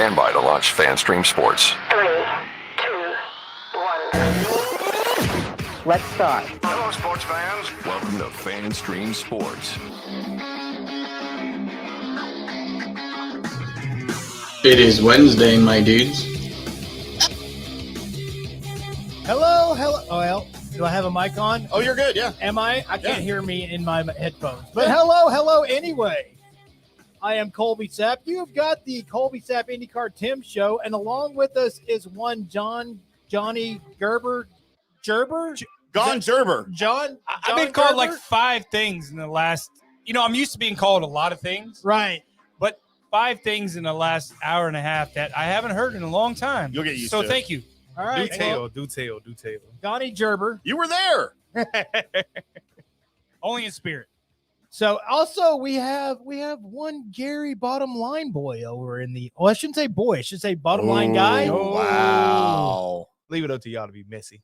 Stand by to launch FanStream Sports. 3, 2, 1. Let's start. Hello, sports fans. Welcome to FanStream Sports. It is Wednesday, my dudes. Hello. Oh, well, do I have a mic on? Oh, you're good, yeah. Am I? I can't hear me in my headphones. But hello anyway. I am Colby Sapp. You've got the Colby Sapp IndyCarTim show, and along with us is one Johnny Gerber. John. I've been called like 5 things in the last, I'm used to being called a lot of things. Right. But 5 things in the last hour and a half that I haven't heard in a long time. You'll get used to So it. thank you. All right. Do tell. Johnny Gerber. You were there. Only in spirit. So also we have one Gary Bottom Line boy over in the. Oh, I shouldn't say boy. I should say bottom line guy. Oh, wow. Leave it up to y'all to be messy.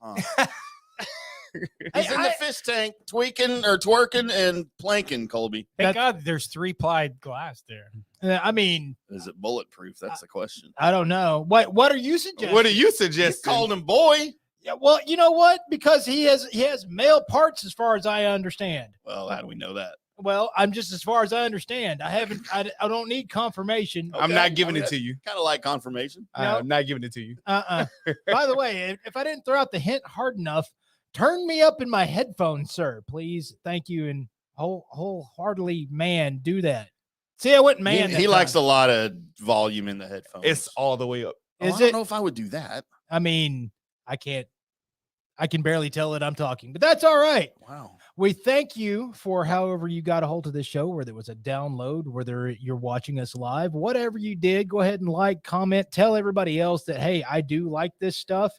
He's in the fish tank, twerking and planking, Colby. Thank God there's 3-ply glass there. I mean, Is it bulletproof? That's the question. I don't know. What are you suggesting? What are you You suggesting? called him boy. Yeah, well, you know what? Because he has male parts, as far as I understand. Well, how do we know that? Well, I'm just as far as I understand. I don't need confirmation. I'm not giving it to you. Kind of like confirmation. No. I'm not giving it to you. By the way, if I didn't throw out the hint hard enough, turn me up in my headphones, sir. Please. Thank you. And wholeheartedly, man, do that. See, I went man. He likes a lot of volume in the headphones. It's all the way up. I don't know if I would do that. I mean, I can't. I can barely tell that I'm talking, but that's all right. Wow. We thank you for however you got a hold of this show, whether it was a download, whether you're watching us live, whatever you did, go ahead and like, comment, tell everybody else that, hey, I do like this stuff.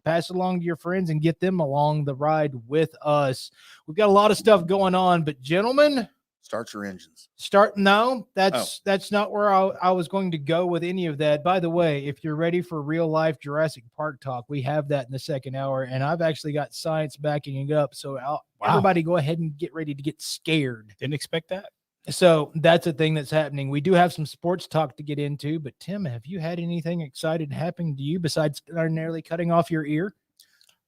Pass it along to your friends and get them along the ride with us. We've got a lot of stuff going on, but gentlemen, Start your engines. No, that's not where I was going to go with any of that. By the way, if you're ready for real life Jurassic Park talk, we have that in the second hour, and I've actually got science backing it up. So everybody go ahead and get ready to get scared. Didn't expect that. So that's a thing that's happening. We do have some sports talk to get into, but Tim, have you had anything exciting happening to you besides nearly cutting off your ear?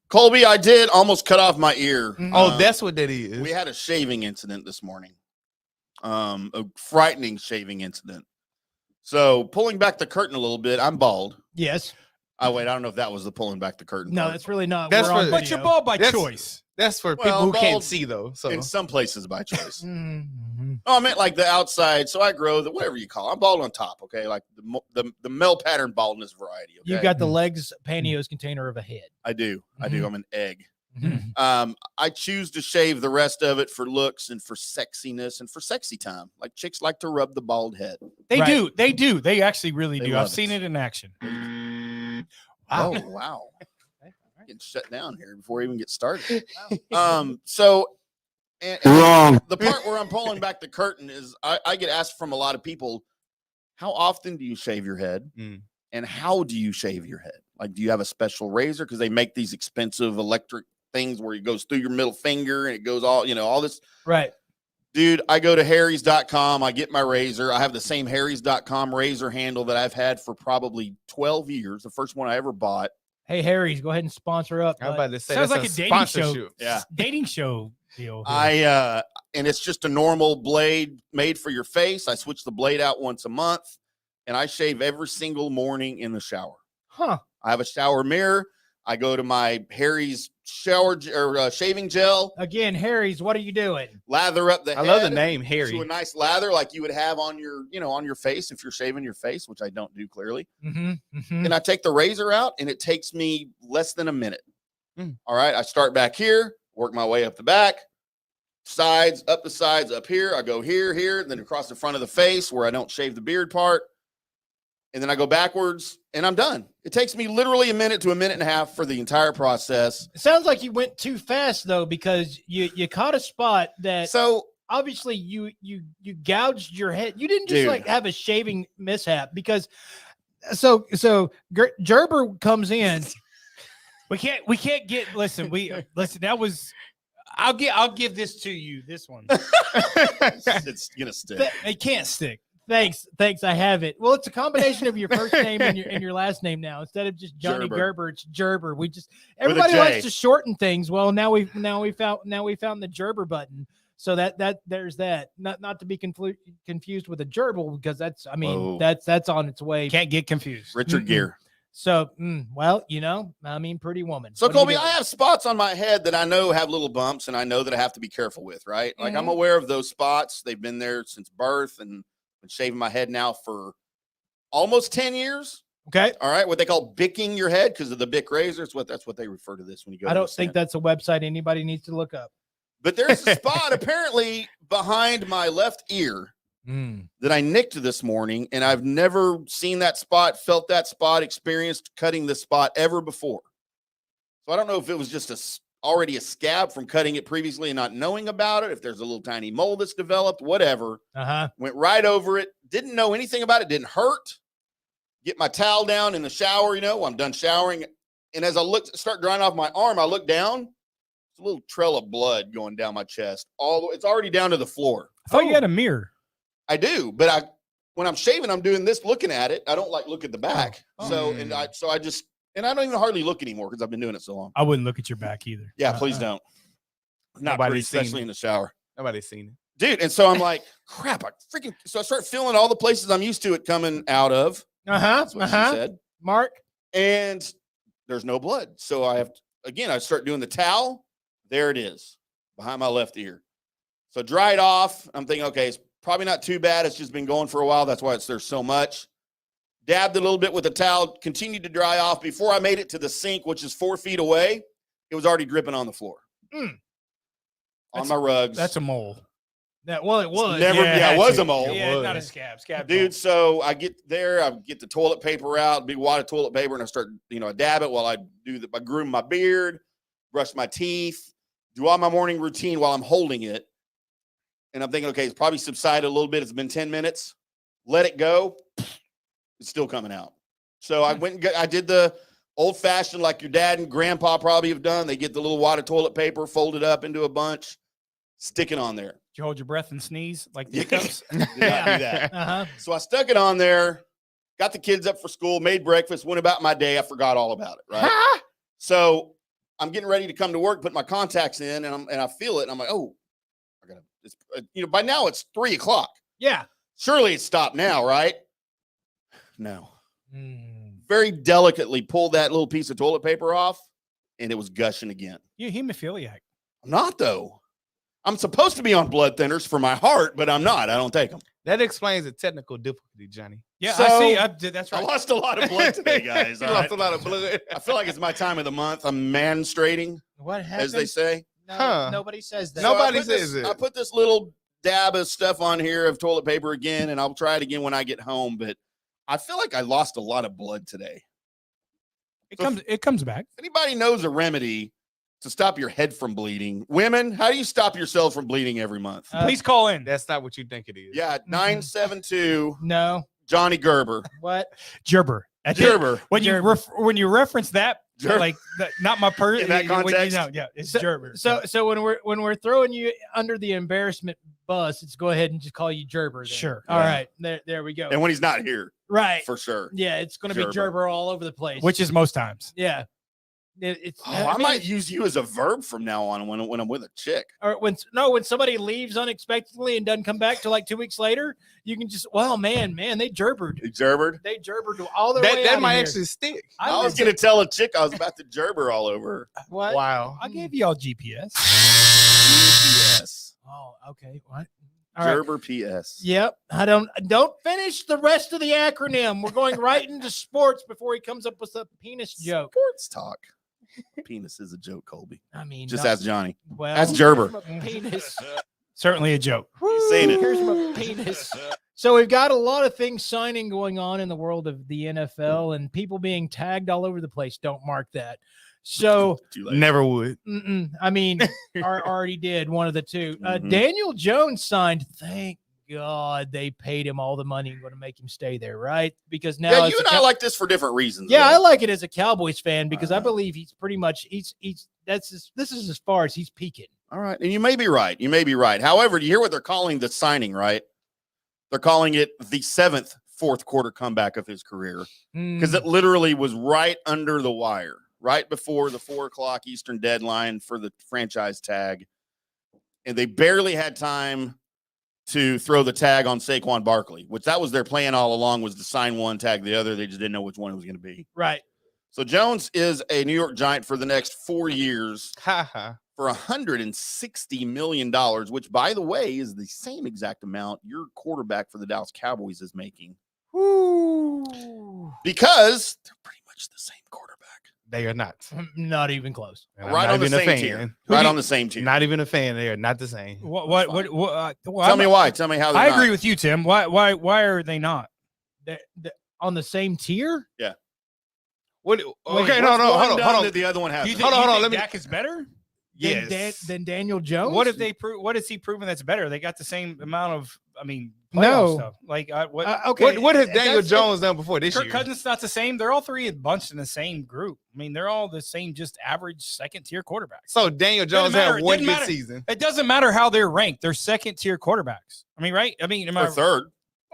Colby, I did almost cut off my ear. Oh, that's what that is. We had a shaving incident this morning. A frightening shaving incident. So pulling back the curtain a little bit, I'm bald. Yes. Oh, wait, I don't know if that was the pulling back the curtain. No, part. that's really not. That's We're on for- But video. you're bald by That's- choice. That's for Well, people who bald- can't see, though. So in some places by choice. Mhm. Oh, I meant like the outside. So I grow the whatever you call it. I'm bald on top, okay? Like the male pattern baldness variety. Okay? You got the legs pantyhose container of a head. I do. Mhm. I'm an egg. Mhm. I choose to shave the rest of it for looks and for sexiness and for sexy time. Like chicks like to rub the bald head. They Right. do. They actually really They do. love I've seen it. it in action. Oh, wow. Getting shut down here before we even get started. So wrong. The part where I'm pulling back the curtain is I get asked from a lot of people, how often do you shave your head? Mm. And how do you shave your head? Like, do you have a special razor? Because they make these expensive electric things where it goes through your middle finger and it goes all this. Right. Dude, I go to harrys.com. I get my razor. I have the same harrys.com razor handle that I've had for probably 12 years. The first one I ever bought. Hey, Harry's, go ahead and sponsor up. I'm bud. about to say Sounds that's like a dating sponsorship. show. Yeah. Dating show deal. And it's just a normal blade made for your face. I switch the blade out once a month and I shave every single morning in the shower. Huh. I have a shower mirror. I go to my Harry's shaving gel, Again, Harry's, what are you doing? lather up the I love the head name to Harry. a nice lather like you would have on your, on your face if you're shaving your face, which I don't do clearly. Mm-hmm. And I take the razor out and it takes me less than a minute. Mm. All right. I start back here, work my way up the back, sides, up the sides, up here. I go here, then across the front of the face where I don't shave the beard part. And then I go backwards and I'm done. It takes me literally a minute to a minute and a half for the entire process. It sounds like you went too fast though, because you caught a spot that So obviously you gouged your head. You didn't just Dude. like have a shaving mishap because so Gerber comes in. We can't get listen, that was I'll give this to you, this one. it's going to stick. It can't stick. Thanks. I have it. Well, it's a combination of your first name and your last name now. Instead of just Johnny Gerber. Gerber, it's Gerber. Everybody J. likes to shorten things. Well, now we found the Gerber button. So that there's that. Not to be confused with a gerbil, because that's on its way. Can't get confused. Richard Gere. So, well, Pretty Woman. So, What do you Colby, do? I have spots on my head that I know have little bumps, and I know that I have to be careful with, right? Like, I'm aware of those spots. They've been there since birth, and been shaving my head now for almost 10 years. Okay. All right. What they call bicking your head because of the Bic razors. That's what they refer to this when you go. I don't think that's a website anybody needs to look up. But there's a spot apparently behind my left ear that I nicked this morning, and I've never seen that spot, felt that spot, experienced cutting this spot ever before. So I don't know if it was just already a scab from cutting it previously and not knowing about it, if there's a little tiny mole that's developed, whatever. Went right over it, didn't know anything about it, didn't hurt. Get my towel down in the shower, I'm done showering. And as I start drying off my arm, I look down, it's a little trail of blood going down my chest. It's already down to the floor. I thought you had a mirror. I do, but when I'm shaving, I'm doing this, looking at it. I don't look at the back. I don't even hardly look anymore because I've been doing it so long. I wouldn't look at your back either. Yeah, please don't. Not pretty, especially in the shower. Nobody's seen it. Dude, and so I'm like, crap, so I start feeling all the places I'm used to it coming out of. That's what she said. Mark. And there's no blood. So I start doing the towel. There it is, behind my left ear. So dry it off. I'm thinking, okay, it's probably not too bad. It's just been going for a while. That's why there's so much. Dabbed it a little bit with the towel, continued to dry off. Before I made it to the sink, which is 4 feet away, it was already dripping on the floor. On my rugs. That's a mole. It was. It was a mole. Yeah, it's not a scab. Dude, mole. so I get there, I get the toilet paper out, big wad of toilet paper, and I start, I dab it while I groom my beard, brush my teeth, do all my morning routine while I'm holding it. And I'm thinking, okay, it's probably subsided a little bit. It's been 10 minutes. Let it go. It's still coming out. So I went and I did the old fashioned, like your dad and grandpa probably have done. They get the little wad of toilet paper, fold it up into a bunch, stick it on there. Did you hold your breath and sneeze like the hiccups? Did not do that. So I stuck it on there, got the kids up for school, made breakfast, went about my day. I forgot all about it. Right. So I'm getting ready to come to work, put my contacts in, and I feel it. And I'm like, oh, by now it's 3:00. Yeah. Surely it's stopped now, right? No. Very delicately pulled that little piece of toilet paper off, and it was gushing again. You're hemophiliac. I'm not, though. I'm supposed to be on blood thinners for my heart, but I'm not. I don't take them. That explains the technical difficulty, Johnny. Yeah, So, I see. That's right. I lost a lot of blood today, guys. You lost a lot of blood. I feel like it's my time of the month. I'm menstruating, What happened? as they say. No, nobody says that. Nobody says it. I put this little dab of stuff on here of toilet paper again, and I'll try it again when I get home. But I feel like I lost a lot of blood today. It comes back. If anybody knows a remedy to stop your head from bleeding, women, how do you stop yourself from bleeding every month? Please call in. That's not what you think it is. Yeah, 972 No. Johnny Gerber. What? Gerber. Gerber. When you reference that, Gerber. like not my person. In that context? It's Gerber. So when we're throwing you under the embarrassment bus, let's go ahead and just call you Gerber. Then. Sure. All right. There we go. And when he's not here, Right. for sure. Yeah, it's going to be Gerber. Gerber all over the place. Which is most times. Yeah. I might use you as a verb from now on when I'm with a chick. Or when somebody leaves unexpectedly and doesn't come back till like 2 weeks later, you can just, well, man, they gerbered. Gerbered? They gerbered all the way That out might of here. actually stick. I was going to tell a chick I was about to gerber all over her. What? Wow. I gave y'all GPS. GPS. Oh, okay. What? All right. Gerber PS. Yep. I don't finish the rest of the acronym. We're going right into sports before he comes up with a penis joke. Sports talk. Penis is a joke, Colby. I mean, Just ask Johnny. well, That's Gerber. here's my penis. Certainly a joke. He's seen it. Here's my penis. So we've got a lot of things signing going on in the world of the NFL and people being tagged all over the place. Don't mark that. So Too late. Never would. I mean, already did one of the two. Mhm. Daniel Jones signed. Thank God they paid him all the money going to make him stay there, right? Because now Yeah, as you a and I like this for different reasons. yeah, I though. like it as a Cowboys fan because I Uh-huh. believe he's pretty much this is as far as he's peaking. All right. And you may be right. You may be right. However, you hear what they're calling the signing, right? They're calling it the 7th fourth quarter comeback of his career because Mm. it literally was right under the wire, right before the 4 o'clock Eastern deadline for the franchise tag. And they barely had time to throw the tag on Saquon Barkley, which that was their plan all along, was to sign one, tag the other. They just didn't know which one it was going to be. Right. So Jones is a New York Giant for the next 4 years Ha ha. for $160 million, which, by the way, is the same exact amount your quarterback for the Dallas Cowboys is making. Woo. Because they're pretty much the same quarterback. They are not. Not even close. And I'm Right not on the even a same fan. tier. Right on the same tier. Not even a fan. They are not the same. Tell me why. Tell me how they're I not. agree with you, Tim. Why are they not? On the same tier? What? Wait, Okay, no, What's no, one hold on, done hold on. that the other one Do you hasn't. think, Hold on, hold on, think let me- Dak is better? Yes. Than Daniel Jones? What if they prove? What has he proven that's better? They got the same amount of, playoff No. stuff. Like what? Okay. What has Daniel that's- Jones done before this Kirk year? Cousins not the same. They're all three bunched in the same group. They're all the same, just average second tier quarterbacks. So Daniel Jones matter. had It one didn't good matter. season. It doesn't matter how they're ranked. They're second tier quarterbacks. Right? Am Or third.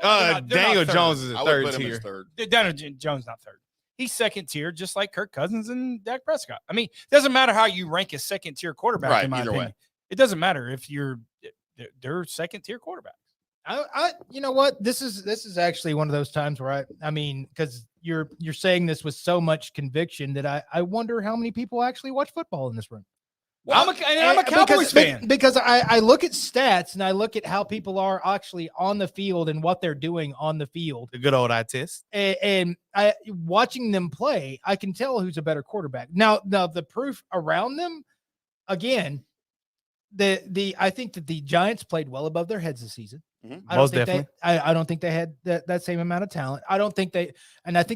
They're not Daniel third. Jones is a I would third put him tier. as third. Daniel Jones not third. He's second tier, just like Kirk Cousins and Dak Prescott. It doesn't matter how you rank a second tier quarterback. Right, In my either opinion, way. it doesn't matter if they're second tier quarterbacks. You know what? This is actually one of those times where because you're saying this with so much conviction that I wonder how many people actually watch football in this room. Well, I'm a Cowboys fan. Because I look at stats and I look at how people are actually on the field and what they're doing on the field. The good old eye test. And I watching them play, I can tell who's a better quarterback. Now the proof around them, again, I think that the Giants played well above their heads this season. Mm-hmm. Most definitely. I don't think they had that same amount of talent. I think they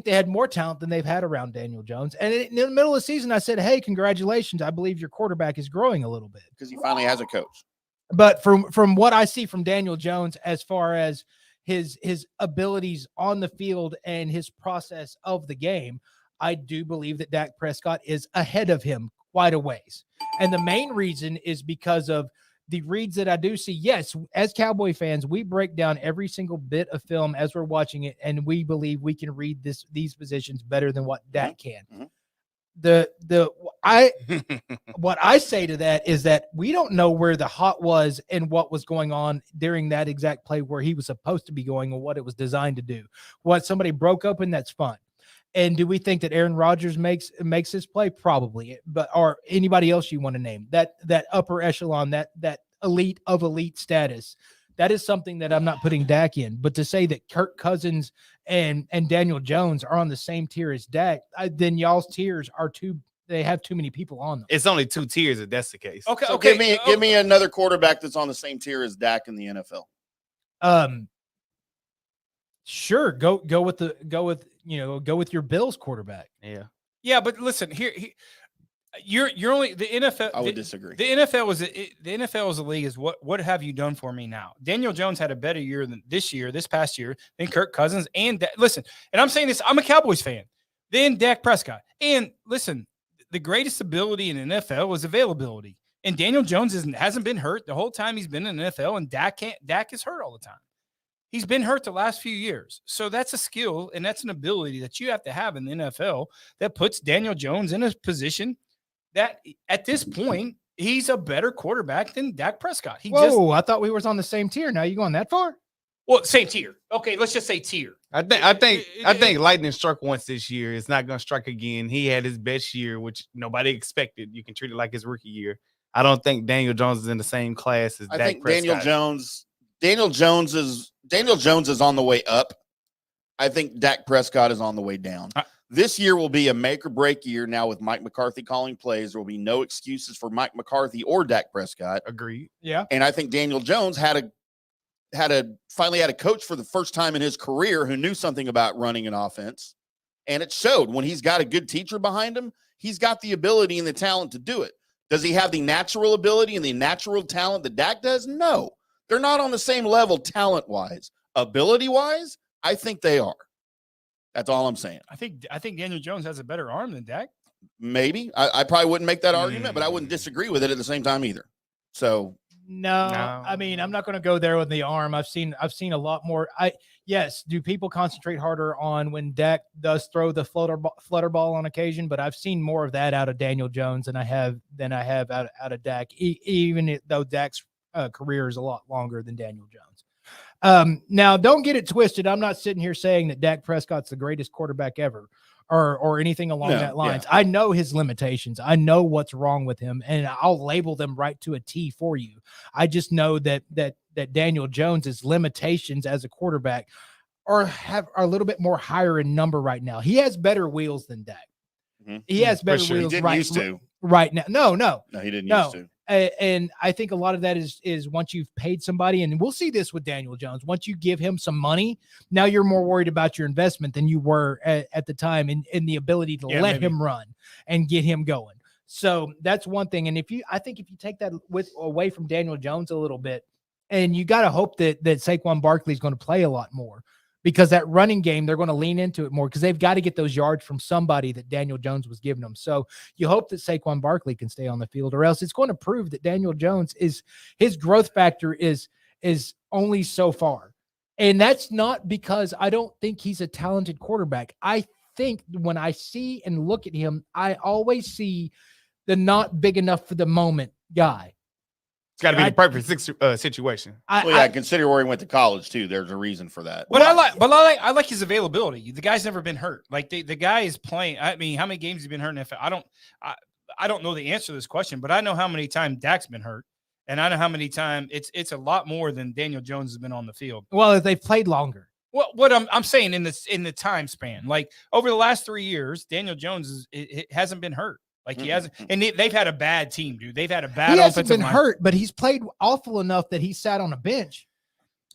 had more talent than they've had around Daniel Jones. And in the middle of the season, I said, "Hey, congratulations! I believe your quarterback is growing a little bit." Because he finally has a coach. But from what I see from Daniel Jones, as far as his abilities on the field and his process of the game, I do believe that Dak Prescott is ahead of him quite a ways. And the main reason is because of the reads that I do see. Yes, as Cowboy fans, we break down every single bit of film as we're watching it, and we believe we can read these positions better than what Dak can. Mm-hmm. What I say to that is that we don't know where the hot was and what was going on during that exact play where he was supposed to be going or what it was designed to do. What somebody broke open, that's fun. And do we think that Aaron Rodgers makes this play? Probably, but or anybody else you want to name that upper echelon, that elite of elite status. That is something that I'm not putting Dak in. But to say that Kirk Cousins and Daniel Jones are on the same tier as Dak, then y'all's tiers are they have too many people on them. It's only 2 tiers if that's the case. Okay, So okay. give me another quarterback that's on the same tier as Dak in the NFL. Sure. Go with your Bills quarterback. Yeah, but listen here. You're only the NFL. I would disagree. The NFL as a league is what have you done for me now? Daniel Jones had a better year than this past year than Kirk Cousins. And listen, and I'm saying this, I'm a Cowboys fan. Then Dak Prescott. And listen, the greatest ability in the NFL was availability. And Daniel Jones hasn't been hurt the whole time he's been in the NFL, and Dak is hurt all the time. He's been hurt the last few years. So that's a skill and that's an ability that you have to have in the NFL that puts Daniel Jones in a position that at this point, he's a better quarterback than Dak Prescott. I thought we were on the same tier. Now you going that far? Well, same tier. Okay, let's just say tier. I think lightning struck once this year. It's not going to strike again. He had his best year, which nobody expected. You can treat it like his rookie year. I don't think Daniel Jones is in the same class as I Dak think Prescott. Daniel Jones is on the way up. I think Dak Prescott is on the way down. This year will be a make or break year now with Mike McCarthy calling plays. There will be no excuses for Mike McCarthy or Dak Prescott. Agreed. Yeah. And I think Daniel Jones finally had a coach for the first time in his career who knew something about running an offense. And it showed when he's got a good teacher behind him, he's got the ability and the talent to do it. Does he have the natural ability and the natural talent that Dak does? No. They're not on the same level talent-wise. Ability-wise, I think they are. That's all I'm saying. I think Daniel Jones has a better arm than Dak. Maybe. I probably wouldn't make that argument, but I wouldn't disagree with it at the same time either. So No, I mean, I'm not going to go there with the arm. I've seen a lot more. Yes, do people concentrate harder on when Dak does throw the flutter ball on occasion? But I've seen more of that out of Daniel Jones than I have out of Dak. Even though Dak's career is a lot longer than Daniel Jones. Now, don't get it twisted. I'm not sitting here saying that Dak Prescott's the greatest quarterback ever. Or anything along that lines. Yeah. I know his limitations. I know what's wrong with him, and I'll label them right to a T for you. I just know that Daniel Jones's limitations as a quarterback are a little bit more higher in number right now. He has better wheels than Dak. Mm-hmm. He has better wheels right now. No, he didn't used to. And I think a lot of that is once you've paid somebody, and we'll see this with Daniel Jones, once you give him some money, now you're more worried about your investment than you were at the time in the ability to let him run and get him going. So that's one thing. And I think if you take that away from Daniel Jones a little bit, and you got to hope that Saquon Barkley is going to play a lot more, because that running game, they're going to lean into it more because they've got to get those yards from somebody that Daniel Jones was giving them. So you hope that Saquon Barkley can stay on the field, or else it's going to prove that Daniel Jones his growth factor is only so far. And that's not because I don't think he's a talented quarterback. I think when I see and look at him, I always see the not big enough for the moment guy. It's got to be the perfect situation. Consider where he went to college too. There's a reason for that. But I like his availability. The guy's never been hurt. Like the guy is playing. I mean, how many games has he been hurt in the NFL? I don't know the answer to this question, but I know how many times Dak's been hurt, and I know how many times it's a lot more than Daniel Jones has been on the field. Well, they've played longer. Well, what I'm saying in the time span, like over the last 3 years, Daniel Jones it hasn't been hurt. Like he hasn't, and they've had a bad team, dude. They've had a bad. He hasn't been hurt, but he's played awful enough that he sat on a bench.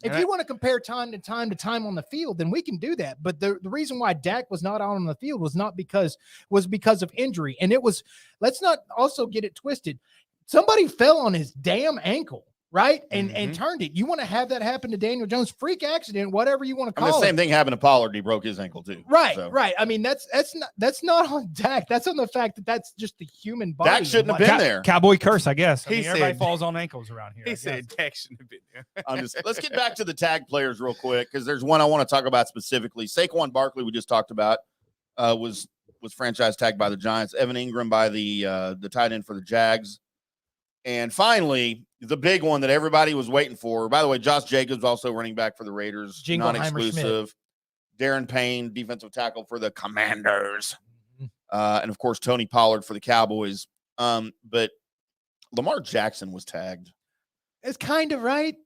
If you want to compare time to time on the field, then we can do that. But the reason why Dak was not on the field was because of injury, and let's not also get it twisted. Somebody fell on his damn ankle. Right. And turned it. You want to have that happen to Daniel Jones, freak accident, whatever you want to call it. The same thing happened to Pollard. He broke his ankle too. Right. So. Right. I mean, that's not on Dak. That's on the fact that that's just the human body. Dak shouldn't have been there. Cowboy curse, I guess. Everybody falls on ankles around here. He said Dak shouldn't have been there. Let's get back to the tag players real quick, because there's one I want to talk about specifically. Saquon Barkley, we just talked about, was franchise tagged by the Giants. Evan Ingram by the tight end for the Jags. And finally, the big one that everybody was waiting for. By the way, Josh Jacobs, also running back for the Raiders, non-exclusive. Darren Payne, defensive tackle for the Commanders. And, of course, Tony Pollard for the Cowboys. But Lamar Jackson was tagged. It's kind of right.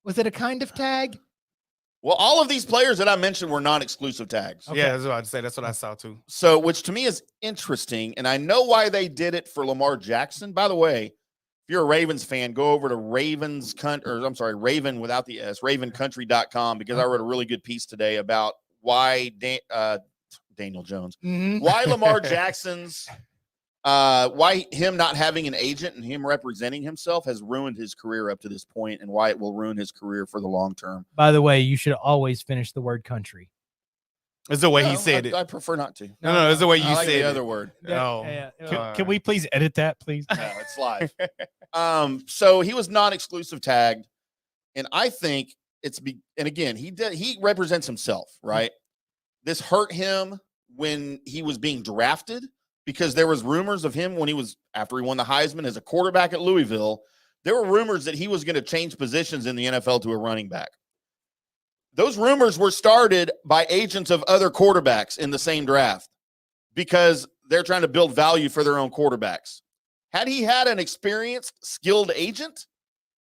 Was it a kind of tag? Well, all of these players that I mentioned were non-exclusive tags. Okay. Yeah, that's what I'd say. That's what I saw, too. So, which to me is interesting, and I know why they did it for Lamar Jackson. By the way, if you're a Ravens fan, go over to Raven without the S, ravencountry.com, because I wrote a really good piece today about why Daniel Jones, why Lamar Jackson's, why him not having an agent and him representing himself has ruined his career up to this point, and why it will ruin his career for the long term. By the way, you should always finish the word country. It's the way he said it. I prefer not to. No, it's the way you said the other word. No. Can we please edit that, please? No, it's live. So he was non-exclusive tagged, and I think and again, he represents himself, right? This hurt him when he was being drafted, because there was rumors of him after he won the Heisman as a quarterback at Louisville. There were rumors that he was going to change positions in the NFL to a running back. Those rumors were started by agents of other quarterbacks in the same draft, because they're trying to build value for their own quarterbacks. Had he had an experienced, skilled agent,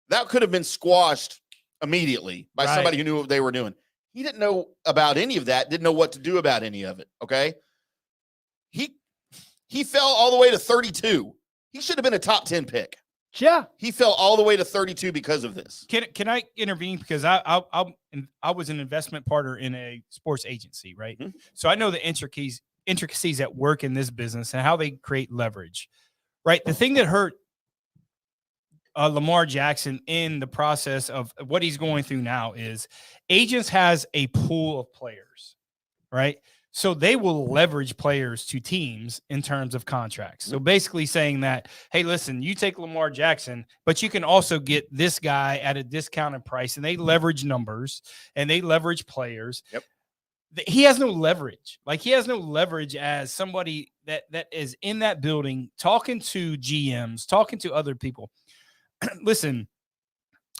that could have been squashed immediately by somebody who knew what they were doing. He didn't know about any of that, didn't know what to do about any of it, okay? He fell all the way to 32. He should have been a top 10 pick. Yeah. He fell all the way to 32 because of this. Can I intervene? Because I was an investment partner in a sports agency, right? Mm-hmm. So I know the intricacies at work in this business and how they create leverage, right? The thing that hurt Lamar Jackson in the process of what he's going through now is agents has a pool of players, right? So they will leverage players to teams in terms of contracts. So basically saying that, hey, listen, you take Lamar Jackson, but you can also get this guy at a discounted price. And they leverage numbers and they leverage players. Yep. He has no leverage. Like, he has no leverage as somebody that is in that building, talking to GMs, talking to other people. Listen,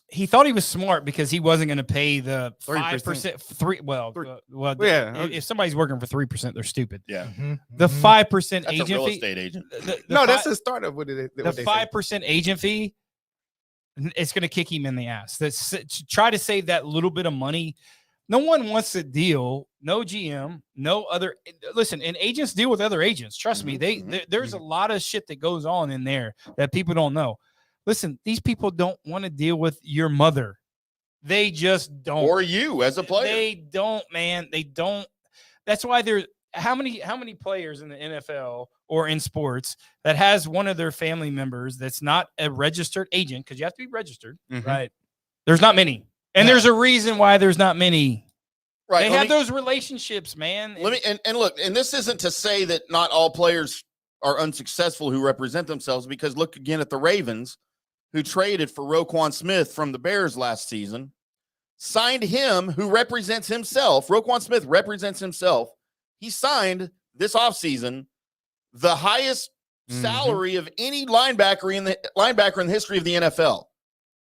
he thought he was smart because he wasn't going to pay the 5%. If somebody's working for 3%, they're stupid. Yeah. The 5% That's agent a real fee. estate agent. That's the startup. What The 5% agent fee, it's going to kick him in the ass. Try to save that little bit of money. No one wants to deal. No GM, no other. Listen, and agents deal with other agents. Trust me. There's a lot of shit that goes on in there that people don't know. Listen, these people don't want to deal with your mother. They just don't. Or you as a player. They don't, man. They don't. That's why there's how many players in the NFL or in sports that has one of their family members that's not a registered agent, because you have to be registered, right? There's not many. And there's a reason why there's not many. Right. They have those relationships, man. And look, and this isn't to say that not all players are unsuccessful who represent themselves, because look again at the Ravens, who traded for Roquan Smith from the Bears last season, signed him, who represents himself. Roquan Smith represents himself. He signed this offseason the highest salary of any linebacker in the history of the NFL,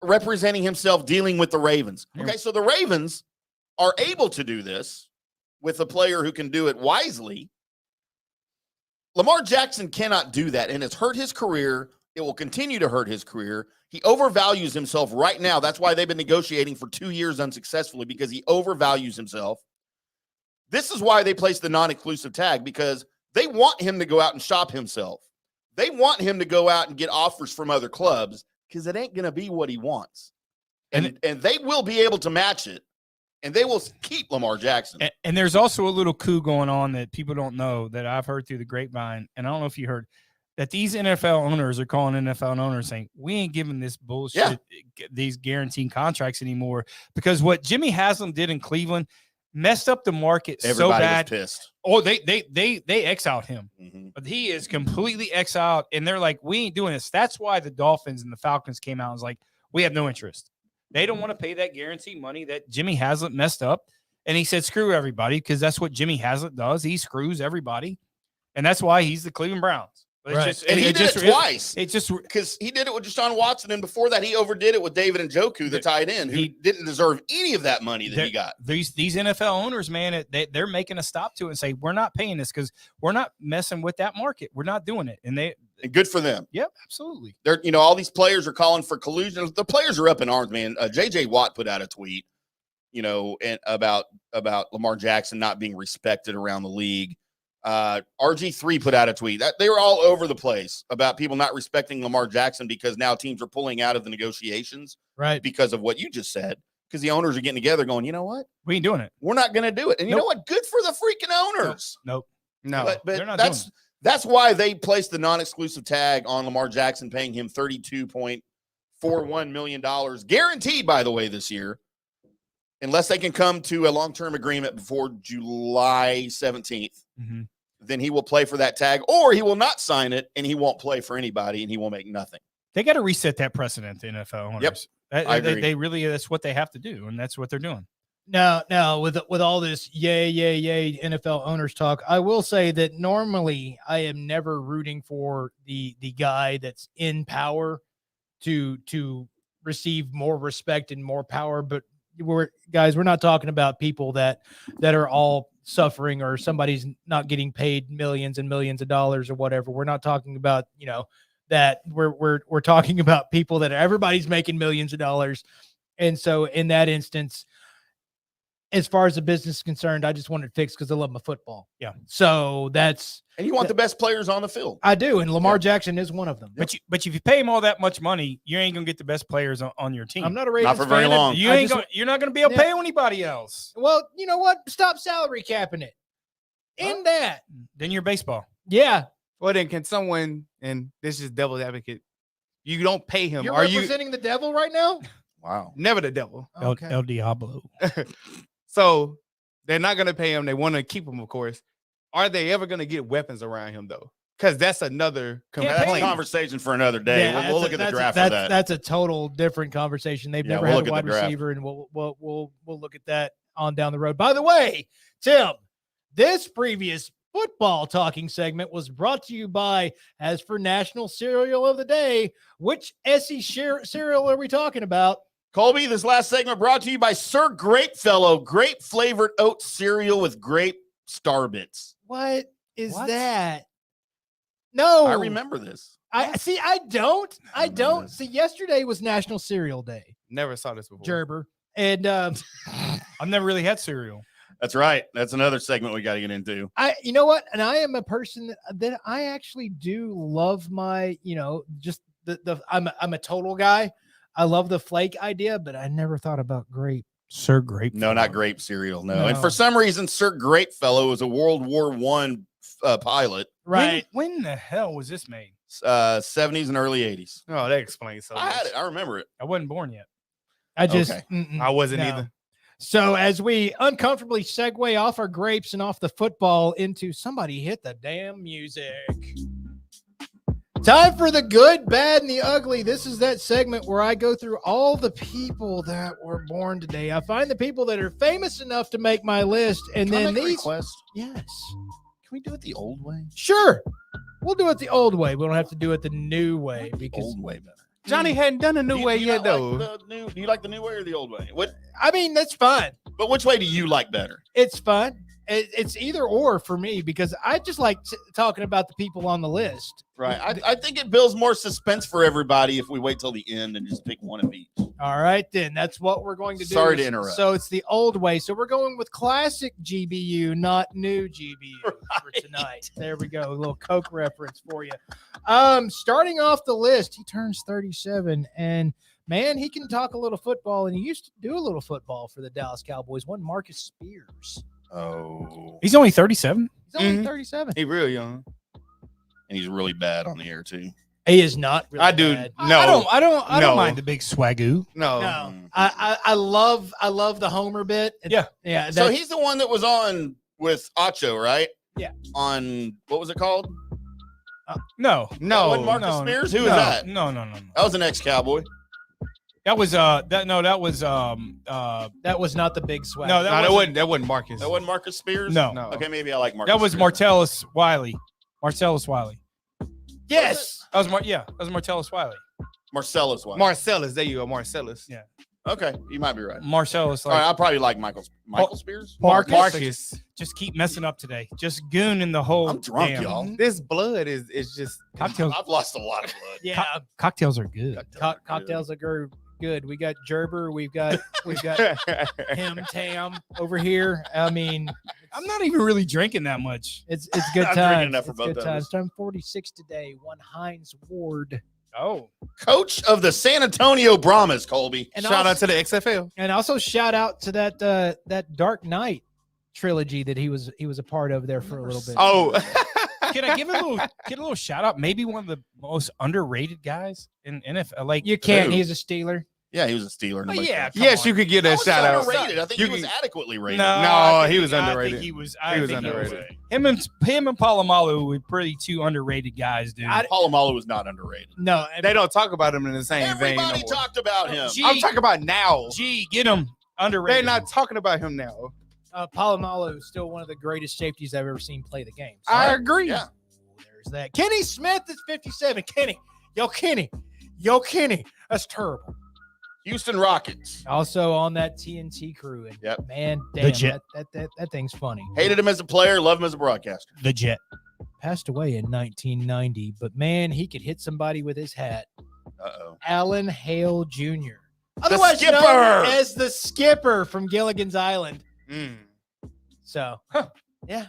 representing himself, dealing with the Ravens. Okay, so the Ravens are able to do this with a player who can do it wisely. Lamar Jackson cannot do that, and it's hurt his career. It will continue to hurt his career. He overvalues himself right now. That's why they've been negotiating for 2 years unsuccessfully, because he overvalues himself. This is why they placed the non-exclusive tag, because they want him to go out and shop himself. They want him to go out and get offers from other clubs, because it ain't going to be what he wants. And they will be able to match it, and they will keep Lamar Jackson. And there's also a little coup going on that people don't know, that I've heard through the grapevine, and I don't know if you heard, that these NFL owners are calling NFL owners saying, we ain't giving this bullshit, these guaranteed contracts anymore, because what Jimmy Haslam did in Cleveland messed up the market. Everybody so bad. was pissed. Oh, they exiled him, but he is completely exiled, and they're like, we ain't doing this. That's why the Dolphins and the Falcons came out and was like, we have no interest. They don't want to pay that guaranteed money that Jimmy Haslett messed up. And he said, screw everybody, because that's what Jimmy Haslett does. He screws everybody. And that's why he's the Cleveland Browns. But And he did it twice. It just because he did it with Deshaun Watson, and before that, he overdid it with David Njoku, the tight end, who didn't deserve any of that money that he got. These NFL owners, man, they're making a stop to it and say, we're not paying this because we're not messing with that market. We're not doing it. And good for them. Yep, absolutely. They're, all these players are calling for collusion. The players are up in arms, man. JJ Watt put out a tweet, and about Lamar Jackson not being respected around the league. RG3 put out a tweet that they were all over the place about people not respecting Lamar Jackson, because now teams are pulling out of the negotiations, right? Because of what you just said, because the owners are getting together going, you know what? We ain't doing it. We're not going to do it. And you know what? Good for the freaking owners. Nope. No, but that's why they placed the non-exclusive tag on Lamar Jackson, paying him $32.41 million guaranteed, by the way, this year, unless they can come to a long-term agreement before July 17th. Then he will play for that tag, or he will not sign it and he won't play for anybody and he will make nothing. They got to reset that precedent, the NFL owners. Yep. I agree. They really, that's what they have to do, and that's what they're doing. Now, with all this yay NFL owners talk, I will say that normally I am never rooting for the guy that's in power to receive more respect and more power. But we're not talking about people that are all suffering, or somebody's not getting paid millions and millions of dollars or whatever. We're not talking about, that we're talking about people that everybody's making millions of dollars. And so in that instance, as far as the business is concerned, I just want it fixed because I love my football. Yeah. So and you want the best players on the field. I do. And Lamar Jackson is one of them. But if you pay him all that much money, you ain't going to get the best players on your team. I'm not a Ravens fan. Not for very long. You're not going to be able to pay anybody else. Well, you know what? Stop salary capping it. End that. Then you're baseball. Yeah. Well, then can someone, and this is devil's advocate, you don't pay him. You're Are representing the devil right now? Wow. Never the devil. Okay. El Diablo. So they're not going to pay him. They want to keep him, of course. are they ever going to get weapons around him though? Because that's another That's a complaint. conversation for another day. Yeah, We'll look at the draft for that's, that. That's a total different conversation. They've Yeah, never we'll had look a at wide the draft. receiver, and we'll look at that on down the road. By the way, Tim, this previous football talking segment was brought to you by, as for National Cereal of the Day, which SE cereal are we talking about? Colby, this last segment brought to you by Sir Grapefellow, grape flavored oat cereal with grape star bits. What is What? that? No, I remember this. I see. I don't. I remember don't this. see. Yesterday was National Cereal Day, Never saw this before. Gerber, and I've never really had cereal. That's right. That's another segment we got to get into. you know what? And I am a person that I actually do love my, just I'm a total guy. I love the flake idea, but I never thought about grape. Sir Grape. No, not grape cereal. No. And No. for some reason, Sir Grapefellow was a World War I pilot, Right. When the hell was this made? 70s and early 80s. Oh, that explains so I much. had it. I remember it. I wasn't born yet. I just, Okay. I wasn't No. either. So as we uncomfortably segue off our grapes and off the football into somebody hit the damn music. Time for the good, bad, and the ugly. This is that segment where I go through all the people that were born today. I find the people that are famous enough to make my list, and Can I then make a these. request? Yes, Can we do it the old way? sure. We'll do it the old way. We don't have to do it the new way because Old way better. Johnny hadn't done a new way yet, though. Do you like the new way or the old way? What? I mean that's fine. But which way do you like better? It's fun. It's either or for me because I just like talking about the people on the list. Right. I think it builds more suspense for everybody if we wait till the end and just pick one of each. All right, then that's what we're going to do. Sorry to interrupt. So it's the old way. So we're going with classic GBU, not new GBU for tonight. There we go. A little Coke reference for you. Starting off the list, he turns 37, and man, he can talk a little football, and he used to do a little football for the Dallas Cowboys. One Marcus Spears. Oh. He's only 37. He's only Mhm. 37. He real young. And he's really bad on the air too. He is not really I do. bad. No. I don't No. mind the big swagoo. No. No, I love the Homer bit. Yeah. yeah. So that's- he's the one that was on with Acho, right? Yeah. On what was it called? No. No. Wasn't Marcus no, Spears? Who no, was that? No. That was an ex-Cowboy. That was that was that was not the big swag. No, No, that wasn't Marcus. That wasn't Marcus Spears? no. No. Okay, maybe I like Marcus That was Spears. Martellus Wiley. Marcellus Wiley. yes. That was that was Martellus Wiley. Marcellus one. Marcellus. There you go, Marcellus. Yeah. Okay, you might be right. Marcellus. All Like, right, I probably like Michael Spears. Marcus. just keep messing up today. Just gooning the whole. I'm drunk, damn- y'all. This blood is just Cocktails. I've lost a lot of blood. Yeah. Cocktails are good. Cocktails are good. We got Gerber. We've got him Tam over here. I mean, I'm not even really drinking that much. it's good I'm drinking times. enough for It's both good of times. us. I'm 46 today. One Heinz Ward, Oh, Coach of the San Antonio Brahmas, Colby. and shout also, out to the XFL. and also shout out to that Dark Knight trilogy that he was a part of there for a little bit. Oh, can I give a little shout out? Maybe one of the most underrated guys in NFL. Like You can't. Who? He's a Steeler. Yeah, he was a Steeler. Oh, Nobody yeah, cares. come yes, on. you could get How a was he shout out. underrated? I think You he was can- adequately rated. No, I think he was I underrated. think he was. He was think underrated. Him and Palomalu were pretty two underrated guys, dude. Palomalu was not underrated. No, They don't talk about him in the same vein. Everybody No more. talked about him. Gee, I'm talking about now. Gee, get him They're underrated. not talking about him now. Palomalu is still one of the greatest safeties I've ever seen play the game. So I agree. Yeah. there's that. Kenny Smith is 57. Kenny, that's terrible. Houston Rockets. Also on that TNT crew. And Yep. man, The damn, Jet. that thing's funny. Hated him as a player, love him as a broadcaster. the Jet. Passed away in 1990, but man, he could hit somebody with his hat. Uh-oh. Alan Hale Jr. Otherwise known skipper! as the skipper from Gilligan's Island. Mm. So, yeah.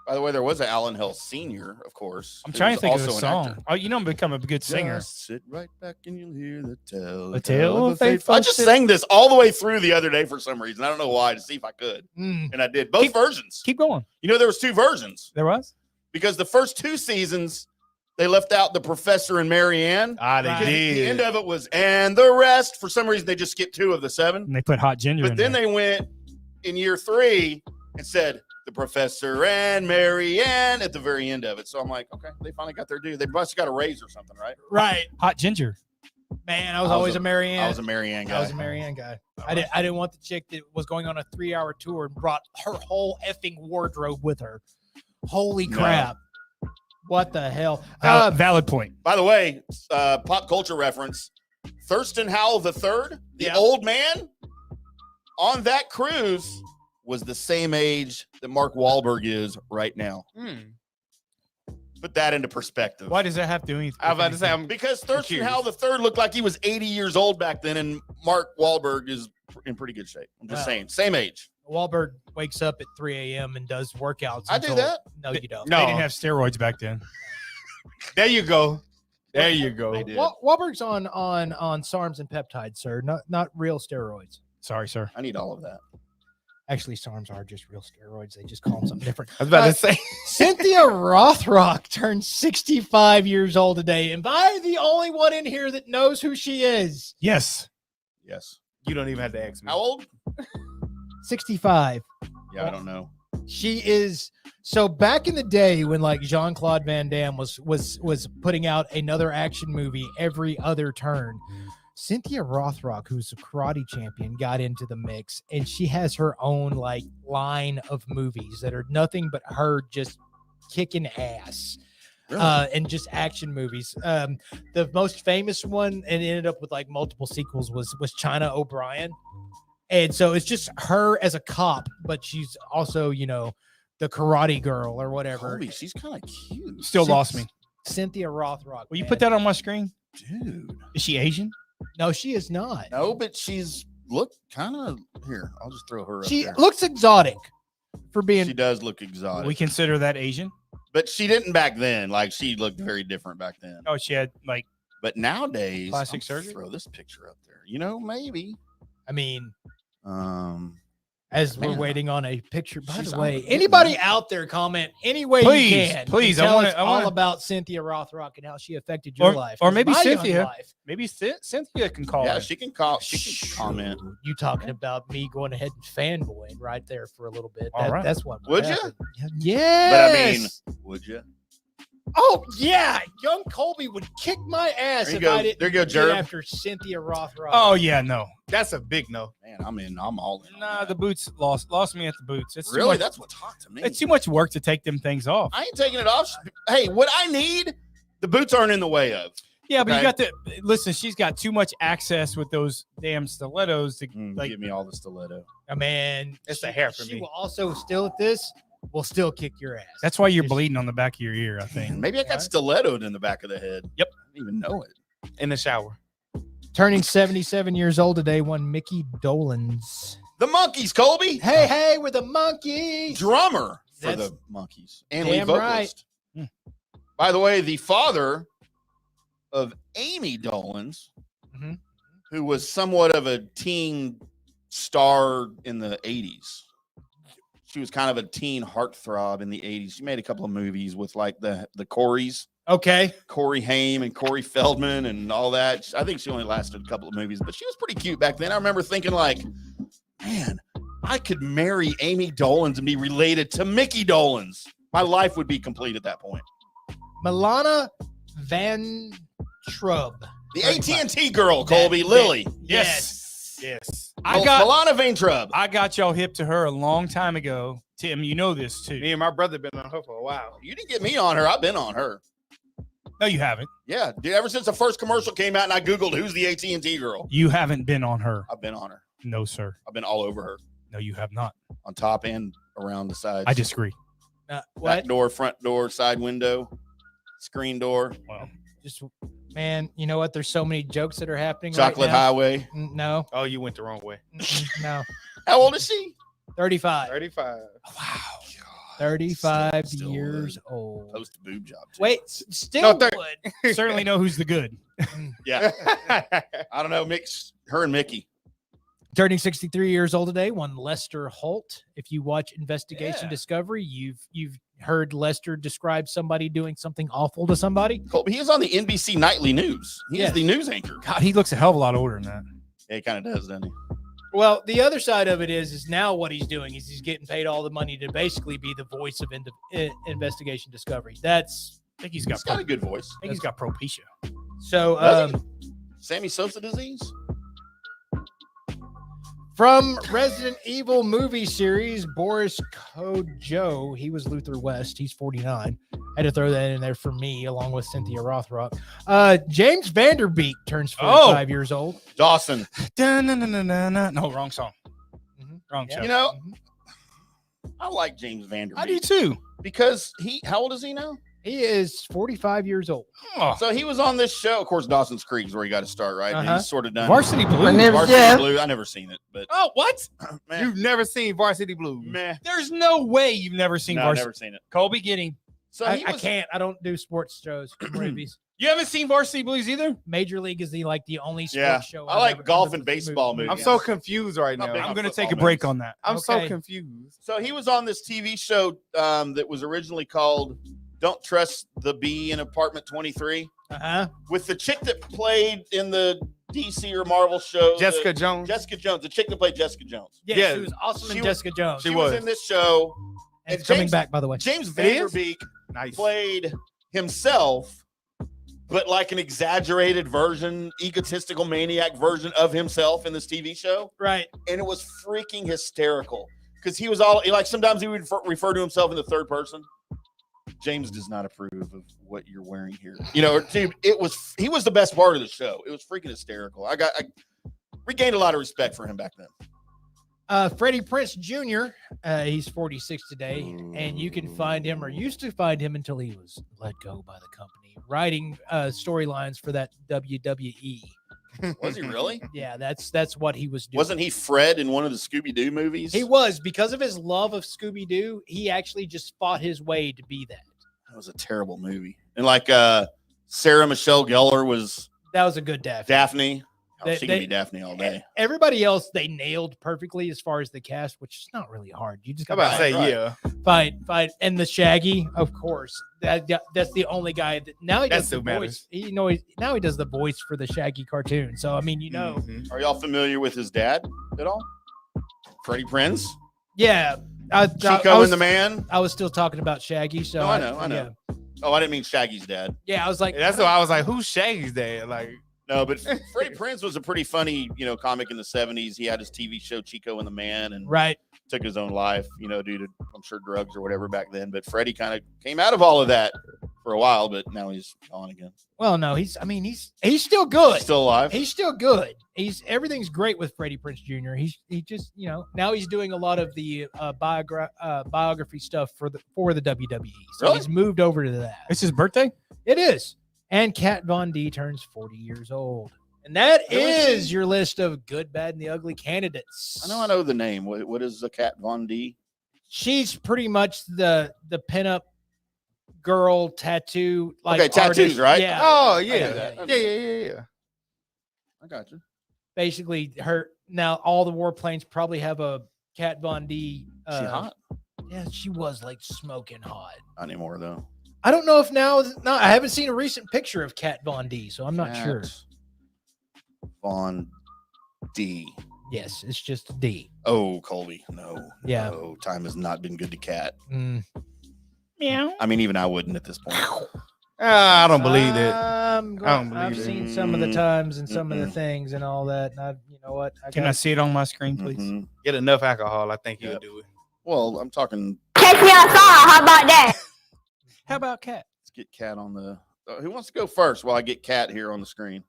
By the way, there was an Alan Hill Sr., of course. I'm who trying was to think of a also an song. actor. Oh, you know I'm becoming a good singer. Just sit right back and you'll hear the tale. The tale of a faithful I just ship. sang this all the way through the other day for some reason. I don't know why, to see if I could. Mm. And I did. Both versions. Keep going. You know, there was two versions There was. because the first two seasons, they left out the Professor and Marianne. Ah, they Right. did. The end of it was, and the rest. For some reason, they just skipped two of the seven. And they put Hot Ginger But in then there. they went in year 3 and said, the Professor and Mary Ann at the very end of it. So I'm like, okay, they finally got their due. They must have got a raise or something, right? Right. Hot ginger. Man, I was always a Marianne. I was a Mary Ann guy. I was a Marianne guy. I didn't want the chick that was going on a 3-hour tour and brought her whole effing wardrobe with her. Holy crap. What the hell? Valid point. By the way, pop culture reference, Thurston Howell III, the old man on that cruise, was the same age that Mark Wahlberg is right now. Put that into perspective. Why does that have to do anything? I was about to say, Because Thurston Howell III looked like he was 80 years old back then, and Mark Wahlberg is in pretty good shape. I'm just saying, same age. Wahlberg wakes up at 3 a.m. and does workouts. I do that. No, you don't. They didn't have steroids back then. there you go. There you go. They did. Wahlberg's on SARMs and peptides, sir. Not real steroids. Sorry, sir. I need all of that. Actually, SARMs are just real steroids. They just call them something different. I was about to say. Cynthia Rothrock turned 65 years old today. Am I the only one in here that knows who she is? Yes. Yes. You don't even have to ask me. How old? 65. Yeah, I don't know. She is. So back in the day when like Jean-Claude Van Damme was putting out another action movie every other turn, Cynthia Rothrock, who's a karate champion, got into the mix, and she has her own like line of movies that are nothing but her just kicking ass. Really? And just action movies. The most famous one, and it ended up with like multiple sequels, was China O'Brien. And so it's just her as a cop, but she's also, the karate girl or whatever. Colby, she's kind of cute. Still lost me. Cynthia Rothrock. Will you put that on my screen? Dude. Is she Asian? No, she is not. No, but she's kind of here. I'll just throw her up She there. looks exotic for being. She does look exotic. We consider that Asian? But she didn't back then. Like, she looked very different back then. Oh, she had like. But nowadays, Plastic I'm gonna surgery? throw this picture up there. Maybe. I mean, Man. as we're waiting on a picture. By She's the on way, the- anybody out there comment any way Please, you can. please, And I tell wanna- us I wanna- all about Cynthia Rothrock and how she affected your life. Or maybe My young Cynthia. life. Maybe Cynthia can call. Yeah, her. she can call. She can comment. You talking about me going ahead and fanboying right there for a little bit. All right. That's what Would ya? happened. Yes. But I mean, would you? Oh yeah, young Colby would kick my ass There you if go. I didn't There you go, get Jerb. after Cynthia Rothrock. Oh yeah, no. That's a big no. Man, I'm in. I'm all in. on Nah, that. the boots lost me at the boots. It's too Really? much, That's what's hot to me. it's too much work to take them things off. I ain't taking it off. Hey, what I need, the boots aren't in the way of. Yeah, but Okay. you got to listen. She's got too much access with those damn stilettos to like. Give me all the stiletto. man, It's a hair for she me. will also still at this will still kick your ass. That's why you're Just- bleeding on the back of your ear. I think. Maybe I got stilettoed in the back of the head. Yep. I didn't even know it. In the shower. Turning 77 years old today, one Mickey Dolenz. The Monkeys, Colby. Hey, we're the Monkeys. Drummer for That's the Monkeys and lead damn vocalist. right. By the way, the father of Amy Dolenz, Mhm. who was somewhat of a teen star in the 80s. She was kind of a teen heartthrob in the 80s. She made a couple of movies with like the Coreys, Okay. Corey Haim and Corey Feldman and all that. I think she only lasted a couple of movies, but she was pretty cute back then. I remember thinking like, man, I could marry Amy Dolenz and be related to Mickey Dolenz. My life would be complete at that point. Milana Van Trub. The AT&T girl, Colby, Lily. Yes. Yes. I got Milana Vaintrub. I got y'all hip to her a long time ago. Tim, you know this too. Me and my brother been on her for a while. You didn't get me on her. I've been on her. No, you haven't. Yeah, dude. Ever since the first commercial came out and I Googled who's the AT&T girl, You haven't been on her. I've been on her. No, sir. I've been all over her, No, you have not. on top and around the sides. I disagree. Back What? door, front door, side window, screen door, Well, Just man, you know what? There's so many jokes that are happening. chocolate right now. highway. No, Oh, you went the wrong way. no. How old is she? 35. 35. Wow. 35 Still years old. Post boob job. Too. Wait, still No, would. certainly know who's the good. Yeah. I don't know. Mix her and Mickey. Turning 63 years old today, one Lester Holt. If you watch Investigation Yeah. Discovery, you've heard Lester describe somebody doing something awful to somebody. Colby, he is on the NBC Nightly News. He Yes. is the news anchor. God, he looks a hell of a lot older than that. Yeah, he kind of does, doesn't he? Well, the other side of it is now what he's doing is he's getting paid all the money to basically be the voice of investigation discovery. I think he's got a good voice. I think he's got Propecia. So Does Sammy Sosa disease? from Resident Evil movie series, Boris Kojo, he was Luther West. He's 49. Had to throw that in there for me, along with Cynthia Rothrock. James Vanderbeek turns 45 years old. Dawson. No, wrong song. Wrong show. You know, I like James Vanderbeek. I do too. Because how old is he now? He is 45 years old. Oh. So he was on this show. Of course, Dawson's Creek is where you got to start, right? Uh-huh. He's sort of done Varsity Blues. Varsity Blue. I never seen it, but Oh, what? man, You've never seen Varsity Blues. meh. There's no way you've never seen No, I've Varsity. never seen it. Colby, get him. So I he was, can't. I don't do sports shows or movies. You haven't seen Varsity Blues either? Major League is the only sports Yeah, show. I I've like ever- golf ever and baseball movie. movies. I'm so confused right Not now. big I'm on going to take a football break movies. on that. I'm so Okay. confused. So he was on this TV show that was originally called "Don't Trust the Bee" in Apartment 23 Uh-huh. with the chick that played in the DC or Marvel show, Jessica Jones. Jessica Jones, the chick that played Jessica Jones. Yeah, Yeah. she was awesome in She was- Jessica Jones. She She was was. in this show. and and coming James- back, by the way. James It is? Vanderbeek Nice. played himself, but like an exaggerated version, egotistical maniac version of himself in this TV show. Right. And it was freaking hysterical because he was all like, sometimes he would refer to himself in the third person. James does not approve of what you're wearing here. You know, dude, he was the best part of the show. It was freaking hysterical. I regained a lot of respect for him back then. Freddie Prinze Jr., he's 46 today, and you can find him, or used to find him until he was let go by the company, writing storylines for that WWE. Was he really? Yeah, that's what he was doing. Wasn't he Fred in one of the Scooby-Doo movies? He was, because of his love of Scooby-Doo, he actually just fought his way to be that. That was a terrible movie. And like Sarah Michelle Gellar was That was a good Daphne. Daphne. Oh, They- she they- can be Daphne all day. Everybody else they nailed perfectly as far as the cast, which is not really hard. You just I'm got about to say, Right. yeah. fight, and the Shaggy, of course. That's the only guy that now he That does the still matters. voice. Now he does the voice for the Shaggy cartoon. So I mean, Mhm. Are y'all familiar with his dad at all? Freddie Prinze? yeah. I Chico was, and the Man? I was still talking about Shaggy. So No, I know. Oh, I didn't mean Shaggy's dad. Yeah, I was like, That's why I was like, who's Shaggy's dad? Like, No, but Freddie Prinze was a pretty funny, comic in the 70s. He had his TV show Chico and the Man and right. took his own life, due to, I'm sure, drugs or whatever back then. But Freddie kind of came out of all of that for a while, but now he's gone again. Well, no, he's still good. Still alive. He's still good. Everything's great with Freddie Prinze Jr. He just now he's doing a lot of the biography stuff for the WWE. So Really? he's moved over to that. It's his birthday? It is. And Kat Von D turns 40 years old. And that Who is is she? your list of good, bad, and the ugly candidates. I know the name. What is the Kat Von D? She's pretty much the pinup girl tattoo Okay, tattoos, artist. right? Yeah. oh, I yeah. know that. Yeah. I got you. Basically, now all the warplanes probably have a Kat Von D. She hot? Yeah, she was like smoking hot. Not anymore, though. I don't know if now. No, I haven't seen a recent picture of Kat Von D, so I'm not sure. Kat Von D. Yes, it's just a D. Oh, Colby. No. Yeah. No, time has not been good to Kat. Mm. Meow. I mean, even I wouldn't at this point. I don't believe it. I've believe it. seen some of the times and some of the things and all that. And you know what? Can I see it on my screen, please? Mhm. Get enough alcohol. I think you'll Yep. do it. Well, I'm talking. Catch me outside. How about that? How about Cat? Let's get Kat on the. Who wants to go first while I get Kat here on the screen?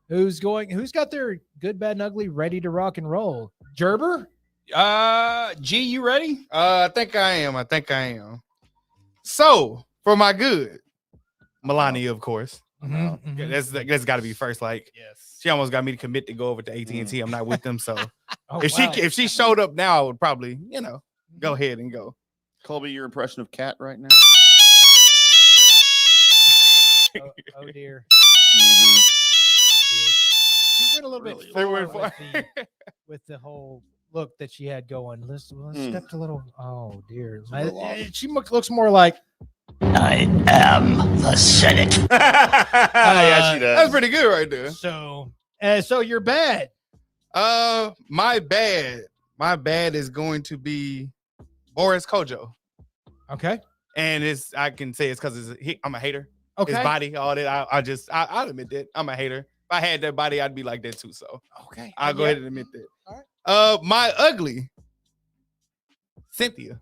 Who's got their good, bad, and ugly ready to rock and roll? Gerber? G, you ready? I think I am. So, for my good, Melania, of course. Mhm, mhm. That's got to be first. Like, Yes. she almost got me to commit to go over to AT&T. I'm not with them, so Oh, if wow. she showed up now, I would probably go ahead and go. Colby, your impression of Kat right now? Oh dear. Mhm. She went a little Really? bit They far went with the whole look that she had going. Let's Mm. stepped a little. Oh dear. It's a little off. She looks more like I am the Senate. Yeah, she does. That's pretty good right there. so. So you're bad. My bad is going to be Boris Kojo. Okay. And I can say it's because I'm a hater. Okay. His body, all that. I'll admit that. I'm a hater. If I had that body, I'd be like that too. So Okay. I'll go ahead and admit that. All right. My ugly, Cynthia.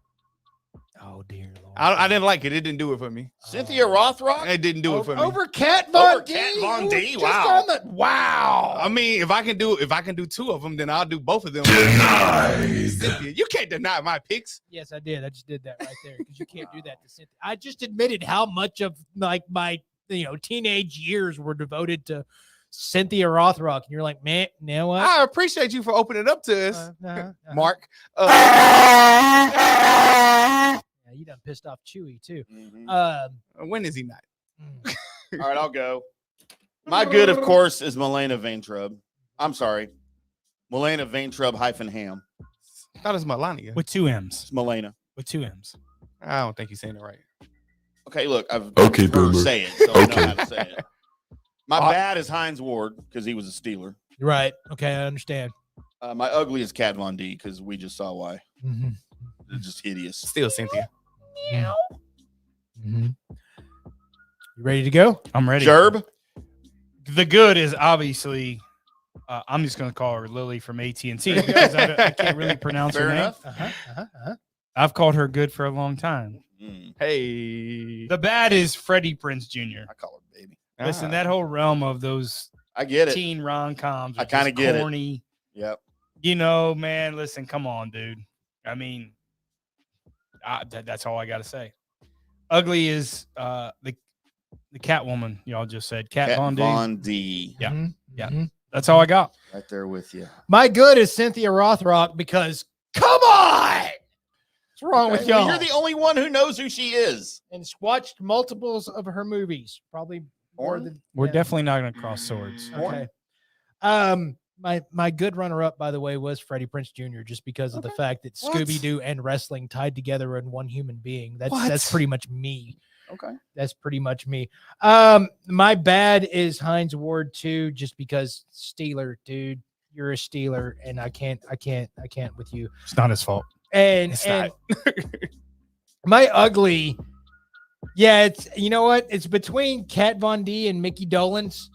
Oh dear Lord. I didn't like it. It didn't do it for me. Cynthia Rothrock? It didn't do it for me. Over Kat Von Over D. Kat Von D? Just Wow. on the- wow. I mean, if I can do two of them, then I'll do both of them. Cynthia, you can't deny my picks. Yes, I did. I just did that right there because you can't do that to Cynthia. I just admitted how much of like my teenage years were devoted to Cynthia Rothrock, and you're like, man, you know what? I appreciate you for opening up to us, Mark. Yeah, you done pissed off Chewy too. Mm-hmm. When is he not? All right, I'll go. My good, of course, is Milena Vaintrub. I'm sorry. Milena Vaintrub -ham. I thought it was Melania. With 2 M's. It's Milena. With 2 M's. I don't think you're saying it right. Okay, look, I've Okay, heard her boomer. say it, so I Okay. know how to say it. My bad is Hines Ward because he was a Steeler. Right. Okay, I understand. My ugly is Kat Von D because we just saw why. Mm-hmm. It's just hideous. Still Cynthia. Mm-hmm. You ready to go? I'm ready. Gerb? The good is obviously, I'm just going to call her Lily from AT&T because I can't really pronounce Fair her name. enough. I've called her good for a long time. Mm, Hey. The bad is Freddie Prinze Jr. I call her baby. Listen, that whole realm of those I get it. teen rom-coms I are kinda just get it. corny. Yep. Man, listen, come on, dude. I mean, that's all I got to say. Ugly is the Catwoman, y'all just said. Kat Von D. Von D. Yeah. Mm-hmm. Yeah. Mm-hmm. That's all I got. Right there with you. My good is Cynthia Rothrock because come on. What's wrong with Well, y'all? you're the only one who knows who she is. And watched multiples of her movies, probably more Porn? than We're yeah. definitely not going to cross swords. Okay. My good runner up, by the way, was Freddie Prinze Jr. just because of the fact that What? Scooby Doo and wrestling tied together in one human being. That's What? pretty much me. Okay. That's pretty much me. My bad is Hines Ward too, just because Steeler, dude. You're a Steeler, and I can't with you. It's not his fault. And It's and my ugly, yeah, it's you know what? It's between Kat Von D and Mickey Dolenz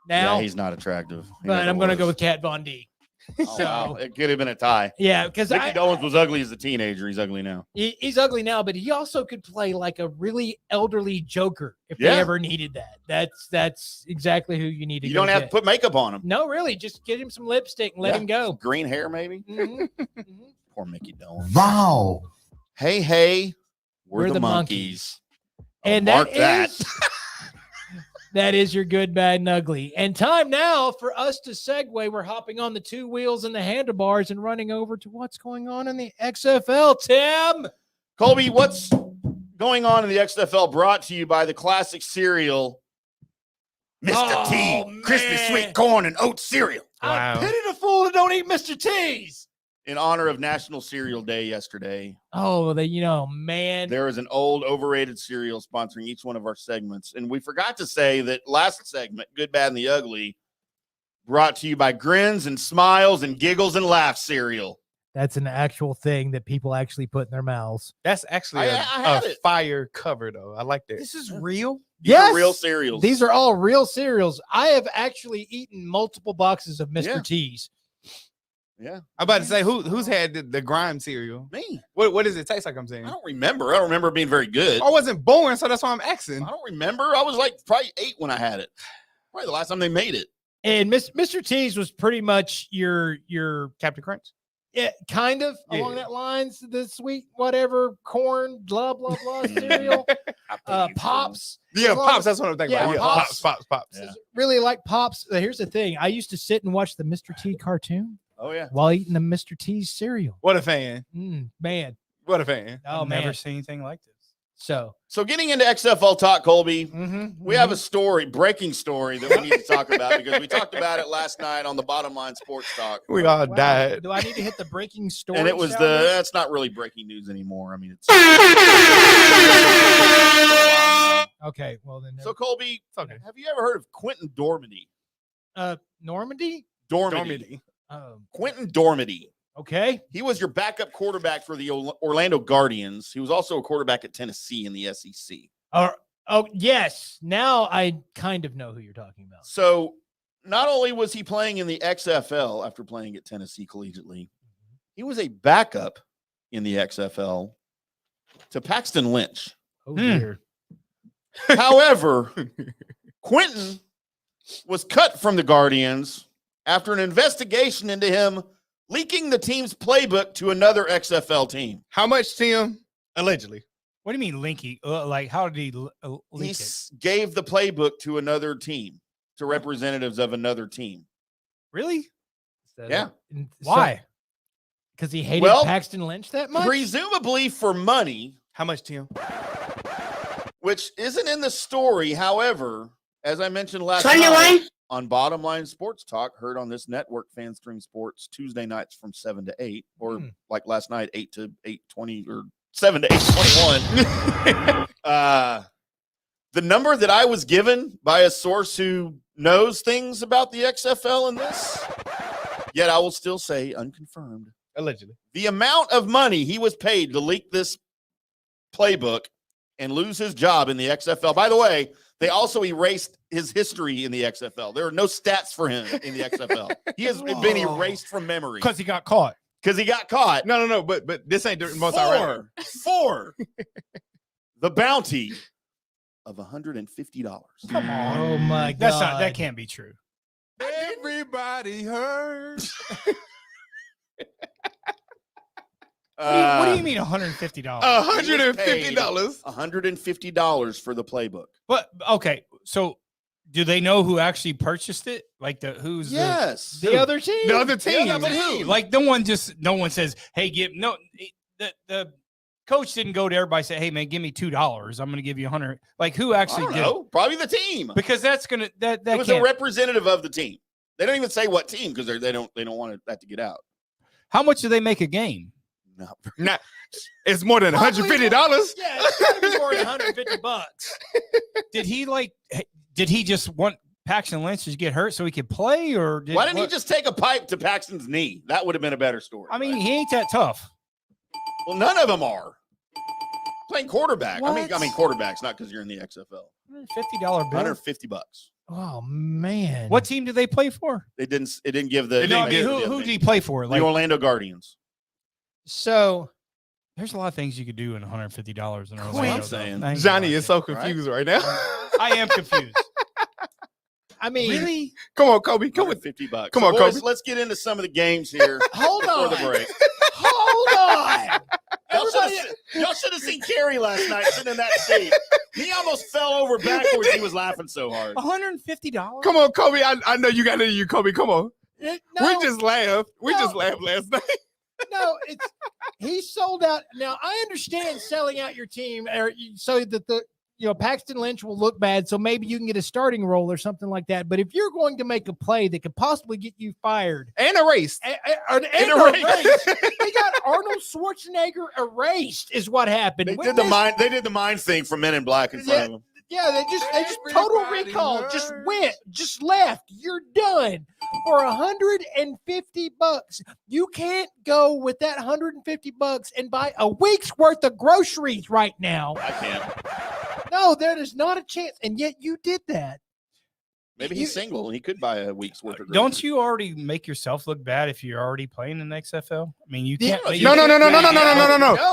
now, Yeah, he's not attractive. He but never I'm gonna was. go with Kat Von D. Oh, wow. It could have been a tie. Yeah, because Mickey Dolenz was ugly as a teenager. He's ugly now. he's ugly now, but he also could play like a really elderly Joker if Yeah. they ever needed that. That's exactly who you need to. You go don't have to get. put makeup on him. No, really, just get him some lipstick and let Yeah. him go. Green hair, maybe. Mhm. Poor Mickey Dolenz. Wow. Hey, we're, We're the the monkeys. And Mark that is that is your good, bad, and ugly. And time now for us to segue. We're hopping on the two wheels and the handlebars and running over to what's going on in the XFL. Tim, Colby, what's going on in the XFL? Brought to you by the classic cereal, Mr. Oh, T, crispy man. sweet corn and oat cereal. Wow. I pity the fool that don't eat Mr. T's. In honor of National Cereal Day yesterday, Oh, man. there is an old overrated cereal sponsoring each one of our segments. And we forgot to say that last segment, Good, Bad, and the Ugly, brought to you by Grins and Smiles and Giggles and Laughs cereal. That's an actual thing that people actually put in their mouths. That's actually I a had it. fire cover, though. I like that. This is real. These are Yes. real cereals. These are all real cereals. I have actually eaten multiple boxes of Mr. Yeah. T's. Yeah, I'm about to say who's had the grime cereal. me. What does it taste like? I'm saying I don't remember. I don't remember it being very good. I wasn't born, so that's why I'm asking. I don't remember. I was like probably 8 when I had it. Probably the last time they made it. And Mr. T's was pretty much your Captain Crunch. yeah, kind of along Yeah. that lines. The sweet whatever corn blah blah blah cereal. Pops. Yeah, As long Pops. as- That's what I'm thinking yeah, about. Yeah, Pops. Pops. Yeah. Really like Pops. Here's the thing. I used to sit and watch the Mr. T cartoon Oh yeah. while eating the Mr. T's cereal. What a fan. Man. What a fan. Oh I've man. never seen anything like this. So So getting into XFL talk, Colby, mm-hmm, we have a story, breaking story that we need to talk about because we talked about it last night on the Bottom Line Sports Talk. We all Wow. died. Do I need to hit the breaking story? And it was sound? that's not really breaking news anymore. I mean, it's Okay, well then. so Colby, okay. have you ever heard of Quentin Dormady? Normandy? Dormady. Quentin Dormady. Okay. He was your backup quarterback for the Orlando Guardians. He was also a quarterback at Tennessee in the SEC. Oh, yes. Now I kind of know who you're talking about. So not only was he playing in the XFL after playing at Tennessee collegiately, he was a backup in the XFL to Paxton Lynch. Oh, dear. However, Quentin was cut from the Guardians after an investigation into him leaking the team's playbook to another XFL team. How much, Tim? Allegedly. What do you mean linky? Like, how did he leak He it? gave the playbook to another team, to representatives of another team. Really? Yeah. Why? Because he hated Paxton Lynch that much? Presumably for money. How much, Tim? Which isn't in the story. However, as I mentioned last 21? night on Bottom Line Sports Talk, heard on this network, FanStream Sports, Tuesday nights from 7 to 8, or like last night, 8 to 8:20 or 7 to 8:21. The number that I was given by a source who knows things about the XFL and this, yet I will still say unconfirmed. Allegedly. The amount of money he was paid to leak this playbook and lose his job in the XFL. By the way, they also erased his history in the XFL. There are no stats for him in the XFL. He has been erased from memory. Because he got caught. Because he got caught. No. But this ain't the most outrageous. For the bounty of $150. Come on. Oh, my God. That can't be true. Everybody hurts. What do you mean $150? $150. $150 for the playbook. But okay, so do they know who actually purchased it? Like who's Yes. The other team. The other team. but who? Like no one says, hey, the coach didn't go to everybody and say, hey man, give me $2. I'm gonna give you 100. Like who actually did it? Probably the team. Because that's gonna that it was a representative of the team. They don't even say what team because they don't want that to get out. How much do they make a game? No. It's more than $150. Yeah, it's gotta be more than $150. Did he just want Paxton Lynch to get hurt so he could play, or why didn't he just take a pipe to Paxton's knee? That would have been a better story. I mean, he ain't that tough. Well, none of them are. Playing quarterback. What? I mean quarterbacks, not because you're in the XFL. $50 bill. $150. Oh, man. What team did they play for? It didn't give the. Who did he play for? The Orlando Guardians. So there's a lot of things you could do in $150 in Orlando. I'm saying. Johnny is so confused right now. I am confused. I mean, really? Come on, Kobe. Come on. $50. Come on, boys, Kobe. Let's get into some of the games here. Hold on. For the break. Hold on. Y'all should have seen Kerry last night sitting in that seat. He almost fell over backwards. He was laughing so hard. $150? Come on, Kobe. I know you got it in you, Kobe. Come on. No, We just laughed. We just laughed last night. no, he sold out. Now I understand selling out your team so that Paxton Lynch will look bad, so maybe you can get a starting role or something like that. But if you're going to make a play that could possibly get you fired And erased. and erased, they got Arnold Schwarzenegger erased is what happened. They did the mind thing from Men in Black in front of him. Yeah, they just total recall, just left. You're done for $150. You can't go with that $150 and buy a week's worth of groceries right now. I can't. No, there is not a chance, and yet you did that. Maybe he's single and he could buy a week's worth of groceries. Don't you already make yourself look bad if you're already playing in the XFL? I mean, you can't. No.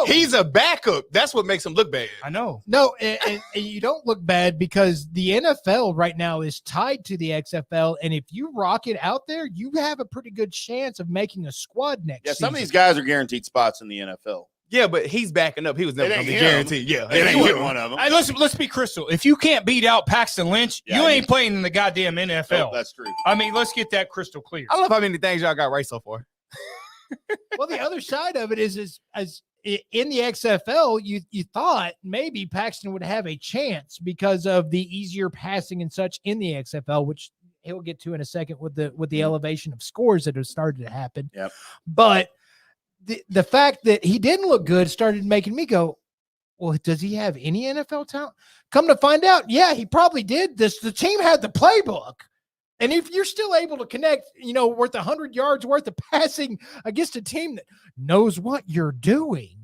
He's a backup. That's what makes him look bad. I know. No, and you don't look bad because the NFL right now is tied to the XFL, and if you rock it out there, you have a pretty good chance of making a squad next season. Some of these guys are guaranteed spots in the NFL. Yeah, but he's backing up. He was never going to be guaranteed. Yeah, it ain't one of them. Hey, let's be crystal. If you can't beat out Paxton Lynch, you ain't playing in the goddamn NFL. Oh, that's true. I mean, let's get that crystal clear. I love how many things y'all got right so far. Well, the other side of it is as in the XFL, you thought maybe Paxton would have a chance because of the easier passing and such in the XFL, which he'll get to in a second with the elevation of scores that have started to happen. Yep. But the fact that he didn't look good started making me go, well, does he have any NFL talent? Come to find out, yeah, he probably did. The team had the playbook. And if you're still able to connect, worth 100 yards worth of passing against a team that knows what you're doing,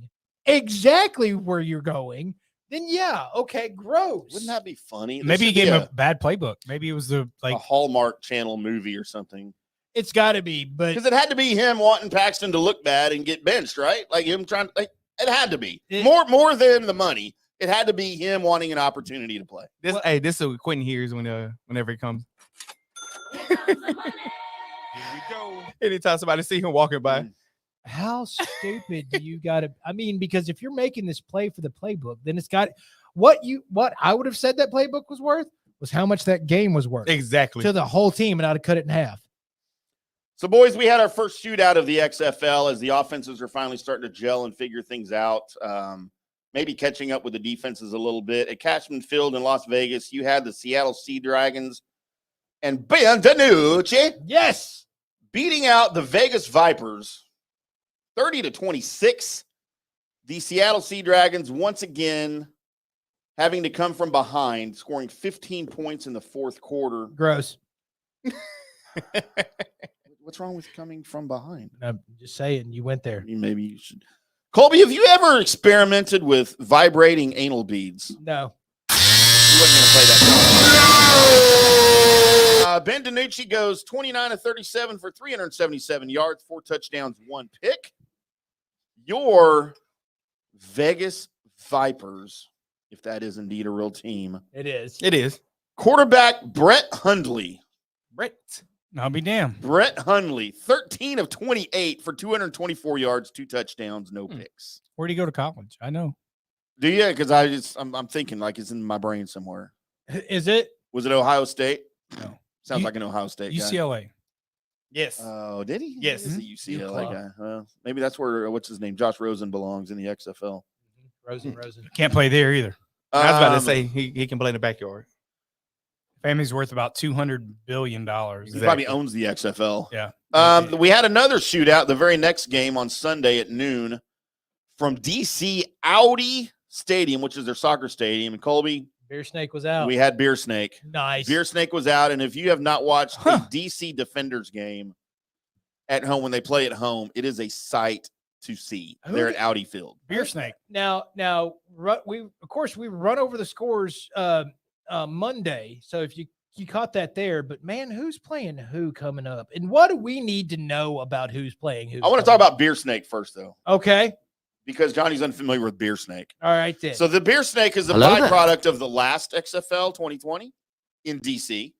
exactly where you're going, then yeah, okay, gross. Wouldn't that be funny? Maybe he gave him a bad playbook. Maybe it was a Hallmark Channel movie or something. It's got to be, but because it had to be him wanting Paxton to look bad and get benched, right? Like him trying. Like it had to be more than the money. It had to be him wanting an opportunity to play. This is what Quentin hears whenever he comes. Here we go. Anytime somebody see him walking by. How stupid do you got to? I mean, because if you're making this play for the playbook, then it's got what I would have said that playbook was worth was how much that game was worth exactly to the whole team, and I'd have cut it in half. So, boys, we had our first shootout of the XFL as the offenses are finally starting to gel and figure things out. Maybe catching up with the defenses a little bit. At Cashman Field in Las Vegas, you had the Seattle Sea Dragons and Ben DiNucci, yes, beating out the Vegas Vipers 30-26. The Seattle Sea Dragons once again having to come from behind, scoring 15 points in the fourth quarter. Gross. What's wrong with coming from behind? I'm just saying, you went there. Maybe you should. Colby, have you ever experimented with vibrating anal beads? No. You wasn't going to play that. Ben DiNucci goes 29-37 for 377 yards, 4 touchdowns, 1 pick. Your Vegas Vipers, if that is indeed a real team. It is. It is. Quarterback Brett Hundley. I'll be damned. Brett Hundley, 13 of 28 for 224 yards, 2 touchdowns, no picks. Where'd he go to college? I know. Do you? Because I'm thinking like it's in my brain somewhere. Is it? Was it Ohio State? No. Sounds like an Ohio State guy. UCLA. Yes. Oh, did he? Yes. He's a UCLA guy. Well, maybe that's where what's his name? Josh Rosen belongs in the XFL. Rosen. Can't play there either. I was about to say he can play in the backyard. Family's worth about $200 billion. He probably owns the XFL. Yeah. We had another shootout the very next game on Sunday at noon from DC Audi Stadium, which is their soccer stadium. And Colby, Beer Snake was out. we had Beer Snake. Nice. Beer Snake was out. And if you have not watched a DC Defenders game at home when they play at home, it is a sight to see. They're at Audi Field. Beer Snake. Now, we run over the scores Monday. So if you caught that there, but man, who's playing who coming up? And what do we need to know about who's playing who? I want to talk about Beer Snake first, though. Okay. Because Johnny's unfamiliar with Beer Snake. All right, then. So the Beer Snake is a byproduct of the last XFL 2020 in DC.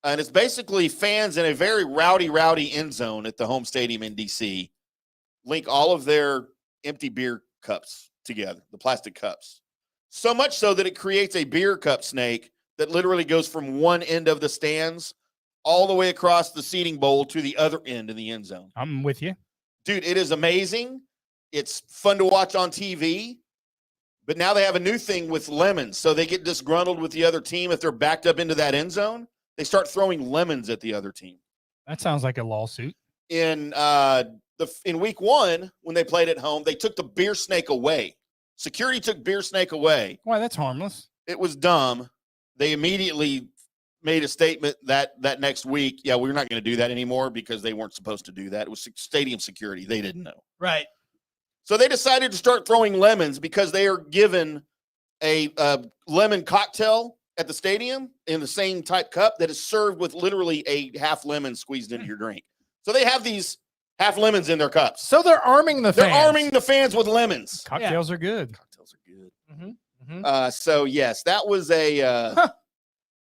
And it's basically fans in a very rowdy end zone at the home stadium in DC link all of their empty beer cups together, the plastic cups. So much so that it creates a beer cup snake that literally goes from one end of the stands all the way across the seating bowl to the other end in the end zone. I'm with you. Dude, it is amazing. It's fun to watch on TV. But now they have a new thing with lemons. So they get disgruntled with the other team. If they're backed up into that end zone, they start throwing lemons at the other team. That sounds like a lawsuit. In week 1, when they played at home, they took the Beer Snake away. Security took Beer Snake away. Why, that's harmless. It was dumb. They immediately made a statement that next week, yeah, we're not going to do that anymore because they weren't supposed to do that. It was stadium security. They didn't know. Right. So they decided to start throwing lemons because they are given a lemon cocktail at the stadium in the same type cup that is served with literally a half lemon squeezed into your drink. So they have these half lemons in their cups. So they're arming the fans. They're arming the fans with lemons. Cocktails are good. Cocktails are good. Mm-hmm. So yes, that was a.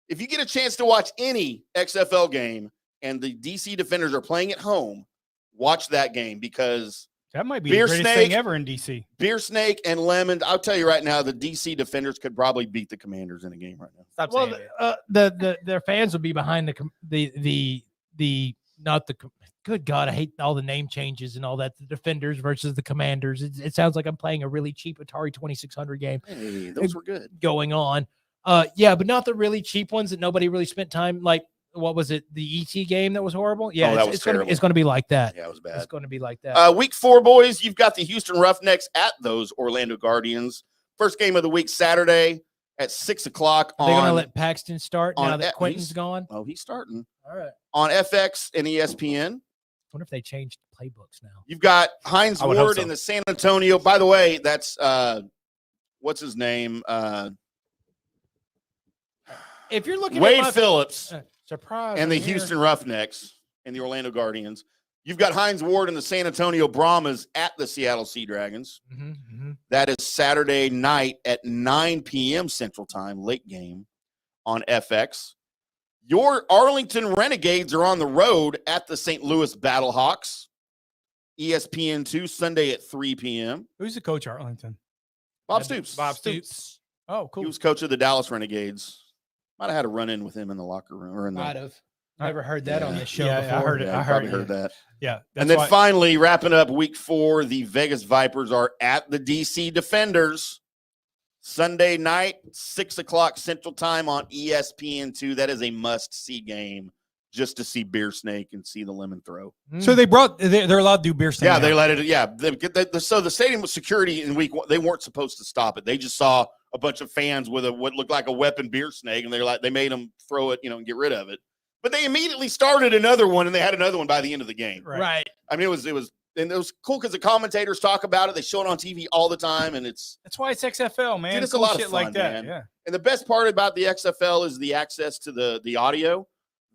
If you get a chance to watch any XFL game and the DC Defenders are playing at home, watch that game because That might be Beer the greatest Snake. thing ever in DC. Beer Snake and lemons. I'll tell you right now, the DC Defenders could probably beat the Commanders in a game right now. Stop Well, saying that. their fans will be behind good God, I hate all the name changes and all that. The Defenders versus the Commanders. It sounds like I'm playing a really cheap Atari 2600 game Hey, those were good. going on. Yeah, but not the really cheap ones that nobody really spent time. Like, what was it? The ET game that was horrible. Yeah, that was it's gonna terrible. it's going to be like that. Yeah, it was bad. It's going to be like that. Week 4, boys, you've got the Houston Roughnecks at those Orlando Guardians. First game of the week, Saturday. at 6 o'clock Are they going to on. let Paxton start now that Quentin's he's gone? Oh, he's starting All right. on FX and ESPN. Wonder if they changed playbooks now. You've got Hines I would hope Ward so. in the San Antonio. By the way, that's what's his name? If you're looking Wade at my Phillips surprise and the I'm here. Houston Roughnecks and the Orlando Guardians. You've got Hines Ward and the San Antonio Brahmas at the Seattle Sea Dragons. That is Saturday night at 9 p.m. Central Time, late game on FX. Your Arlington Renegades are on the road at the St. Louis Battlehawks. ESPN2 Sunday at 3 p.m. Who's the coach, Arlington? Bob Stoops. Bob Stoops. Oh, cool. He was coach of the Dallas Renegades. Might have had a run-in with him in the locker room or in the. Might have. Never heard that on this show Yeah, before. I heard it. Yeah, I you probably heard heard that. Yeah. And then finally, wrapping up week 4, the Vegas Vipers are at the DC Defenders Sunday night, 6 o'clock Central Time on ESPN2. That is a must-see game just to see Beer Snake and see the lemon throw. So they're allowed to do beer snake. Yeah, now. they let it. Yeah, so the stadium was security in week 1. They weren't supposed to stop it. They just saw a bunch of fans with what looked like a weapon beer snake, and they made them throw it, and get rid of it. But they immediately started another one, and they had another one by the end of the game. Right. I mean, it was cool because the commentators talk about it. They show it on TV all the time, and that's why it's XFL, man. Dude, it's Cool a lot shit of fun, like that. man. Yeah. And the best part about the XFL is the access to the audio.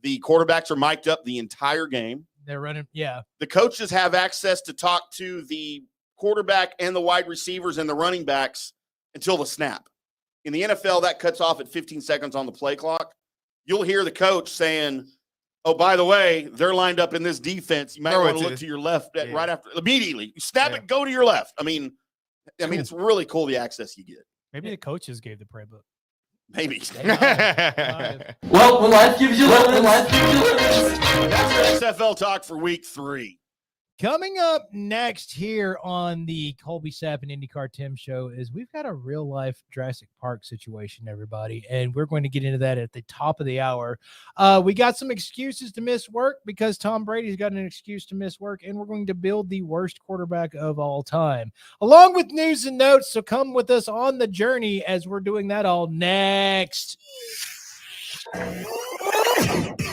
The quarterbacks are mic'd up the entire game. They're running. Yeah. The coaches have access to talk to the quarterback and the wide receivers and the running backs until the snap. In the NFL, that cuts off at 15 seconds on the play clock. You'll hear the coach saying, oh, by the way, they're lined up in this defense. You might want to look to your left right after. Immediately. You snap it, go to your left. I mean, it's really cool the access you get. Maybe the coaches gave the playbook. Maybe. Well, when life gives you lemons, That's your XFL talk for week 3. Coming up next here on the Colby Sapp and IndyCarTim show is we've got a real life Jurassic Park situation, everybody, and we're going to get into that at the top of the hour. We got some excuses to miss work because Tom Brady's got an excuse to miss work, and we're going to build the worst quarterback of all time, along with news and notes. So come with us on the journey as we're doing that all next.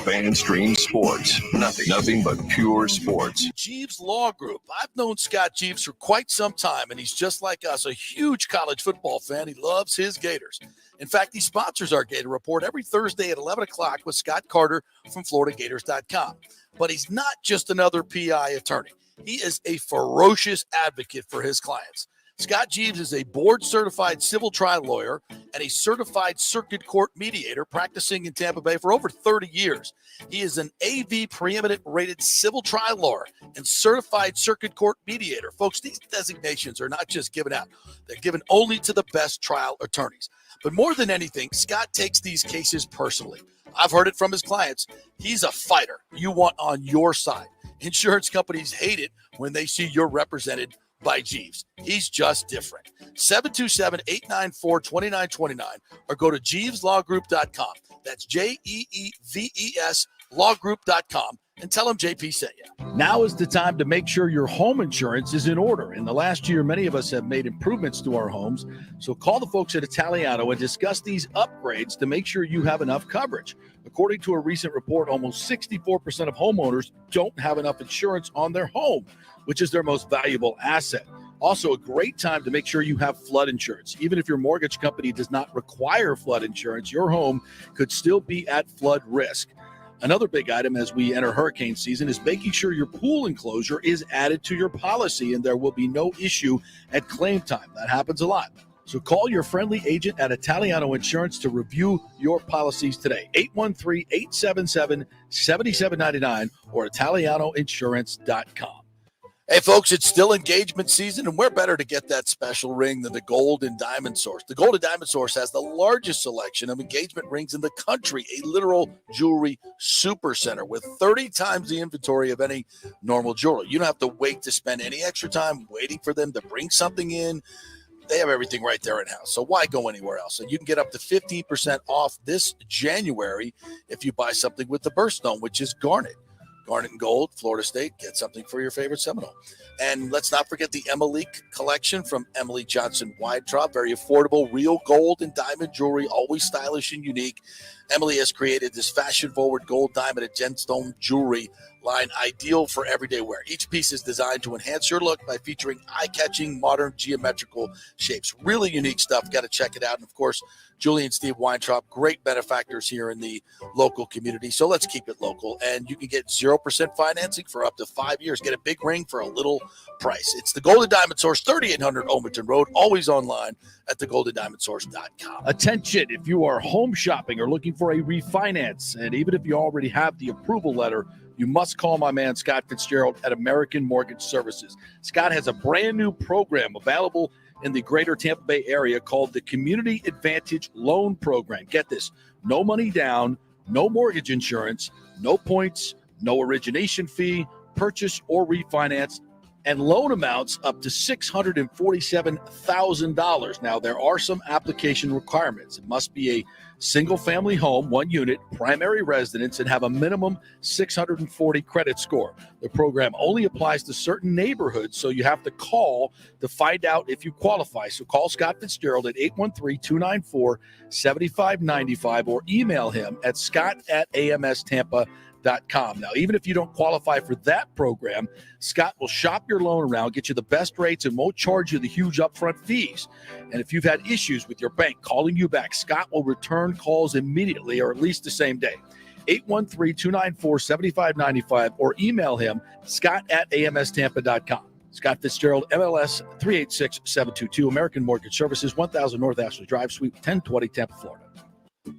Fanstream Sports. Nothing but pure sports. Jeeves Law Group. I've known Scott Jeeves for quite some time, and he's just like us, a huge college football fan. He loves his Gators. In fact, he sponsors our Gator Report every Thursday at 11 o'clock with Scott Carter from FloridaGators.com. But he's not just another PI attorney. He is a ferocious advocate for his clients. Scott Jeeves is a board-certified civil trial lawyer and a certified circuit court mediator practicing in Tampa Bay for over 30 years. He is an AV preeminent rated civil trial lawyer and certified circuit court mediator. Folks, these designations are not just given out. They're given only to the best trial attorneys. But more than anything, Scott takes these cases personally. I've heard it from his clients. He's a fighter you want on your side. Insurance companies hate it when they see you're represented by Jeeves. He's just different. 727-894-2929 or go to JeevesLawGroup.com. That's JEEVES lawgroup.com and tell him JP sent you. Now is the time to make sure your home insurance is in order. In the last year, many of us have made improvements to our homes. So call the folks at Italiano and discuss these upgrades to make sure you have enough coverage. According to a recent report, almost 64% of homeowners don't have enough insurance on their home, which is their most valuable asset. Also, a great time to make sure you have flood insurance. Even if your mortgage company does not require flood insurance, your home could still be at flood risk. Another big item as we enter hurricane season is making sure your pool enclosure is added to your policy and there will be no issue at claim time. That happens a lot. So call your friendly agent at Italiano Insurance to review your policies today. 813-877-7799 or ItalianoInsurance.com. Hey, folks, it's still engagement season, and where better to get that special ring than the Gold and Diamond Source? The Gold and Diamond Source has the largest selection of engagement rings in the country, a literal jewelry supercenter with 30 times the inventory of any normal jeweler. You don't have to wait to spend any extra time waiting for them to bring something in. They have everything right there in-house, so why go anywhere else? And you can get up to 15% off this January if you buy something with the birthstone, which is garnet. Garnet and Gold, Florida State. Get something for your favorite Seminole. And let's not forget the Emily collection from Emily Johnson Weintraub. Very affordable, real gold and diamond jewelry, always stylish and unique. Emily has created this fashion-forward gold, diamond, and gemstone jewelry line ideal for everyday wear. Each piece is designed to enhance your look by featuring eye-catching, modern, geometrical shapes. Really unique stuff. Got to check it out. And, of course, Julie and Steve Weintraub, great benefactors here in the local community. So let's keep it local. And you can get 0% financing for up to 5 years. Get a big ring for a little price. It's the Golden Diamond Source, 3800 Omerton Road, always online at thegoldendiamondsource.com. Attention, if you are home shopping or looking for a refinance, and even if you already have the approval letter, you must call my man Scott Fitzgerald at American Mortgage Services. Scott has a brand new program available in the greater Tampa Bay area called the Community Advantage Loan Program. Get this, no money down, no mortgage insurance, no points, no origination fee, purchase or refinance, and loan amounts up to $647,000. Now, there are some application requirements. It must be a single-family home, 1 unit, primary residence, and have a minimum 640 credit score. The program only applies to certain neighborhoods, so you have to call to find out if you qualify. So call Scott Fitzgerald at 813-294-7595 or email him at scott@amstampa.com. Now, even if you don't qualify for that program, Scott will shop your loan around, get you the best rates, and won't charge you the huge upfront fees. And if you've had issues with your bank calling you back, Scott will return calls immediately or at least the same day. 813-294-7595 or email him, scott@amstampa.com. Scott Fitzgerald, MLS 386722, American Mortgage Services, 1000 North Ashley Drive, Suite 1020, Tampa, Florida.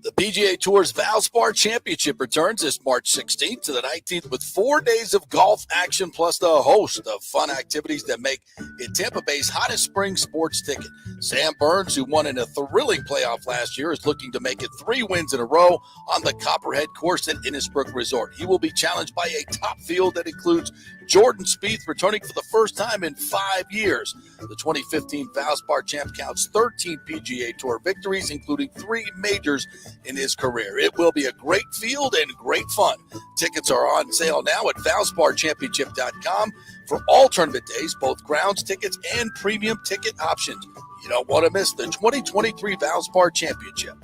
The PGA Tour's Valspar Championship returns this March 16th to the 19th with 4 days of golf action plus the host of fun activities that make it Tampa Bay's hottest spring sports ticket. Sam Burns, who won in a thrilling playoff last year, is looking to make it 3 wins in a row on the Copperhead course at Innisbrook Resort. He will be challenged by a top field that includes Jordan Spieth, returning for the first time in 5 years. The 2015 Valspar champ counts 13 PGA Tour victories, including 3 majors in his career. It will be a great field and great fun. Tickets are on sale now at ValsparChampionship.com for all tournament days, both grounds tickets and premium ticket options. You don't want to miss the 2023 Valspar Championship.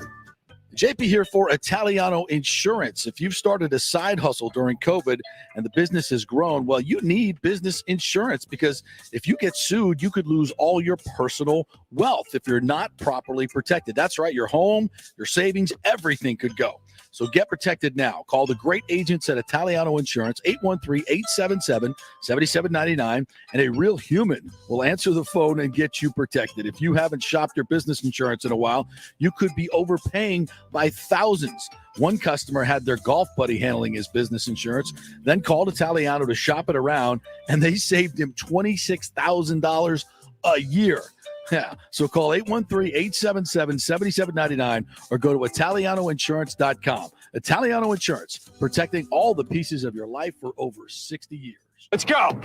JP here for Italiano Insurance. If you've started a side hustle during COVID and the business has grown, well, you need business insurance, because if you get sued, you could lose all your personal wealth if you're not properly protected. That's right. Your home, your savings, everything could go. So get protected now. Call the great agents at Italiano Insurance, 813-877-7799, and a real human will answer the phone and get you protected. If you haven't shopped your business insurance in a while, you could be overpaying by thousands. One customer had their golf buddy handling his business insurance, then called Italiano to shop it around, and they saved him $26,000 a year. Yeah, so call 813-877-7799 or go to ItalianoInsurance.com. Italiano Insurance, protecting all the pieces of your life for over 60 years. Let's go.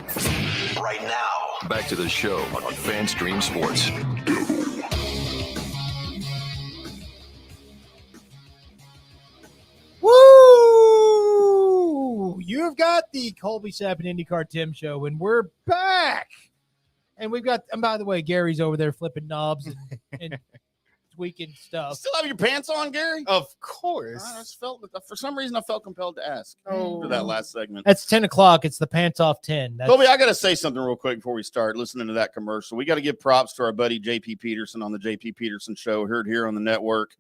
Right now, back to the show on FanStream Sports. Woo! You've got the Colby Sapp IndyCarTim show, and we're back. And we've got, and by the way, Gary's over there flipping knobs and tweaking stuff. Still have your pants on, Gary? Of course. I just felt, for some reason, I felt compelled to ask for that last segment. That's 10 o'clock. It's the pants off 10. Colby, I got to say something real quick before we start listening to that commercial. We got to give props to our buddy JP Peterson on the JP Peterson Show, heard here on the network.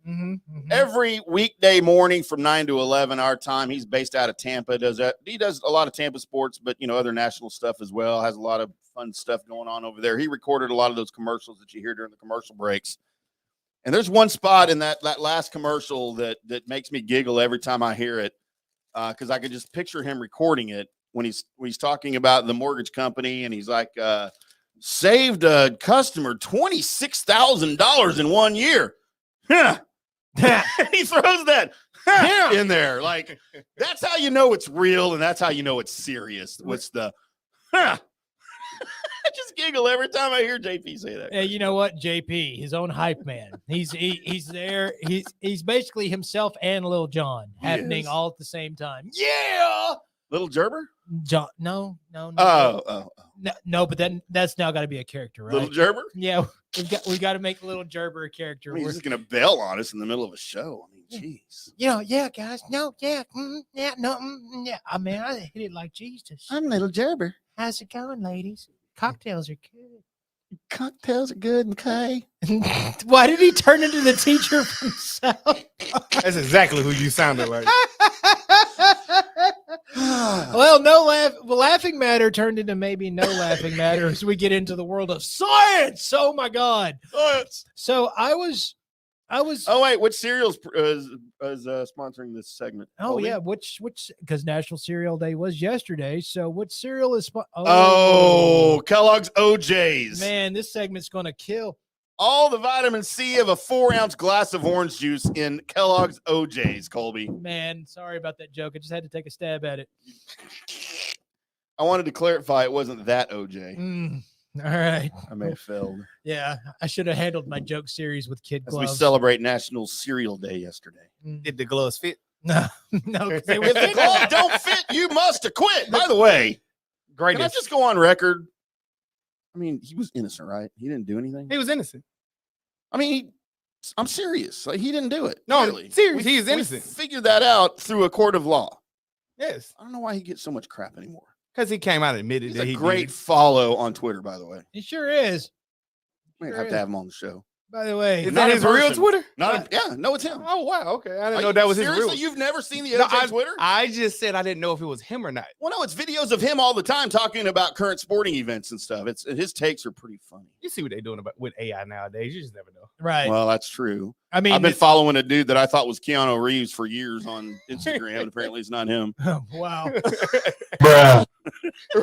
Every weekday morning from 9 to 11 our time. He's based out of Tampa. He does a lot of Tampa sports, but, other national stuff as well. Has a lot of fun stuff going on over there. He recorded a lot of those commercials that you hear during the commercial breaks. And there's one spot in that last commercial that makes me giggle every time I hear it, because I can just picture him recording it when he's talking about the mortgage company, and he's like, saved a customer $26,000 in 1 year. Huh. He throws that in there. Like, that's how you know it's real, and that's how you know it's serious. What's the I just giggle every time I hear JP say that. Yeah, you know what? JP, his own hype man. He's there. He's basically himself and Lil Jon happening all at the same time. Yeah. Little Gerber? No. Oh. No, but then that's now got to be a character, right? Little Gerber? Yeah, we got to make Little Gerber a I character. mean, he's just gonna bail on us in the middle of a show. I mean, jeez. Yeah, guys. No, yeah, yeah. I mean, I hit it like Jesus. I'm Little Gerber. How's it going, ladies? Cocktails are good. Cocktails are good, okay. Why did he turn into the teacher from South? That's exactly who you sounded like. Well, laughing matter turned into maybe no laughing matter as we get into the world of science. Oh my God. Science. So I was. Oh wait, which cereals is sponsoring this segment? Oh Colby? yeah, which because National Cereal Day was yesterday. So what cereal is? Kellogg's OJs. Man, this segment's gonna kill. All the vitamin C of a 4-ounce glass of orange juice in Kellogg's OJs, Colby. Man, sorry about that joke. I just had to take a stab at it. I wanted to clarify it wasn't that OJ. All right. I may have failed. Yeah, I should have handled my joke series with kid As gloves. we celebrate National Cereal Day yesterday. Did the gloves fit? No. If the glove don't fit, you must acquit. By the way, can I just go on record? I mean, he was innocent, right? He didn't do anything. He was innocent. I mean, I'm serious. Like, he didn't do it. No, really. serious. He is innocent. We figured that out through a court of law. Yes. I don't know why he gets so much crap anymore. Because he came out and admitted He's that a he great did. follow on Twitter, by the way. He sure is. We have to have him on the show. By the way, Is that his real Twitter? No, it's him. Oh, wow. Okay. I didn't know that was his real. Seriously, you've never seen the OJ Twitter? I just said I didn't know if it was him or not. Well, no, it's videos of him all the time talking about current sporting events and stuff. His takes are pretty funny. You see what they're doing with AI nowadays. You just never know. Right. Well, that's true. I mean, I've been following a dude that I thought was Keanu Reeves for years on Instagram, and apparently it's not him. Oh, wow.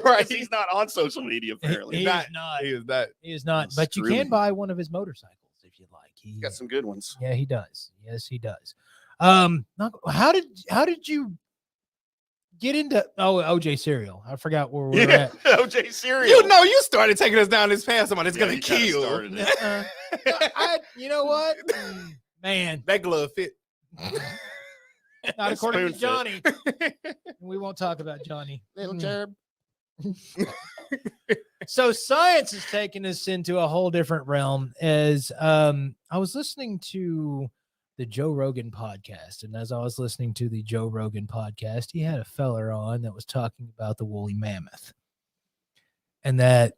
Right. He's not on social media, apparently. He is not. He is not. But you can buy one of his motorcycles if you'd like. He's got some good ones. Yeah, he does. Yes, he does. How did you get into OJ cereal? I forgot where we're at. OJ cereal. You know, you started taking us down this path. Somebody's gonna kill. You know what? Man, that glove fit. Not according to Johnny. We won't talk about Johnny. Little Jerb. So science is taking us into a whole different realm. As I was listening to the Joe Rogan podcast, and as I was listening to the Joe Rogan podcast, he had a feller on that was talking about the woolly mammoth, and that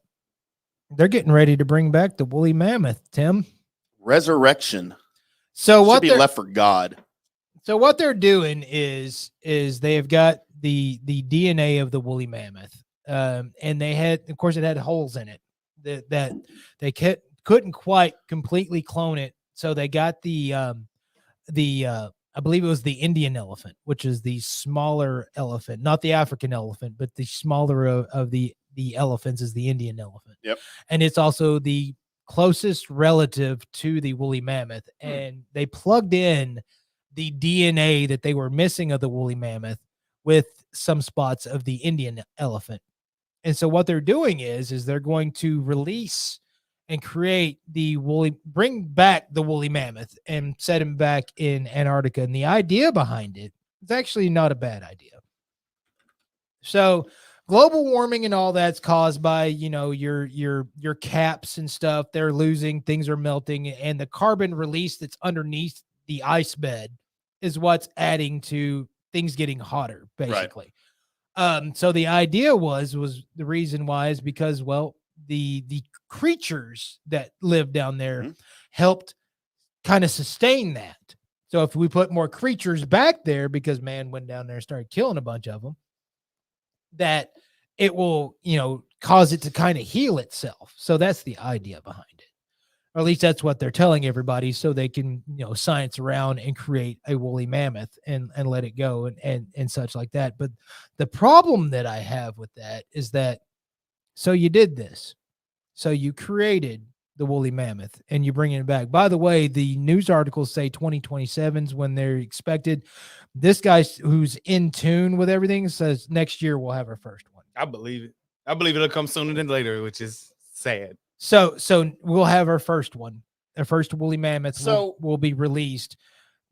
they're getting ready to bring back the woolly mammoth. Tim, resurrection. So should what be left for God. So what they're doing is they have got the DNA of the woolly mammoth. And they had, of course, it had holes in it that they couldn't quite completely clone it. So they got I believe it was the Indian elephant, which is the smaller elephant, not the African elephant, but the smaller of the elephants is the Indian elephant. Yep. And it's also the closest relative to the woolly mammoth. And they plugged in the DNA that they were missing of the woolly mammoth with some spots of the Indian elephant. And so what they're doing is they're going to release and create bring back the woolly mammoth and set him back in Antarctica. And the idea behind it is actually not a bad idea. So global warming and all that's caused by, your caps and stuff. They're losing, things are melting, and the carbon release that's underneath the ice bed is what's adding to things getting hotter, basically. Right. So the idea was the reason why is because, well, the creatures that live down there helped kind of sustain that. So if we put more creatures back there, because man went down there and started killing a bunch of them, that it will, cause it to kind of heal itself. So that's the idea behind it. Or at least that's what they're telling everybody, so they can, science around and create a woolly mammoth and let it go and such like that. But the problem that I have with that is that, so you did this. So you created the woolly mammoth and you're bringing it back. By the way, the news articles say 2027 is when they're expected. This guy who's in tune with everything says next year we'll have our first one. I believe it. I believe it'll come sooner than later, which is sad. So we'll have our first one. Our first woolly mammoth will be released.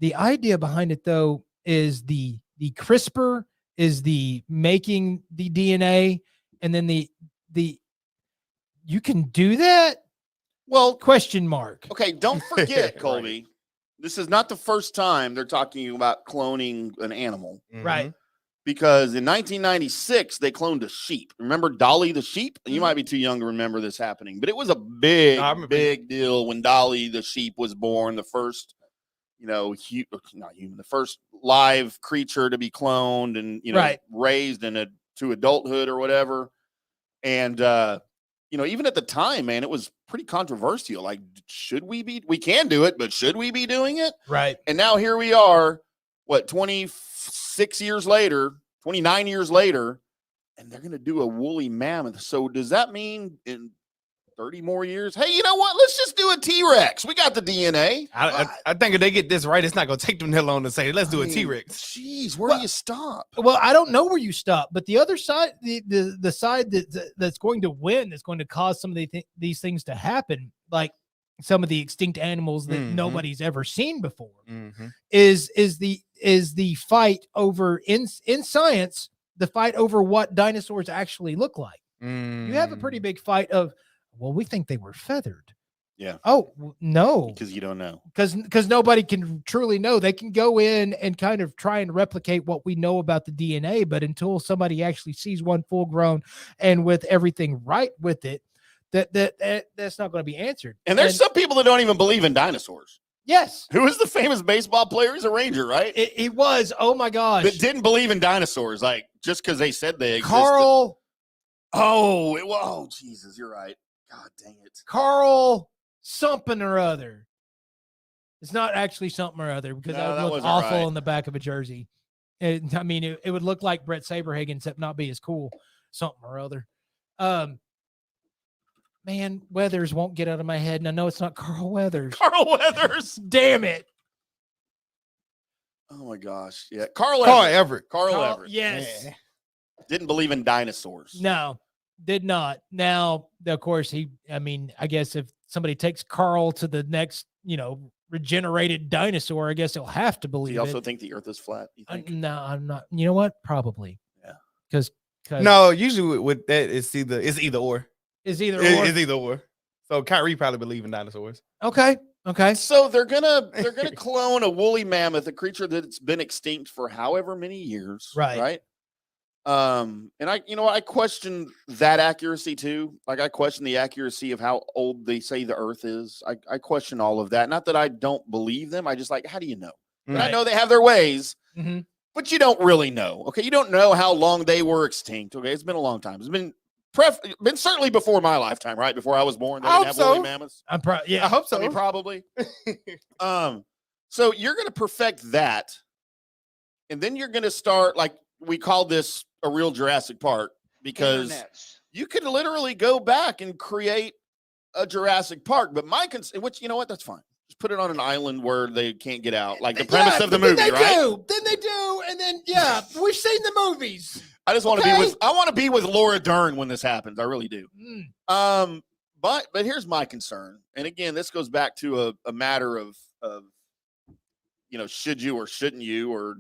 The idea behind it, though, is the CRISPR is the making the DNA, and then the you can do that? Well, question mark. Okay, don't forget, Right. Colby. This is not the first time they're talking about cloning an animal. Right. Because in 1996, they cloned a sheep. Remember Dolly the sheep? You might be too young to remember this happening, but it was a big deal when Dolly the sheep was born, the first, not human, the first live creature to be cloned and, raised to adulthood or whatever. And, even at the time, man, it was pretty controversial. Like, we can do it, but should we be doing it? Right. And now here we are, 26 years later, 29 years later, and they're going to do a woolly mammoth. So does that mean in 30 more years, hey, you know what? Let's just do a T-Rex. We got the DNA. I think if they get this right, it's not going to take them that long to say, let's do a T-Rex. Jeez, where do you stop? Well, I don't know where you stop, but the other side, the side that's going to win, that's going to cause some of these things to happen, like some of the extinct animals that nobody's ever seen before, is the fight over in science, the fight over what dinosaurs actually look like. You have a pretty big fight of, well, we think they were feathered. Yeah. Oh, no. Because you don't know. Because nobody can truly know. They can go in and kind of try and replicate what we know about the DNA, but until somebody actually sees one full grown and with everything right with it, that's not going to be answered. And there's some people that don't even believe in dinosaurs. Yes. Who is the famous baseball player? He's a Ranger, right? He was. Oh my gosh. But didn't believe in dinosaurs, like just because they said they existed. Carl. Oh, Jesus, you're right. God dang it. Carl something or other. It's not actually something or other because that would look awful right. in the back of a jersey. It would look like Brett Saberhagen, except not be as cool. Something or other. Man, Weathers won't get out of my head. And I know it's not Carl Weathers. Carl Weathers. Damn it. Oh my gosh. Yeah. Carl Everett. Carl Everett. Yes. Yeah. Didn't believe in dinosaurs. No, did not. Now, of course, I guess if somebody takes Carl to the next, regenerated dinosaur, I guess he'll have to believe it. Do you also think the earth is flat? You think? No, I'm not. You know what? Probably. Yeah. Because no, usually with that, it's either or. It's either or. It's either or. So Kyrie probably believe in dinosaurs. Okay. So they're gonna clone a woolly mammoth, a creature that's been extinct for however many years. Right. And I question that accuracy too. Like I question the accuracy of how old they say the earth is. I question all of that. Not that I don't believe them. I just how do you know? Right. I know they have their ways, Mm-hmm. but you don't really know. Okay. You don't know how long they were extinct. Okay. It's been a long time. It's been certainly before my lifetime, right? Before I was born. They didn't have woolly mammoths. I hope so. Probably. So you're going to perfect that. And then you're going to start, we call this a real Jurassic Park, because you could literally go back and create a Jurassic Park. But which, you know what? That's fine. Just put it on an island where they can't get out. Like the premise of the movie, right? Then they do. And then, we've seen the movies. I just want to be with Laura Dern when this happens. I really do. But here's my concern. And again, this goes back to a matter of should you or shouldn't you, or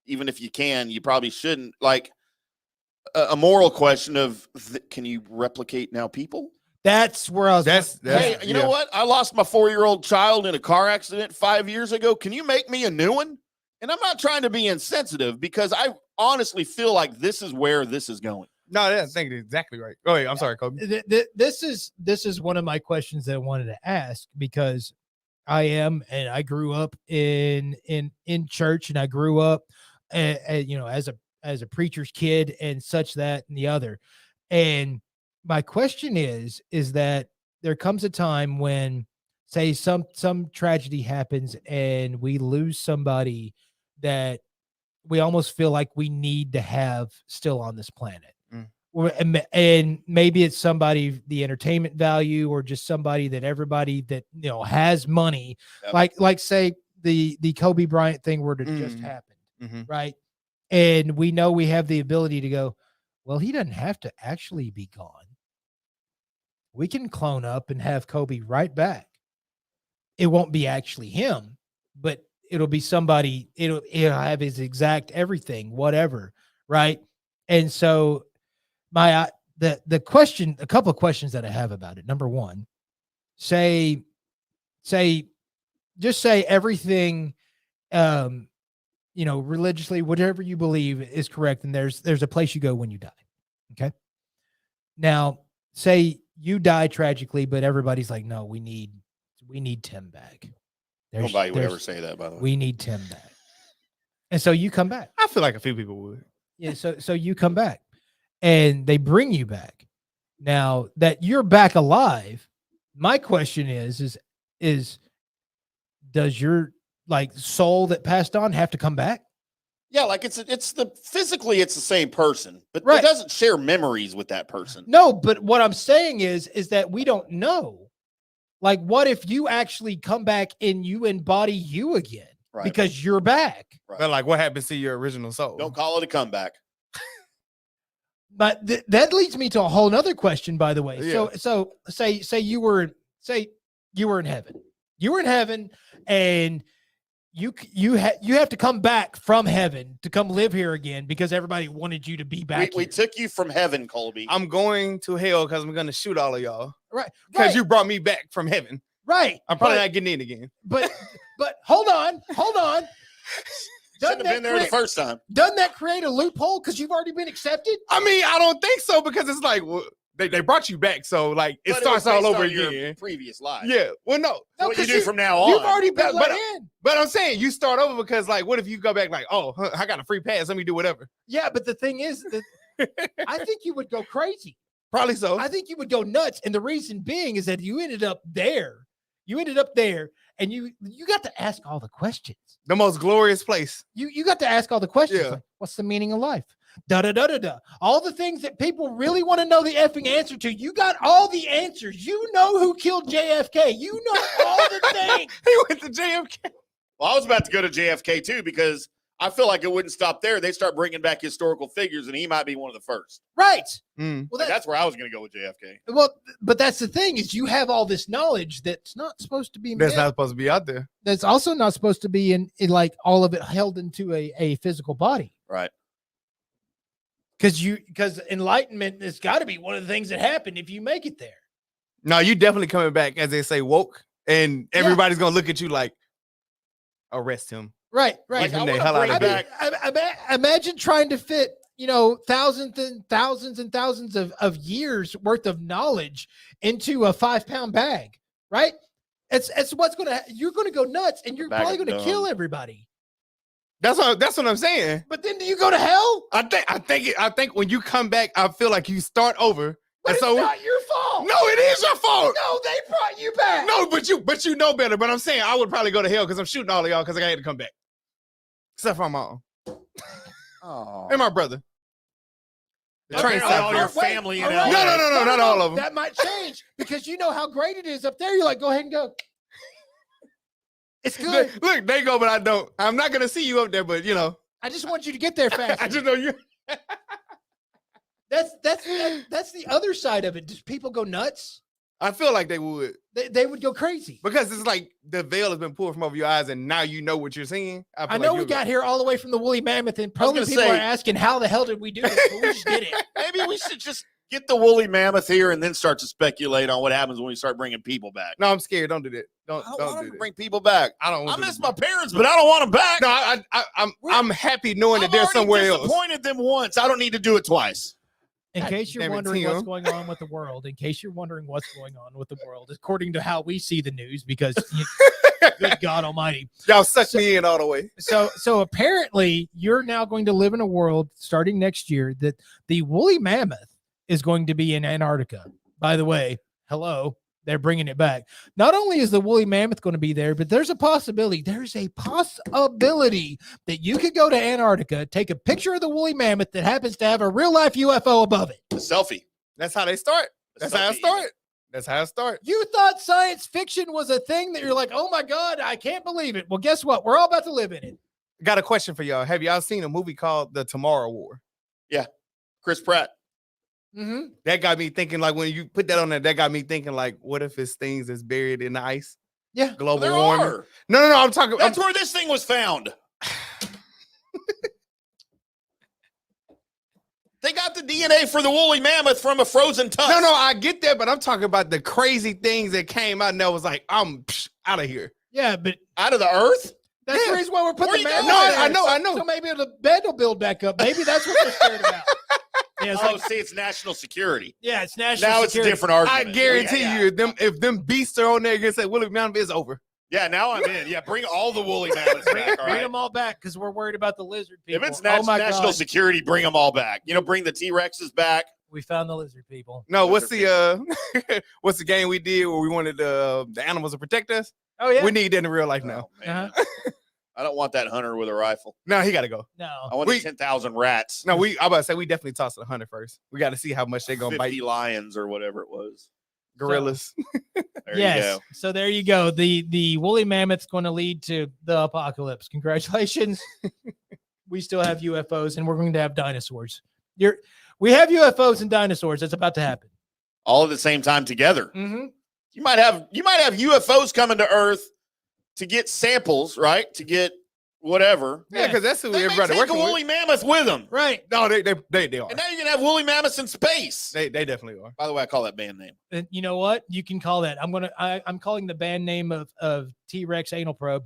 even if you can, you probably shouldn't. Like a moral question of can you replicate now people? That's where I was. Hey, you know what? I lost my 4-year-old child in a car accident 5 years ago. Can you make me a new one? And I'm not trying to be insensitive, because I honestly feel like this is where this is going. No, I think it's exactly right. Go ahead. I'm sorry, Kobe. This is one of my questions that I wanted to ask, because I grew up in church, and I grew up, as a preacher's kid and such, that and the other. And my question is that there comes a time when, say, some tragedy happens and we lose somebody that we almost feel like we need to have still on this planet. And maybe it's somebody, the entertainment value, or just somebody that everybody that has money, like say the Kobe Bryant thing were to just happen, right? And we know we have the ability to go, well, he doesn't have to actually be gone. We can clone up and have Kobe right back. It won't be actually him, but it'll be somebody, it'll have his exact everything, whatever. Right. And so the question, a couple of questions that I have about it. Number one, just say everything, religiously, whatever you believe is correct. And there's a place you go when you die. Okay. Now say you die tragically, but everybody's like, no, we need Tim back. Nobody would ever say that, by the way. We need Tim back. And so you come back. I feel like a few people would. Yeah. So you come back and they bring you back. Now that you're back alive, my question is does your soul that passed on have to come back? Yeah, physically it's the same person, but Right. it doesn't share memories with that person. No, but what I'm saying is that we don't know. Like, what if you actually come back and you embody you again? Right. Because you're back. Right. But like, what happens to your original soul? Don't call it a comeback. But that leads me to a whole nother question, by the way. Yeah. So say you were in heaven. You were in heaven, and you have to come back from heaven to come live here again because everybody wanted you to be back. We here. took you from heaven, Colby. I'm going to hell because I'm going to shoot all of y'all. Right. Because you brought me back from heaven. Right. I'm probably not getting in again. But hold on. Shouldn't have been there the first time. Doesn't that create a loophole because you've already been accepted? I mean, I don't think so because it's like they brought you back, so like it starts all over again. Previous life. Yeah. Well, no. What you do from now on? You've already been let in. But I'm saying you start over because like, what if you go back like, oh, I got a free pass, let me do whatever. Yeah, but the thing is that I think you would go crazy. Probably so. I think you would go nuts, and the reason being is that you ended up there. And you got to ask all the questions. The most glorious place. You got to ask all the questions. Yeah. Like, what's the meaning of life? Da da da da da. All the things that people really want to know the effing answer to. You got all the answers. You know who killed JFK. You know all the things. He went to JFK. Well, I was about to go to JFK too because I feel like it wouldn't stop there. They start bringing back historical figures, and he might be one of the first. Right. Mm. Well, that's where I was going to go with JFK. Well, but that's the thing is you have all this knowledge that's not supposed to be. That's not supposed to be out there. That's also not supposed to be in like all of it held into a physical body. Right. Because enlightenment has got to be one of the things that happen if you make it there. No, you definitely coming back, as they say, woke, and everybody's gonna look at you like, arrest him. Right. Get him the hell out of here. Imagine trying to fit, thousands and thousands and thousands of years worth of knowledge into a 5-pound bag, right? It's what's you're gonna go nuts, and you're probably gonna kill everybody. That's what I'm saying. But then do you go to hell? I think when you come back, I feel like you start over. But it's not your fault. No, it is your fault. No, they brought you back. No, but you know better. But I'm saying I would probably go to hell because I'm shooting all of y'all because I had to come back. Except for my mom. Oh. And my brother. All your family. No, not all of them. That might change because you know how great it is up there. You're like, go ahead and go. It's good. Look, they go, but I don't. I'm not going to see you up there, but I just want you to get there fast. I just know you. That's the other side of it. Does people go nuts? I feel like they would. They would go crazy. Because it's like the veil has been pulled from over your eyes and now you know what you're seeing. I know we got here all the way from the woolly mammoth and probably people are asking how the hell did we do this? But we just did it. Maybe we should just get the woolly mammoth here and then start to speculate on what happens when we start bringing people back. No, I'm scared. Don't do that. Don't want do that. Bring people back. I miss my parents, but I don't want them back. No, I'm happy knowing that they're somewhere else. I've disappointed them once. I don't need to do it twice. In case you're wondering what's going on with the world, according to how we see the news, because good God Almighty, y'all suck me in all the way. So apparently, you're now going to live in a world starting next year that the woolly mammoth is going to be in Antarctica. By the way, hello, they're bringing it back. Not only is the woolly mammoth going to be there, but there's a possibility that you could go to Antarctica, take a picture of the woolly mammoth that happens to have a real life UFO above it. A selfie. That's how they start. That's how it starts. You thought science fiction was a thing that you're like, oh my God, I can't believe it. Well, guess what? We're all about to live in it. Got a question for y'all. Have y'all seen a movie called The Tomorrow War? Yeah. Chris Pratt. Mm-hmm. That got me thinking, like, when you put that on there, that got me thinking, like, what if it's things that's buried in the ice? Yeah, global There warming. are. No. I'm talking. That's where this thing was found. They got the DNA for the woolly mammoth from a frozen tusk. No, I get that, but I'm talking about the crazy things that came out and that was like, I'm out of here. Yeah, but Out of the earth? that's the reason why we're putting the Where you mammoth going? there. I know. So maybe the bed will build back up. Maybe that's what they're scared about. Yeah, it's like, See, it's national security. yeah, it's national Now security. it's a different I argument. guarantee Yeah. you, if them beasts are on there against that Willie Mammoth, it's over. Yeah, now I'm in. Yeah, bring all the woolly mammoths back. All Bring right. them all back because we're worried about the lizard people. If it's Oh my national God. security, bring them all back. Bring the T-Rexes back. We found the lizard people. No, what's the what's the game we did where we wanted the animals to protect us? Oh yeah. We need that in real life now. Oh, man. I don't want that hunter with a rifle. No, he got to go. No. I want the 10,000 rats. No, I'm about to say we definitely toss the hunter first. We got to see how much they're gonna 50 bite. lions or whatever it was. Gorillas. There Yes. you go. So there you go. The woolly mammoth's going to lead to the apocalypse. Congratulations. We still have UFOs and we're going to have dinosaurs. We have UFOs and dinosaurs. That's about to happen. All at the same time together. Mm-hmm. You might have UFOs coming to Earth to get samples, right? To get whatever. Yeah, because that's who They may everybody take a working with. woolly mammoth with them. Right. No, they are. And now you're gonna have woolly mammoths in space. They definitely are. By the way, I call that band name. And you know what? You can call that. I'm calling the band name of T-Rex anal probe.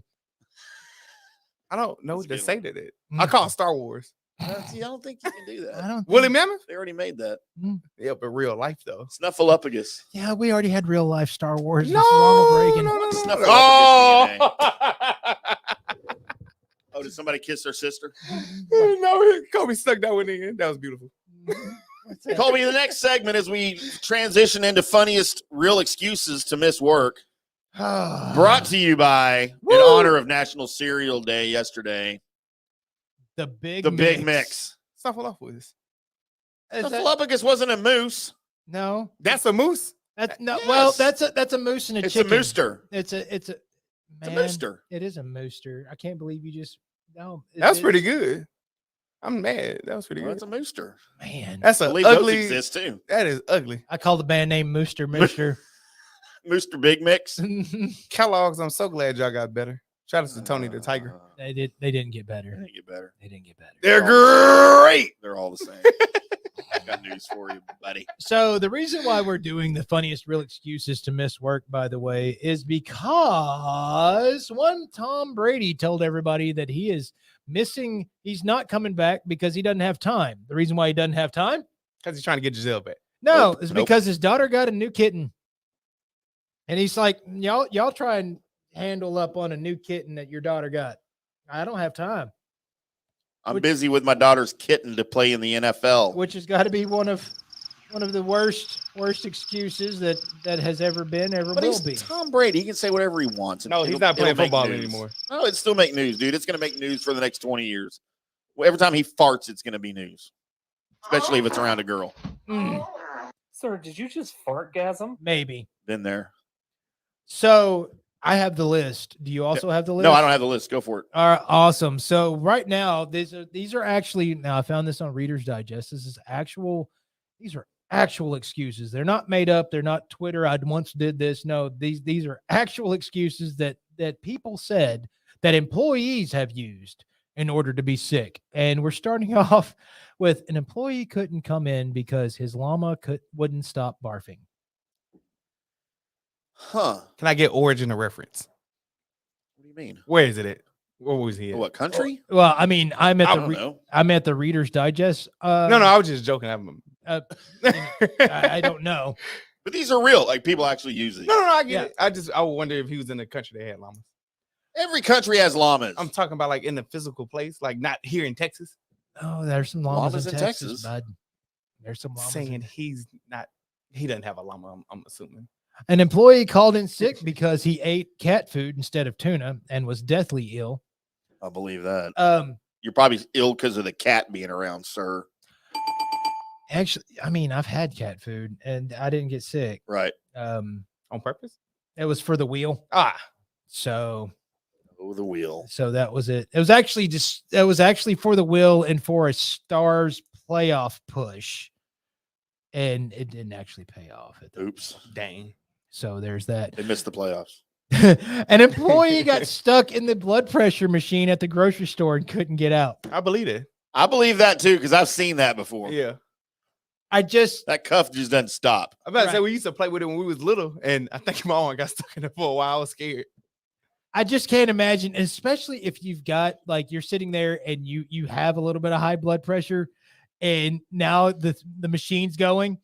I don't know what to say to that. Mm. I call it Star Wars. See, I don't think you can do I that. don't. Woolly Mammoth? They already made that. Yeah, but real life though. Snuffleupagus. Yeah, we already had real life Star Wars. No, This is Ronald Reagan. no. Snuffleupagus Oh, DNA. Oh, did somebody kiss their sister? no, Kobe stuck that one in. That was beautiful. Colby, the next segment as we transition into funniest real excuses to miss work. Brought to you by, in honor of National Cereal Day yesterday, The big mix. Snuffleupagus. Snuffleupagus wasn't a moose. No, That's a moose. that's no. Yes. Well, that's a moose and a It's chicken. a mooster. It's a It's a man, mooster. It is a mooster. I can't believe you just no. That's pretty good. I'm mad. That was pretty Well, good. that's a mooster. Man, That's I an believe those ugly. exist too. That is ugly. I call the band name Mooster. Mooster Big Mix. Kellogg's. I'm so glad y'all got better. Shout out to Tony the Tiger. They didn't get They better. didn't get better. They didn't get better. They're great. They're all the same. I got news for you, buddy. So the reason why we're doing the funniest real excuses to miss work, by the way, is because one Tom Brady told everybody that he is missing. He's not coming back because he doesn't have time. The reason why he doesn't have time? Because he's trying to get Giselle back. No, Nope. it's Nope. because his daughter got a new kitten. And he's like, y'all try and handle up on a new kitten that your daughter got. I don't have time, I'm busy with my daughter's kitten to play in the NFL. which has got to be one of the worst excuses that has ever been, But will he's be. Tom Brady. He can say whatever he wants. No, he's It'll- not playing it'll make football news. anymore. No, it'd still make news, dude. It's going to make news for the next 20 years. Every time he farts, it's going to be news, especially if it's around a girl. Sir, did you just fartgasm? Maybe. Been there. So I have the list. Do you also have the list? No, I don't have the list. Go for it. All right, awesome. So right now, these are actually, now I found this on Reader's Digest. These are actual excuses. They're not made up. They're not Twitter. I once did this. No, these are actual excuses that people said that employees have used in order to be sick. And we're starting off with an employee couldn't come in because his llama wouldn't stop barfing. Huh. Can I get origin of reference? What do you mean? Where is it at? Where was he at? What country? Well, I mean, I don't know. I'm at the Reader's Digest. No, I was just joking. I don't know. But these are real. Like people actually use these. No, I get Yeah. it. I wonder if he was in a country that had llamas. Every country has llamas. I'm talking about like in a physical place, like not here in Texas. Oh, there's some llamas, in Texas, Texas. bud. There's some llamas. Saying he doesn't have a llama, I'm assuming. An employee called in sick because he ate cat food instead of tuna and was deathly ill. I believe that. You're probably ill because of the cat being around, sir. Actually, I mean, I've had cat food and I didn't get sick. Right. On purpose? It was for the wheel. So Oh, the wheel. that was it. It was actually for the wheel and for a Stars playoff push. And it didn't actually pay off. Oops. Dang. So there's that. They missed the playoffs. An employee got stuck in the blood pressure machine at the grocery store and couldn't get out. I believe it. I believe that too because I've seen that before. Yeah. That cuff just doesn't stop. I'm about to say we used to play with it when we was little, and I think my arm got stuck in it for a while. I was scared. I just can't imagine, especially if you've got like you're sitting there and you have a little bit of high blood pressure, and now the machine's going,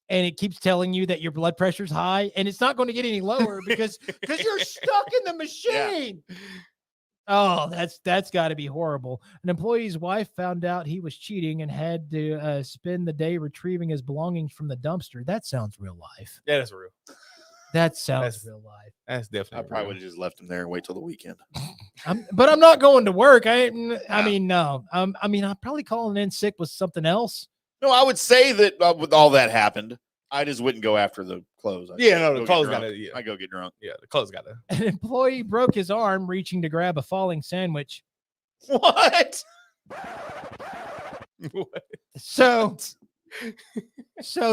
and it keeps telling you that your blood pressure's high, and it's not going to get any lower because you're stuck in the machine. Yeah. Oh, that's got to be horrible. An employee's wife found out he was cheating and had to spend the day retrieving his belongings from the dumpster. That sounds real life. Yeah, that's real. That sounds real life. That's definitely. I probably would have just left him there and wait till the weekend. But I'm not going to work. I mean, no. I'm probably calling in sick with something else. No, I would say that with all that happened, I just wouldn't go after the clothes. The clothes got to. Yeah. I go get drunk. Yeah, the clothes got to. An employee broke his arm reaching to grab a falling sandwich. What? So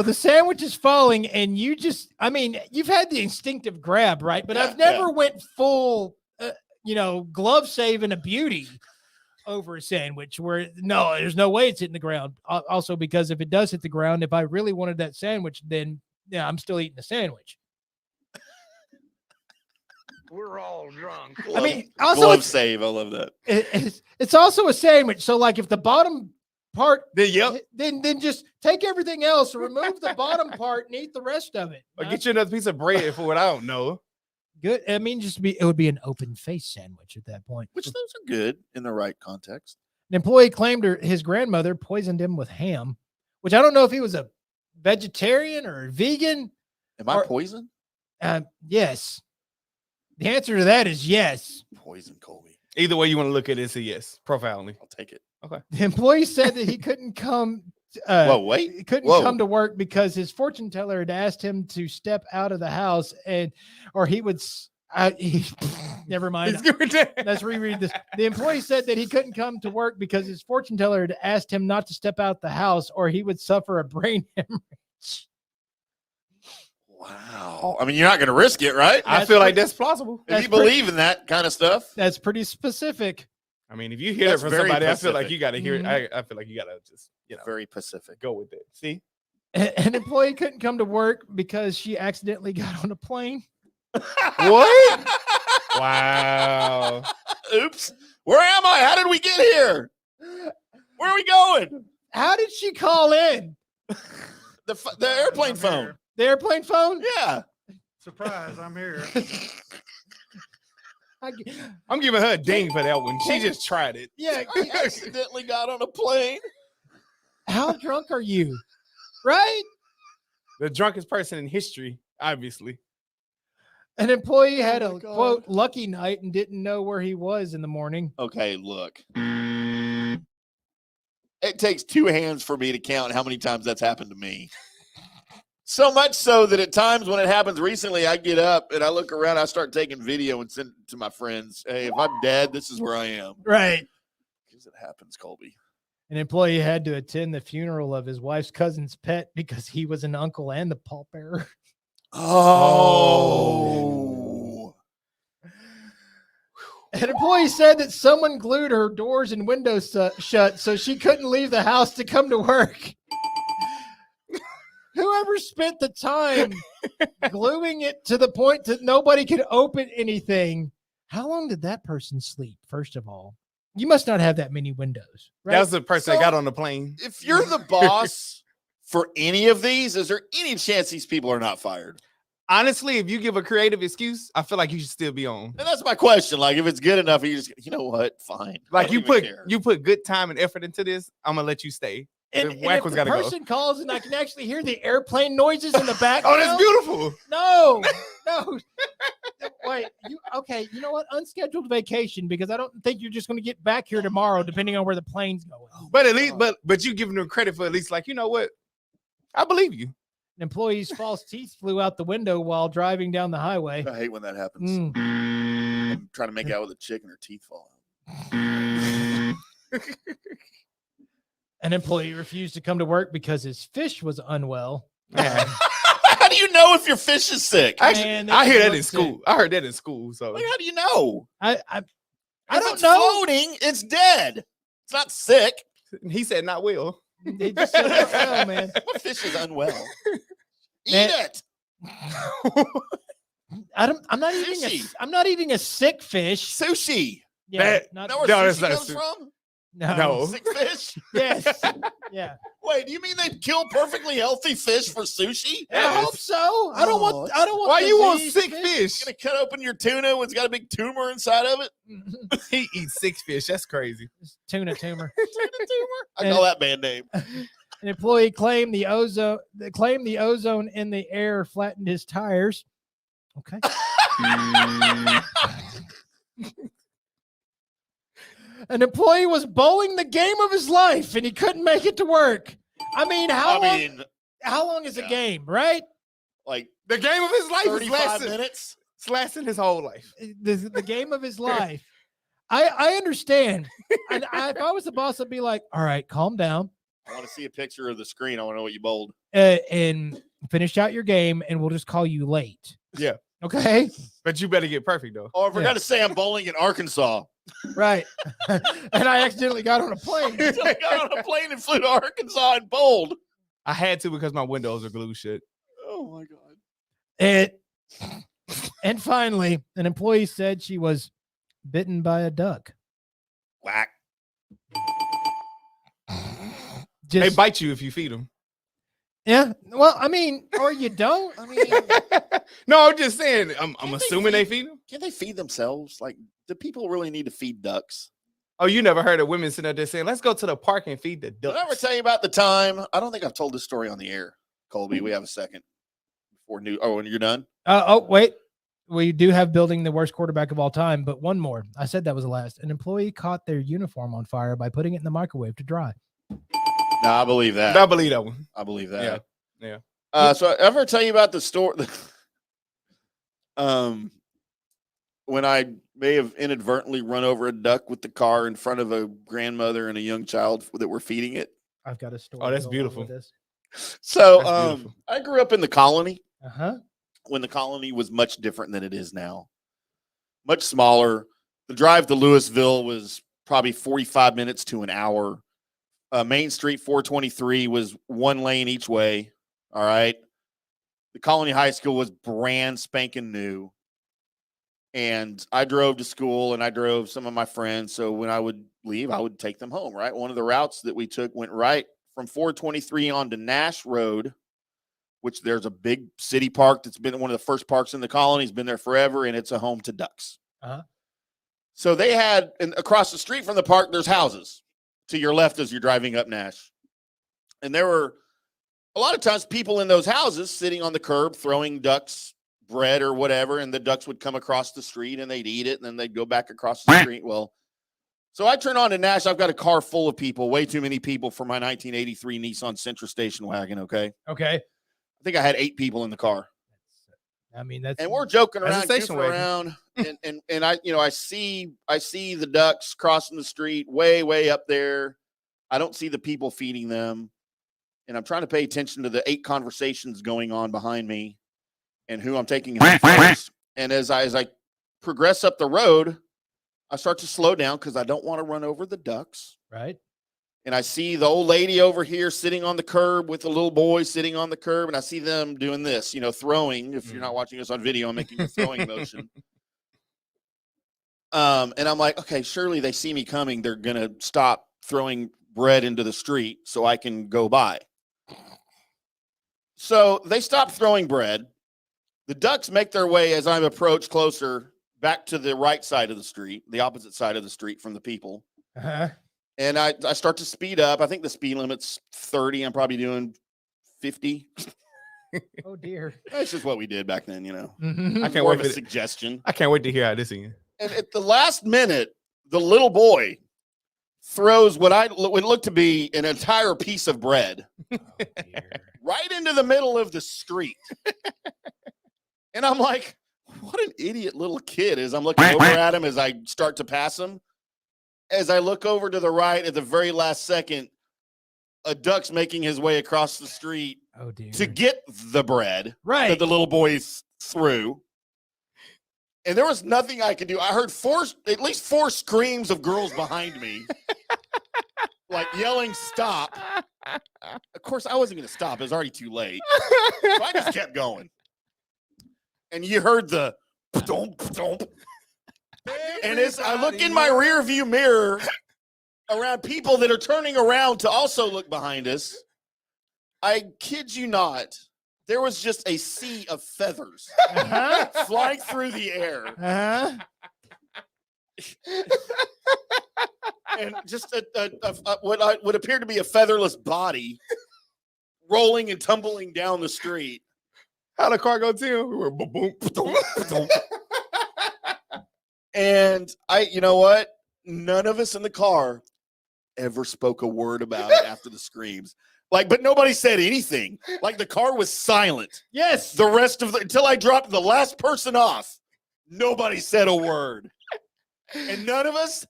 the sandwich is falling, and you've had the instinctive grab, right? But I've never went full, glove saving a beauty over a sandwich where there's no way it's hitting the ground. Also, because if it does hit the ground, if I really wanted that sandwich, then I'm still eating the sandwich. We're all drunk. Glove save. I love that. It's also a sandwich. So like if the bottom part, then just take everything else, remove the bottom part and eat the rest of it. Or get you another piece of bread for what I don't know. Good. I mean, it would be an open face sandwich at that point. Which those are good in the right context. An employee claimed his grandmother poisoned him with ham, which I don't know if he was a vegetarian or a vegan. Am I poison? Yes. The answer to that is yes. Poison, Colby. Either way you want to look at it, it's a yes. Profoundly. I'll take it. Okay. The employee said that he couldn't come. He couldn't come to work because his fortune teller had asked him to step out of the house, or he would. Never mind. Let's reread this. The employee said that he couldn't come to work because his fortune teller had asked him not to step out the house, or he would suffer a brain hemorrhage. Wow. I mean, you're not going to risk it, right? I feel like that's plausible. If you believe in that kind of stuff. That's pretty specific. I mean, if you hear it from somebody, I feel like you got to hear it. I feel like you got to just, very Pacific. Go with it. See? An employee couldn't come to work because she accidentally got on a plane. What? Wow. Oops. Where am I? How did we get here? Where are we going? How did she call in? The airplane phone. The airplane phone? Yeah. Surprise, I'm here. I'm giving her a ding for that one. She just tried it. Yeah. I accidentally got on a plane. How drunk are you? Right? The drunkest person in history, obviously. An employee had a, quote, lucky night and didn't know where he was in the morning. Okay, look. It takes two hands for me to count how many times that's happened to me. So much so that at times when it happens recently, I get up and I look around, I start taking video and send it to my friends. Hey, if I'm dead, this is where I am. Right. Because it happens, Colby. An employee had to attend the funeral of his wife's cousin's pet because he was an uncle and the pallbearer. Oh. An employee said that someone glued her doors and windows shut so she couldn't leave the house to come to work. Whoever spent the time gluing it to the point that nobody could open anything, how long did that person sleep, first of all? You must not have that many windows, right? That was the person that got on the plane. If you're the boss for any of these, is there any chance these people are not fired? Honestly, if you give a creative excuse, I feel like you should still be on. And that's my question. Like, if it's good enough, you just, you know what? Fine. Like you put good time and effort into this, I'm gonna let you stay. And if the person calls and I can actually hear the airplane noises in the background. Oh, that's beautiful. No. Wait, you know what? Unscheduled vacation, because I don't think you're just going to get back here tomorrow, depending on where the plane's going. But at least, but you giving them credit for at least, like, you know what? I believe you. An employee's false teeth flew out the window while driving down the highway. I hate when that happens. I'm trying to make out with a chick and her teeth fall out. An employee refused to come to work because his fish was unwell. How do you know if your fish is sick? Actually, Man, I hear that in looks school. I heard that in school. So Like, how do you know? I If don't it's know. floating, it's dead. It's not sick. he said not well. They just said not well, man. My fish is unwell. Eat Man. it. I'm not eating Sushi. I'm not eating a sick fish. Sushi. Yeah, That- not, Know where No, that's sushi not comes sushi. from? No. Sick fish? Yes. Yeah. Wait, do you mean they kill perfectly healthy fish for sushi? I hope so. I don't Oh, want. I don't want. Why you want diseased sick fish? Gonna cut open your tuna when it's got a big tumor inside of it? He eats sick fish. That's crazy. Tuna tumor. I call that band name. An employee claimed the ozone in the air flattened his tires. Okay. An employee was bowling the game of his life and he couldn't make it to work. I mean, how long is a yeah. game, right? Like The game of his life is 35 minutes. It's lasting his whole life. The game of his life. I understand. And if I was the boss, I'd be like, all right, calm down. I want to see a picture of the screen. I want to know what you bowled. And finish out your game, and we'll just call you late. Yeah. Okay. But you better get perfect though. Oh, I forgot to say I'm bowling in Arkansas. Right. And I accidentally got on a plane. I got on a plane and flew to Arkansas and bowled. I had to because my windows are glued shut. Oh my god. And finally, an employee said she was bitten by a duck. Whack. They bite you if you feed them. Yeah. Well, I mean, or you don't. I mean, No, I'm just saying. I'm assuming they feed them. Can they feed themselves? Like, do people really need to feed ducks? Oh, you never heard of women sitting up there saying, "Let's go to the park and feed the Did I ever ducks." tell you about the time? I don't think I've told this story on the air, Colby. We have a second before new. Oh, and you're done. Wait. We do have building the worst quarterback of all time, but one more. I said that was the last. An employee caught their uniform on fire by putting it in the microwave to dry. No, I believe that. I believe that one. I believe that. Yeah. So I ever tell you about the story? When I may have inadvertently run over a duck with the car in front of a grandmother and a young child that were feeding it. I've got a story. Oh, that's to go along beautiful. with this. So That's beautiful. I grew up in the colony Uh-huh. when the colony was much different than it is now. Much smaller. The drive to Louisville was probably 45 minutes to an hour. Main Street 423 was one lane each way. All right. The Colony High School was brand spanking new. And I drove to school and I drove some of my friends. So when I would leave, I would take them home, right? One of the routes that we took went right from 423 on to Nash Road, which there's a big city park that's been one of the first parks in the colony. It's been there forever, and it's a home to ducks. Uh-huh. So they had, and across the street from the park, there's houses to your left as you're driving up Nash. And there were a lot of times people in those houses sitting on the curb throwing ducks bread or whatever, and the ducks would come across the street and they'd eat it, and then they'd go back across the street. Well, so I turn on to Nash. I've got a car full of people, way too many people for my 1983 Nissan Sentra station wagon, okay? Okay. I think I had 8 people in the car. I mean, that's And we're joking That's a around, station goofing wagon. around, and I see the ducks crossing the street way up there. I don't see the people feeding them, and I'm trying to pay attention to the 8 conversations going on behind me, and who I'm taking first. And as I progress up the road, I start to slow down because I don't want to run over the ducks. right. And I see the old lady over here sitting on the curb with the little boy sitting on the curb. And I see them doing this, throwing. If you're not watching us on video, I'm making a throwing motion. And I'm like, okay, surely they see me coming. They're going to stop throwing bread into the street so I can go by. So they stop throwing bread. The ducks make their way as I approach closer back to the right side of the street, the opposite side of the street from the people. Uh-huh. And I start to speed up. I think the speed limit's 30. I'm probably doing 50. Oh dear. That's just what we did back then, Mhm. I can't More wait of a for suggestion. I can't wait to hear how this ends. And at the last minute, the little boy throws what would look to be an entire piece of bread right into the middle of the street. And I'm like, what an idiot little kid is. I'm looking over at him as I start to pass him. As I look over to the right at the very last second, a duck's making his way across the street to dear. get the bread Right. that the little boy threw. And there was nothing I could do. I heard at least 4 screams of girls behind me, like yelling, "Stop." Of course, I wasn't going to stop. It was already too late. So I just kept going. And you heard the "Pdump, pdump." And as I look in my rear view mirror around people that are turning around to also look behind us, I kid you not, there was just a sea of feathers flying through the air. And just what would appear to be a featherless body rolling and tumbling down the street. How'd the car go, Tim? We were boom, boom, boom, boom. And you know what? None of us in the car ever spoke a word about it after the screams. But nobody said anything. Like the car was silent. Yes. The rest of until I dropped the last person off, nobody said a word. And none of us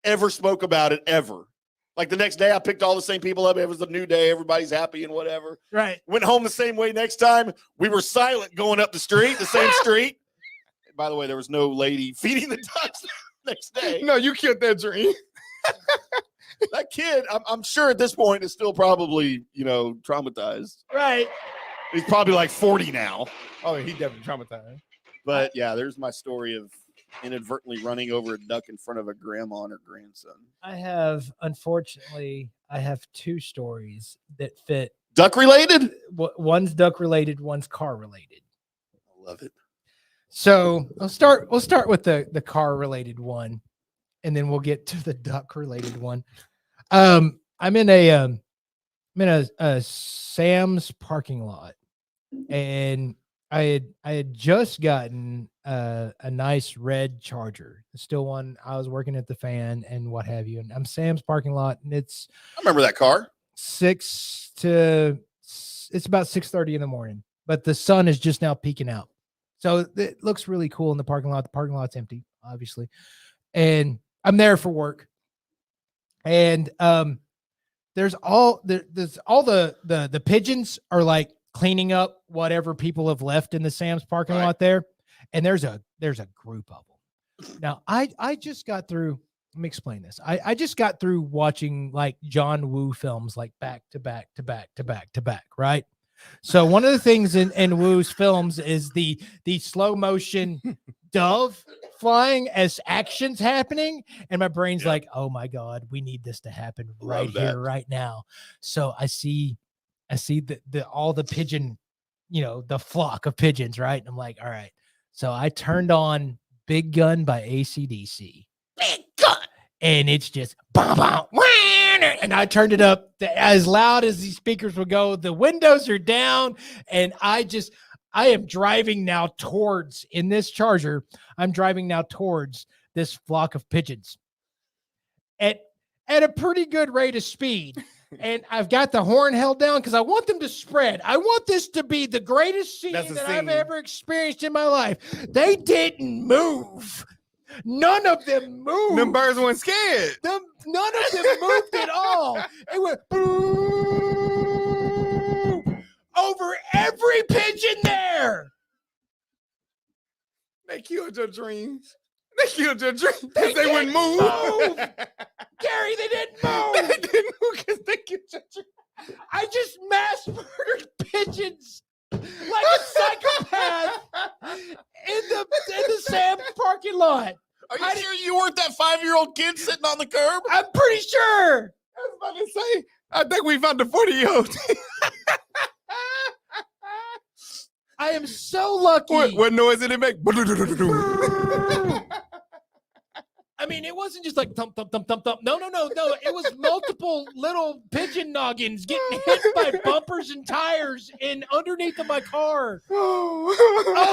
ever spoke about it ever. Like the next day, I picked all the same people up. It was a new day. Everybody's happy and whatever. Right. Went home the same way next time. We were silent going up the street, the same street. And by the way, there was no lady feeding the ducks next day. No, you killed that dream. That kid, I'm sure at this point is still probably, traumatized. Right. He's probably like 40 now. Oh, he definitely traumatized. But yeah, there's my story of inadvertently running over a duck in front of a grandma and her grandson. Unfortunately, I have 2 stories that fit. Duck related? One's duck related, one's car related. I love it. So we'll start with the car related one, and then we'll get to the duck related one. I'm in a Sam's parking lot, and I had just gotten a nice red Charger, still one. I was working at the Fan and what have you, and I'm Sam's parking lot, and I remember that car. It's about 6:30 in the morning, but the sun is just now peeking out, so it looks really cool in the parking lot. The parking lot's empty, obviously, and I'm there for work. And there's all the pigeons are like cleaning up whatever people have left in the Sam's parking lot there, and there's a group of them. Now I just got through. Let me explain this. I just got through watching like John Woo films, like back to back to back to back to back, right? So one of the things in Woo's films is the slow motion dove flying as action's happening, and my brain's like, oh my God, we need this to happen right here, right now. So I see the all the pigeon, the flock of pigeons, right? And I'm like, all right. So I turned on Big Gun by AC/DC. Big Gun. And it's just bam, bam, and I turned it up as loud as these speakers would go. The windows are down, and I am driving now towards, in this Charger, I'm driving now towards this flock of pigeons at a pretty good rate of speed. And I've got the horn held down because I want them to spread. I want this to be the greatest scene that I've ever experienced in my life. They didn't move. None of them moved. Them birds weren't scared. None of them moved at all. It went over every pigeon there. They killed your dreams. They wouldn't move. Gary, they didn't move. They didn't move because they killed your dreams. I just mass murdered pigeons like a psychopath in the Sam's parking lot. Are you sure you weren't that 5-year-old kid sitting on the curb? I'm pretty sure. I was about to say, I think we found the 40-year-old. I am so lucky. What noise did it make? I mean, it wasn't just like thump, thump, thump, thump, thump. No. It was multiple little pigeon noggins getting hit by bumpers and tires in underneath of my car. Oh,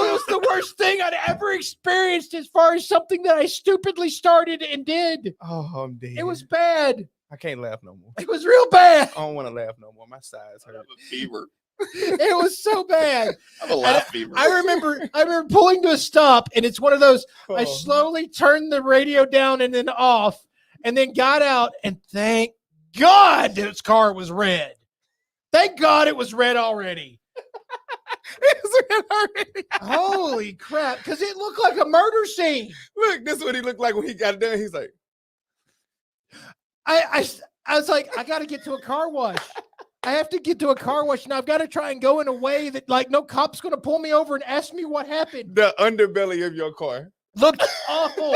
it was the worst thing I'd ever experienced as far as something that I stupidly started and did. Oh, I'm dead. It was bad. I can't laugh no more. It was real bad. I don't want to laugh no more. My sides hurt. I have a fever. It was so bad. I have a laugh fever. I remember pulling to a stop, and it's one of those, I slowly turned the radio down and then off, and then got out, and thank God this car was red. Thank God it was red already. It was red already. Holy crap. Because it looked like a murder scene. Look, this is what he looked like when he got done. He's like, I was like, I got to get to a car wash. I have to get to a car wash, and I've got to try and go in a way that, like, no cop's going to pull me over and ask me what happened. the underbelly of your car. Looked awful.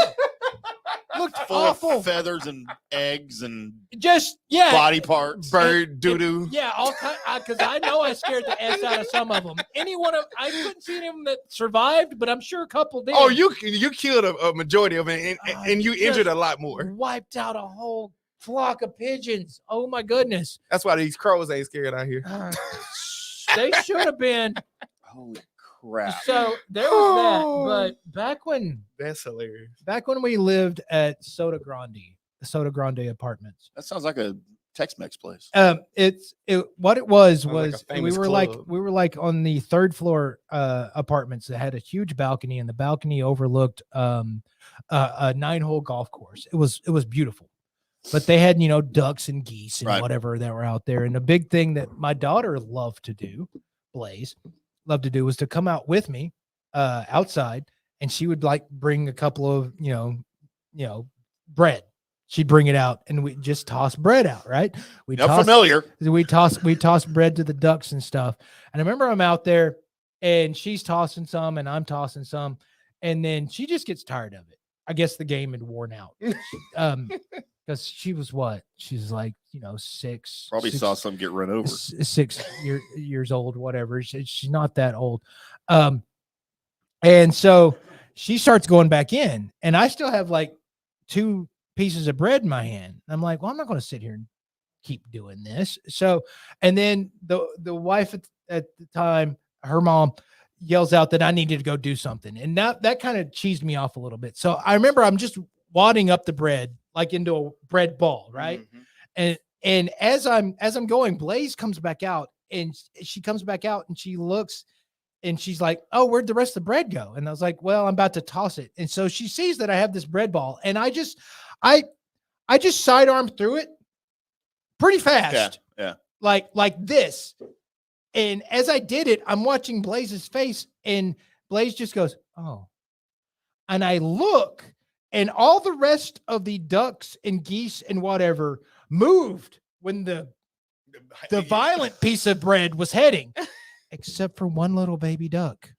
Looked Full awful. of feathers and eggs and Just, yeah. body parts. Bird doo-doo. Yeah, all kind. Because I know I scared the ass out of some of them. I couldn't see any of them that survived, but I'm sure a couple did. Oh, you killed a majority of it, and you injured a lot more. Wiped out a whole flock of pigeons. Oh my goodness. That's why these crows ain't scared out here. They should have been. Holy crap. So there was that. But That's hilarious. back when we lived at Soda Grande, the Soda Grande apartments. That sounds like a Tex-Mex place. What it was Sounds like a famous we were like on the third floor apartments that had a huge balcony, and the balcony overlooked a 9-hole golf course. It was beautiful. But they had, ducks and geese and whatever that were out there. And the big thing that my daughter loved to do, Blaze, was to come out with me outside, and she would like bring a couple of, bread. She'd bring it out, and we just toss bread out, right? We toss bread to the ducks and stuff. And I remember I'm out there, and she's tossing some, and I'm tossing some, and then she just gets tired of it. I guess the game had worn out. Because she was she's like, 6. Probably six, saw some get run over. 6 years old, whatever. She's not that old. And so she starts going back in, and I still have like 2 pieces of bread in my hand. I'm like, well, I'm not going to sit here and keep doing this. So, and then the wife at the time, her mom yells out that I needed to go do something. And that kind of cheesed me off a little bit. So I remember I'm just wadding up the bread like into a bread ball, right? Mm-hmm. And as I'm going, Blaze comes back out, and she comes back out, and she looks, and she's like, "Oh, where'd the rest of the bread go?" And I was like, "Well, I'm about to toss it." And so she sees that I have this bread ball, and I just sidearm through it pretty fast. Yeah. Like this. And as I did it, I'm watching Blaze's face, and Blaze just goes, "Oh." And I look, and all the rest of the ducks and geese and whatever moved when the violent piece of bread was heading, except for one little baby duck.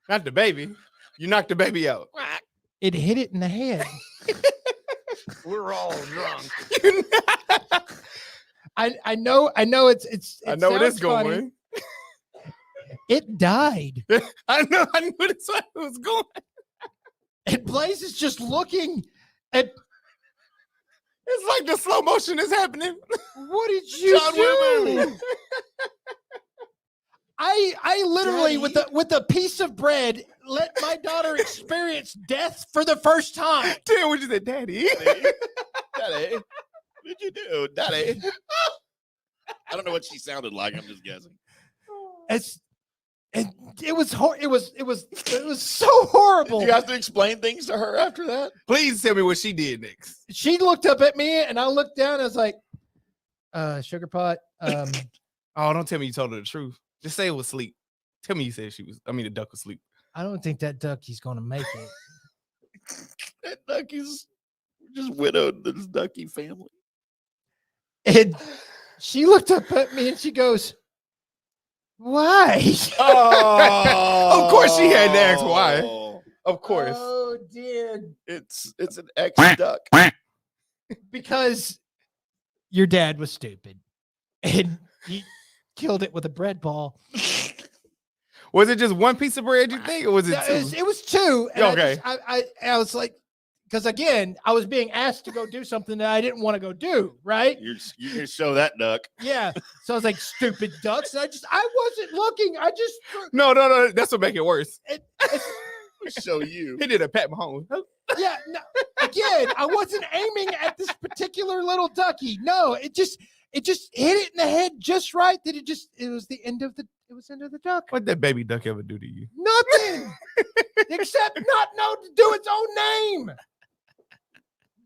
Not the baby. You knocked the baby out. It hit it in the head. We're all drunk. I know it's I know where this funny. going. It died. I knew that's where it was going. And Blaze is just looking at. It's like the slow motion is happening. What did you do? Webber. I literally with a piece of bread let my daughter experience death for the first time. Tell what you said, Daddy. Daddy, what did you do, Daddy? I don't know what she sounded like. I'm just guessing. It was so horrible. Did you have to explain things to her after that? Please tell me what she did next. She looked up at me, and I looked down. And I was like, "Sugar pot." Oh, don't tell me you told her the truth. Just say it was asleep. Tell me you said the duck was asleep. I don't think that ducky's going to make it. That ducky's just widowed this ducky family. And she looked up at me, and she goes, "Why?" Oh, of course she had to ask why. Of course. Oh dear. It's an ex duck. Because your dad was stupid, and he killed it with a bread ball. Was it just one piece of bread, you think, or was it 2? It was 2. And okay. I was like, because again, I was being asked to go do something that I didn't want to go do, right? You can show that duck. Yeah. So I was like, stupid ducks. And I wasn't looking. I just. No. That's what make it worse. Show you. He did a Pat Mahomes. Yeah. No, again, I wasn't aiming at this particular little ducky. No, it just hit it in the head just right that it was the end of the duck. What'd that baby duck ever do to you? Nothing. Except not know to do its own name.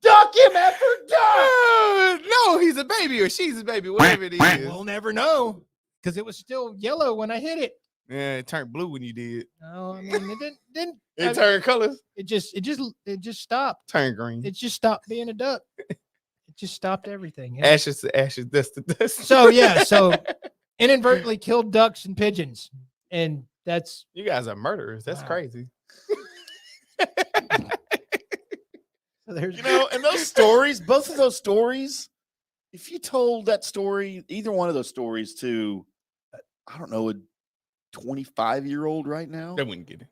Duck him after duck. No, he's a baby or she's a baby, whatever it is. We'll never know because it was still yellow when I hit it. Yeah, it turned blue when you did. No, I mean it didn't. It turned colors. It just stopped. Turned green. It just stopped being a duck. It just stopped everything. Yeah. Ashes to ashes, dust to dust. So inadvertently killed ducks and pigeons, and that's you guys are murderers. That's crazy. And those stories, both of those stories, if you told that story, either one of those stories to, I don't know, a 25-year-old right now, they wouldn't get it.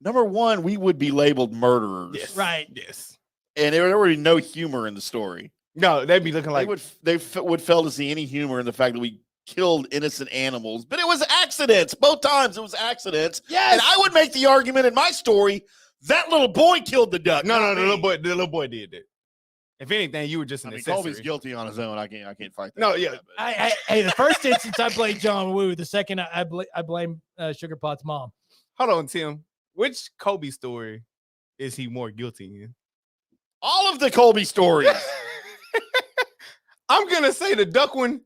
Number one, we would be labeled murderers. Yes. right. Yes. And there would be no humor in the story. No, they'd be looking like they would fail to see any humor in the fact that we killed innocent animals, but it was accidents. Both times it was accidents. Yes. And I would make the argument in my story that little boy killed the duck. No, the little boy did it. If anything, you were just an accessory. Colby's guilty on his own. I can't fight that. No, yeah. Hey, the first instance I blame John Woo. The second I blame Sugar Pot's mom. Hold on, Tim. Which Colby story is he more guilty in? All of the Colby stories. I'm gonna say the duck one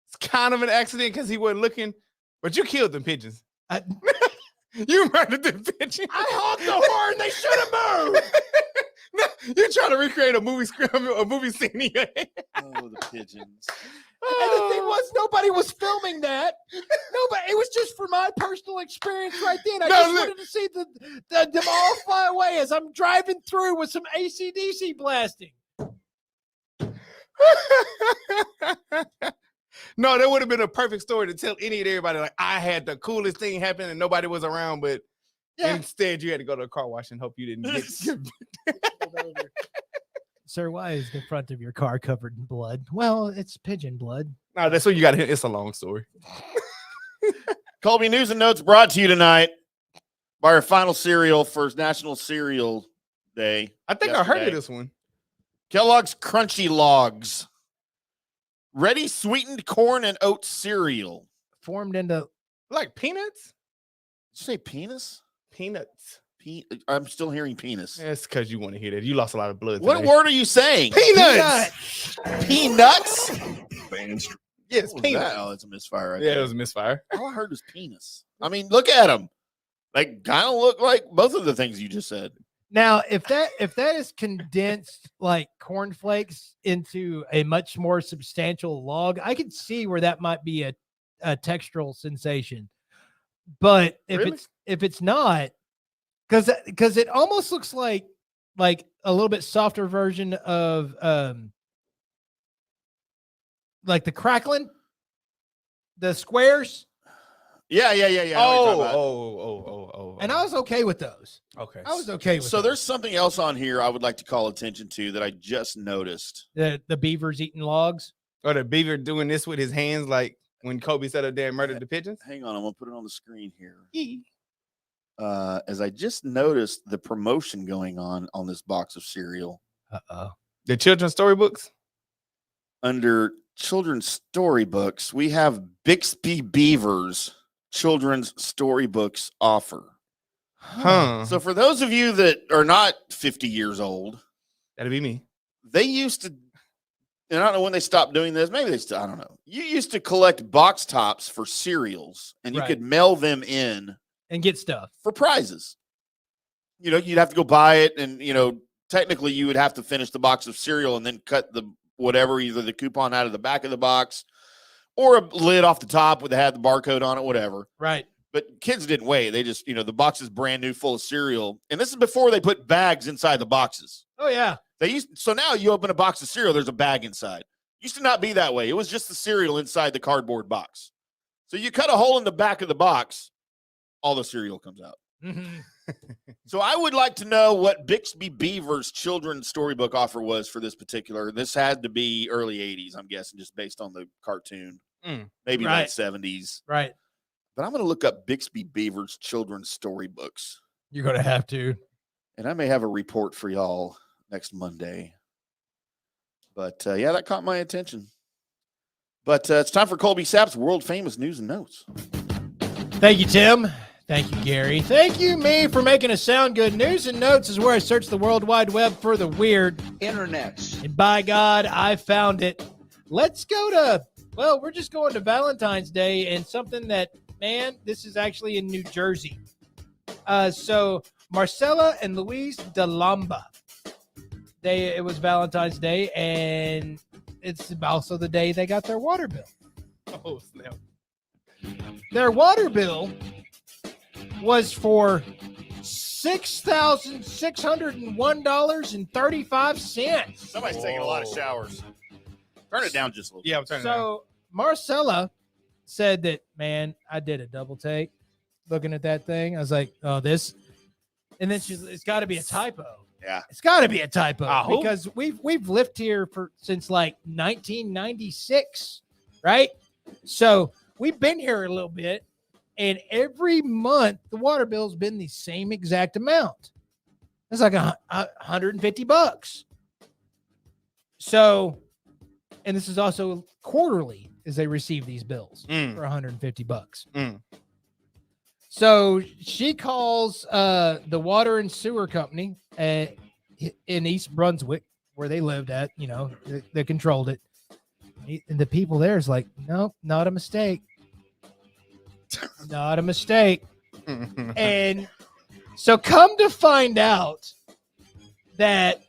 is kind of an accident because he wasn't looking, but you killed them pigeons. You murdered them pigeons. I honked the horn. They should have moved. No, you're trying to recreate a movie scene in your head. Oh, the pigeons. And the thing was, nobody was filming that. Nobody. It was just for my personal experience right then. I just wanted to see them all fly away as I'm driving through with some AC/DC blasting. No, that would have been a perfect story to tell everybody. Like, I had the coolest thing happen and nobody was around, but instead you had to go to a car wash and hope you didn't get. Sir, why is the front of your car covered in blood? Well, it's pigeon blood. No, that's what you got to hit. It's a long story. Colby News and Notes brought to you tonight by our final cereal for National Cereal Day. I think I heard of this one. Kellogg's Crunchy Logs. Ready sweetened corn and oat cereal. Formed into like peanuts? Did you say penis? Peanuts. I'm still hearing penis. That's because you want to hear that. You lost a lot of blood. What word are you saying? Peanuts. Peanuts? Yes, peanuts. Oh, it's a misfire. Yeah, it was a misfire. All I heard was penis. I mean, look at them. They kind of look like both of the things you just said. Now, if that is condensed like cornflakes into a much more substantial log, I could see where that might be a textural sensation. But if it's not, because it almost looks like a little bit softer version of like the crackling, the squares. Yeah. Oh. And I was okay with those. Okay. I was okay with So those. there's something else on here I would like to call attention to that I just noticed. The beavers eating logs. Or the beaver doing this with his hands like when Colby sat up there and murdered the pigeons. Hang on, I'm going to put it on the screen here. As I just noticed the promotion going on this box of cereal. The children's storybooks? Under children's storybooks, we have Bixby Beavers children's storybooks offer. Huh. So for those of you that are not 50 years old, that'd be me. They used to, and I don't know when they stopped doing this. Maybe they still, I don't know. You used to collect box tops for cereals and you could mail them in and get stuff for prizes. You know, you'd have to go buy it. And, technically you would have to finish the box of cereal and then cut either the coupon out of the back of the box or a lid off the top that had the barcode on it, whatever. Right. But kids didn't wait. They just, the box is brand new full of cereal. And this is before they put bags inside the boxes. Oh, yeah. So now you open a box of cereal, there's a bag inside. Used to not be that way. It was just the cereal inside the cardboard box. So you cut a hole in the back of the box, all the cereal comes out. Mm-hmm. So I would like to know what Bixby Beaver's children's storybook offer was for this particular. This had to be early 80s, I'm guessing, just based on the cartoon. Maybe late 70s. Right. But I'm going to look up Bixby Beaver's children's storybooks. You're going to have to. And I may have a report for y'all next Monday. But, that caught my attention. But it's time for Colby Sapp's world-famous news and notes. Thank you, Tim. Thank you, Gary. Thank you, me, for making us sound good. News and Notes is where I search the World Wide Web for the weird. Internets. And by God, I found it. let's go to, well, we're just going to Valentine's Day and something that, man, this is actually in New Jersey. So Marcella and Luis de Lamba, it was Valentine's Day, and it's also the day they got their water bill. Oh, snap. Their water bill was for $6,601.35. Somebody's taking a lot of showers. Turn it down just a little bit. Yeah, I'm turning it down. So Marcella said that, man, I did a double take looking at that thing. I was like, oh, this. And then it's got to be a typo. Yeah. It's got to be a typo who? because we've lived here since like 1996, right? So we've been here a little bit, and every month the water bill's been the same exact amount. It's like $150. So, and this is also quarterly as they receive these bills for $150. So she calls the water and sewer company in East Brunswick, where they lived at, they controlled it. And the people there is like, nope, not a mistake. Not a mistake. And so come to find out that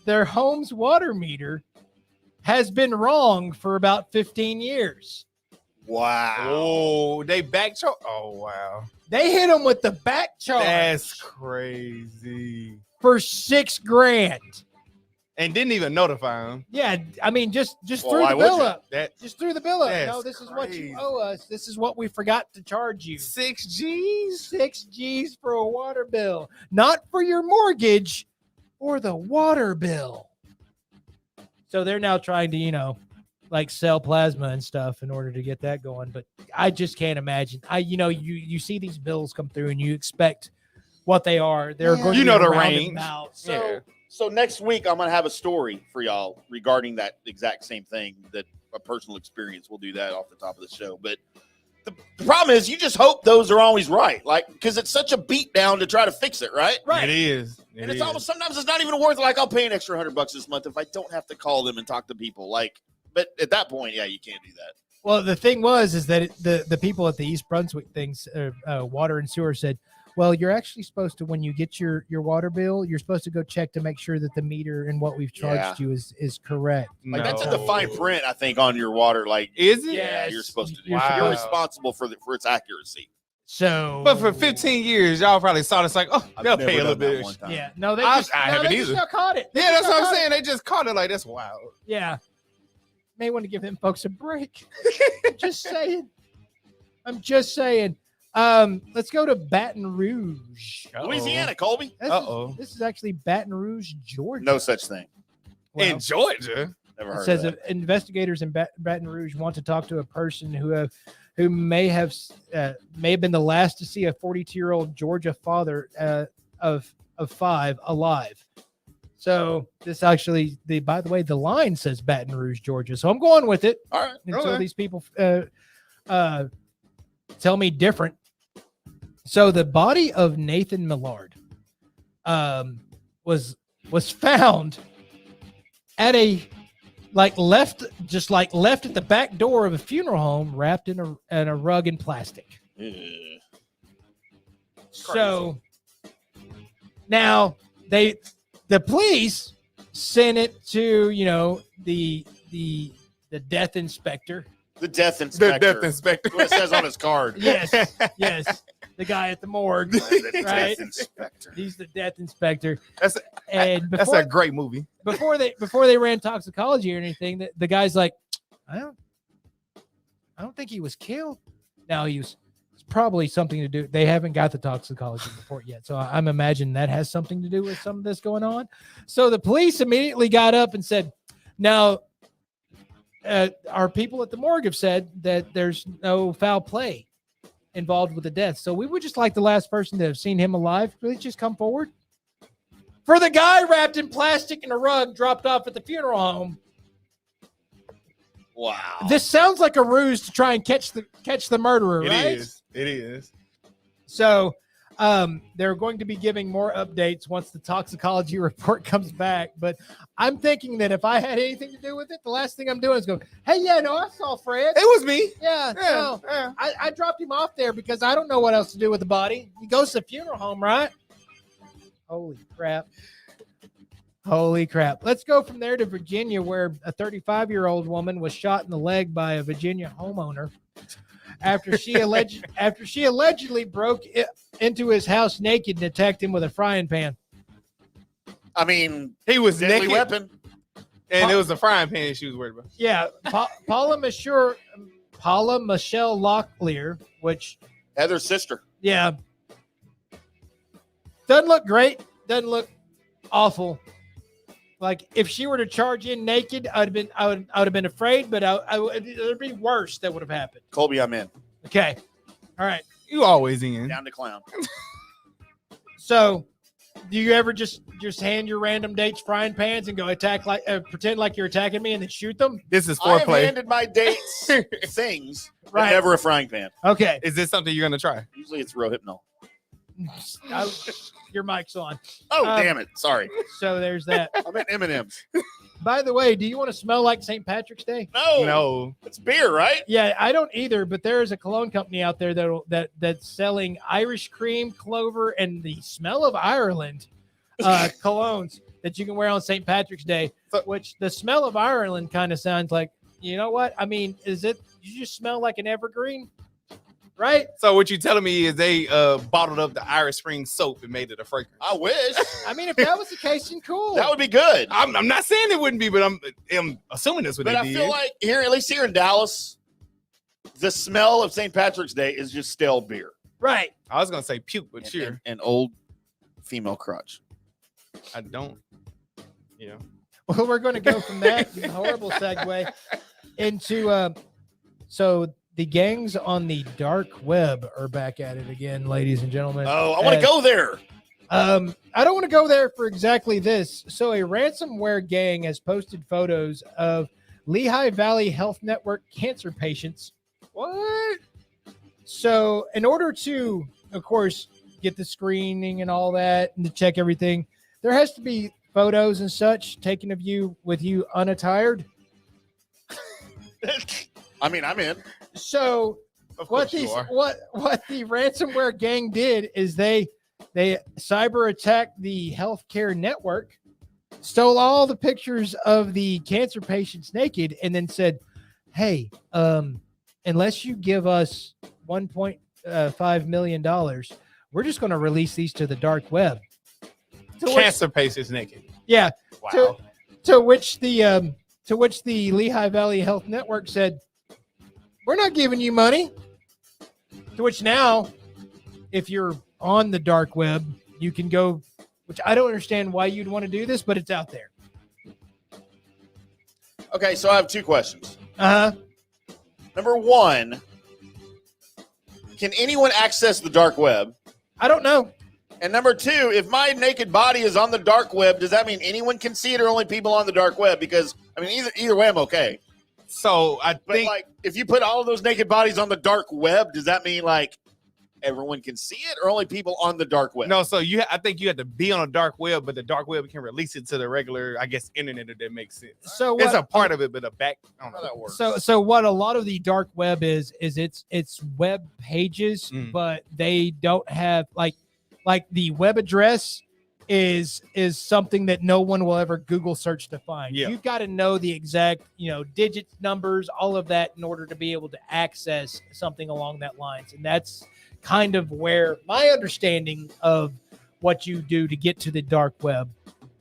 their home's water meter has been wrong for about 15 years. Wow. Oh, they backcharge. Oh, wow. They hit them with the back charge. That's crazy. For $6,000. And didn't even notify them. Yeah, I mean, just Well, threw why the would bill you? up. Just threw the bill up. That's No, this is what crazy. you owe us. This is what we forgot to charge you. 6 G's? 6 G's for a water bill. Not for your mortgage or the water bill. So they're now trying to, like sell plasma and stuff in order to get that going. But I just can't imagine. You see these bills come through and you expect what they are. They're going to be the around range. about. So next week I'm gonna have a story for y'all regarding that exact same thing, that a personal experience. We'll do that off the top of the show. But the problem is, you just hope those are always right, like, because it's such a beat down to try to fix it, right? It is. And it's almost, sometimes it's not even worth it. Like, I'll pay an extra $100 this month if I don't have to call them and talk to people. Like, but at that point, yeah, you can't do that. Well, the thing is that the people at the East Brunswick things, water and sewer said, well, you're actually supposed to, when you get your water bill, you're supposed to go check to make sure that the meter and what we've charged you is correct. Like, that's in the fine print, I think, on your water. Like, is it? Yeah, you're supposed to do. Wow. You're responsible for its accuracy. So, but for 15 years, y'all probably saw this like, oh, they'll pay a little bit. Yeah, no, they I just haven't either. just caught it. Yeah, that's what I'm saying. They just caught it. Like, that's wild. Yeah, may want to give them folks a break. I'm just saying. Let's go to Baton Rouge, Louisiana, Colby. This is actually Baton Rouge, Georgia. No such thing. Well, in Georgia. Never It heard says of that. investigators in Baton Rouge want to talk to a person who may have been the last to see a 42-year-old Georgia father of 5 alive. So this actually, by the way, the line says Baton Rouge, Georgia. So I'm going with it. All right. Until these people tell me different. So the body of Nathan Millard was found at left at the back door of a funeral home, wrapped in a rug and plastic. So now the police sent it to the death inspector. The death inspector. The death inspector. What it says on his card. Yes. The guy at the morgue. The right? death inspector. He's the death inspector. That's a great movie. Before they ran toxicology or anything, the guy's like, I don't think he was killed. Now it's probably something to do. They haven't got the toxicology report yet, so I'm imagining that has something to do with some of this going on. So the police immediately got up and said, now. Our people at the morgue have said that there's no foul play involved with the death. So we would just like the last person to have seen him alive. Please just come forward. For the guy wrapped in plastic in a rug dropped off at the funeral home. Wow. This sounds like a ruse to try and catch the murderer, right? It is. So They're going to be giving more updates once the toxicology report comes back. But I'm thinking that if I had anything to do with it, the last thing I'm doing is go, hey, yeah, no, I saw Fred. It was me. Yeah, no, I dropped him off there because I don't know what else to do with the body. He goes to the funeral home, right? Holy crap. Holy crap. Let's go from there to Virginia, where a 35-year-old woman was shot in the leg by a Virginia homeowner after she allegedly broke into his house naked and attacked him with a frying pan. I mean, he was deadly naked, weapon. And it was the frying pan she was worried about. Yeah, Paula Michelle Locklear, which Heather's sister. Yeah, doesn't look great. Doesn't look awful. Like if she were to charge in naked, I would have been afraid, but it'd be worse that would have happened. Colby, I'm in. Okay, all right. You always in. Down to clown. So, do you ever just hand your random dates frying pans and go pretend like you're attacking me and then shoot them? This is I have foreplay. handed my dates things, but Right. never a frying pan. Okay. Is this something you're gonna try? Usually it's Rohypnol. Your mic's on. Oh, damn it. Sorry. So there's that. I meant M&M's. By the way, do you want to smell like St. Patrick's Day? No. It's beer, right? Yeah, I don't either, but there is a cologne company out there that's selling Irish cream, clover, and the smell of Ireland colognes that you can wear on St. Patrick's Day, which the smell of Ireland kind of sounds like, you know what? I mean, you just smell like an evergreen? Right? So what you telling me is they bottled up the Irish Spring soap and made it a fragrance. I wish. I mean, if that was the case, then cool. That would be good. I'm not saying it wouldn't be, but I'm assuming that's what But they I did. feel like at least here in Dallas, the smell of St. Patrick's Day is just stale beer. Right. I was gonna say puke, but sure. And old female crotch. I don't. Yeah. Well, we're going to go from that horrible segue into so the gangs on the dark web are back at it again, ladies and gentlemen. Oh, I want to go there. I don't want to go there for exactly this. So a ransomware gang has posted photos of Lehigh Valley Health Network cancer patients. What? So in order to, of course, get the screening and all that and to check everything, there has to be photos and such taken of you with you unattired. I mean, I'm in. So what the ransomware gang did is they cyber attacked the healthcare network, stole all the pictures of the cancer patients naked, and then said, hey, unless you give us $1.5 million, we're just going to release these to the dark web. Cancer patients naked. Yeah. Wow. To which the Lehigh Valley Health Network said, we're not giving you money. To which now, if you're on the dark web, you can go, which I don't understand why you'd want to do this, but it's out there. Okay, so I have two questions. Uh-huh. Number one, can anyone access the dark web? I don't know. And number two, if my naked body is on the dark web, does that mean anyone can see it or only people on the dark web? Because, I mean, either way, I'm okay. So I But, think like, if you put all of those naked bodies on the dark web, does that mean, like, everyone can see it or only people on the dark web? no. So I think you have to be on a dark web, but the dark web can release it to the regular, I guess, internet. If that makes sense. So it's what, a part of it, but a back. I don't know How that works. So what a lot of the dark web is it's web pages, but they don't have like the web address is something that no one will ever Google search to find. Yeah. You've got to know the exact, digits, numbers, all of that in order to be able to access something along that lines. And that's kind of where my understanding of what you do to get to the dark web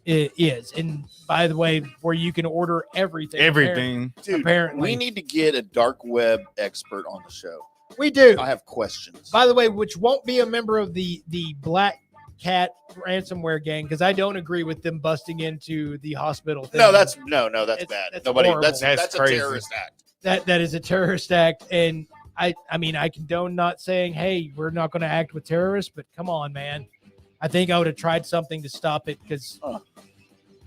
is. And by the way, where you can order everything. Dude, apparently. we need to get a dark web expert on the show. We do. I have questions. By the way, which won't be a member of the Black Cat ransomware gang, because I don't agree with them busting into the hospital thing. No, that's bad. That's Nobody. horrible. That's a crazy. terrorist act. That is a terrorist act, and I mean I condone not saying, hey, we're not going to act with terrorists, but come on, man. I think I would have tried something to stop it because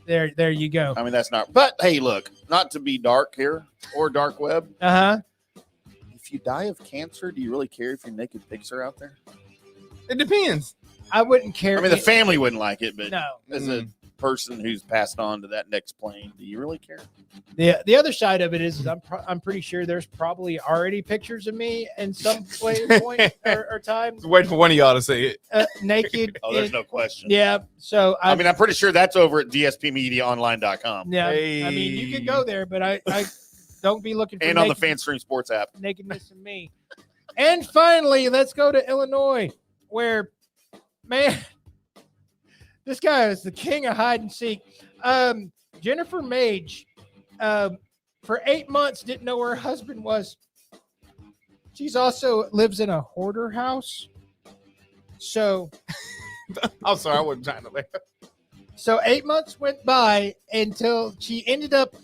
there you go. I mean, that's not. But hey, look, not to be dark here or dark web. Uh-huh. If you die of cancer, do you really care if your naked pics are out there? It depends. I wouldn't care. I mean, the family wouldn't like it, but No. as a person who's passed on to that next plane, do you really care? The other side of it is I'm pretty sure there's probably already pictures of me in some point or time. Just waiting for one of y'all to say it. Naked. Oh, there's no question. Yeah. So I mean, I'm pretty sure that's over at dspmediaonline.com. Yeah. Hey. I mean, you can go there, but I don't be looking for And on the FanStream Sports app. nakedness of me. And finally, let's go to Illinois, where, man, this guy is the king of hide and seek. Jennifer Mage, for 8 months, didn't know where her husband was. She's also lives in a hoarder house. So, I'm sorry, I wasn't trying to laugh. so 8 months went by until she ended up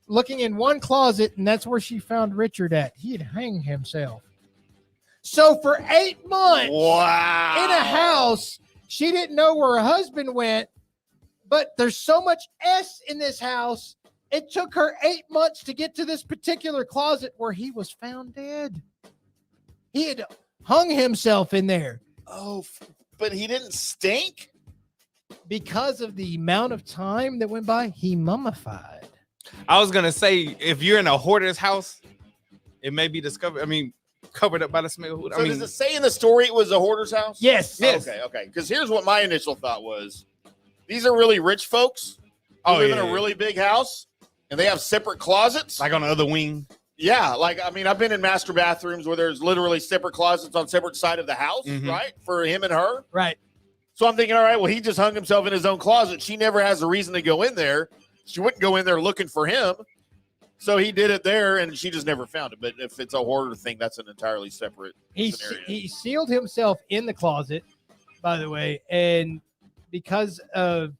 looking in one closet, and that's where she found Richard at. He had hanged himself. So for 8 months Wow. in a house, she didn't know where her husband went, but there's so much S in this house. It took her 8 months to get to this particular closet where he was found dead. He had hung himself in there. Oh, but he didn't stink? Because of the amount of time that went by, he mummified. I was gonna say, if you're in a hoarder's house, it may be discovered. I mean, covered up by the smell. So does it say in the story it was a hoarder's house? Yes. Yes. Okay. Because here's what my initial thought was. These are really rich folks who live in a really big house, and they have separate closets. Like on the other wing. Yeah, I've been in master bathrooms where there's literally separate closets on separate side of the house, right? For him and her. Right. So I'm thinking, all right, well, he just hung himself in his own closet. She never has a reason to go in there. She wouldn't go in there looking for him. So he did it there, and she just never found it. But if it's a hoarder thing, that's an entirely separate scenario. He sealed himself in the closet, by the way, and because of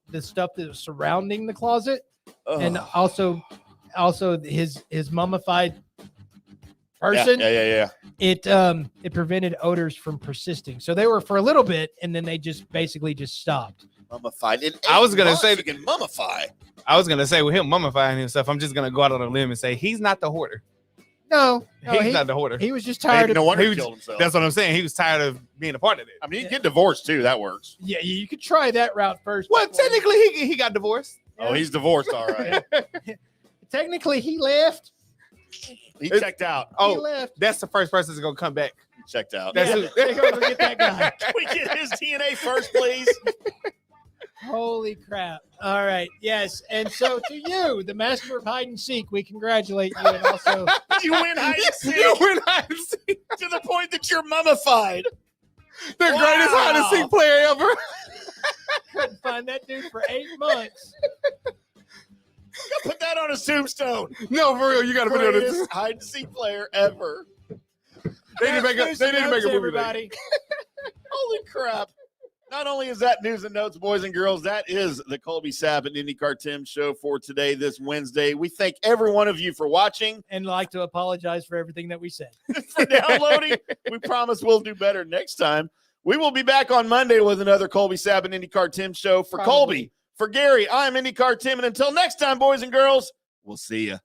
the stuff that was surrounding the closet, and also his mummified person, it prevented odors from persisting. So they were for a little bit, and then they just basically stopped. Mummified. I was gonna say you can mummify. I was gonna say with him mummifying himself, I'm just gonna go out on a limb and say he's not the hoarder. No, he's not the hoarder. He was just tired of. No wonder he he killed himself. That's what I'm saying. He was tired of being a part of it. I mean, you get divorced too. That works. Yeah, you could try that route first. Well, technically, he got divorced. Oh, he's divorced. All right. Technically, he left. He checked out. He Oh, left. that's the first person that's gonna come back. He checked out. That's Yeah, they go get that guy. Can we get his DNA first, please? Holy crap. All right. Yes. And so to you, the master of hide and seek, we congratulate you. And also, You win hide and seek You win hide and seek. to the point that you're mummified. The greatest hide and seek player ever. couldn't find that dude for 8 months. Put that on a tombstone. No, for real, you got to put it on Greatest this. hide and seek player ever. They need to make a movie. Everybody. Holy crap. Not only is that news and notes, boys and girls, that is the Colby Sapp and IndyCarTim show for today, this Wednesday. We thank every one of you for watching. And like to apologize for everything that we said. For downloading. We promise we'll do better next time. We will be back on Monday with another Colby Sapp and IndyCarTim show. For Colby, for Gary, I'm IndyCarTim. And until next time, boys and girls, we'll see you.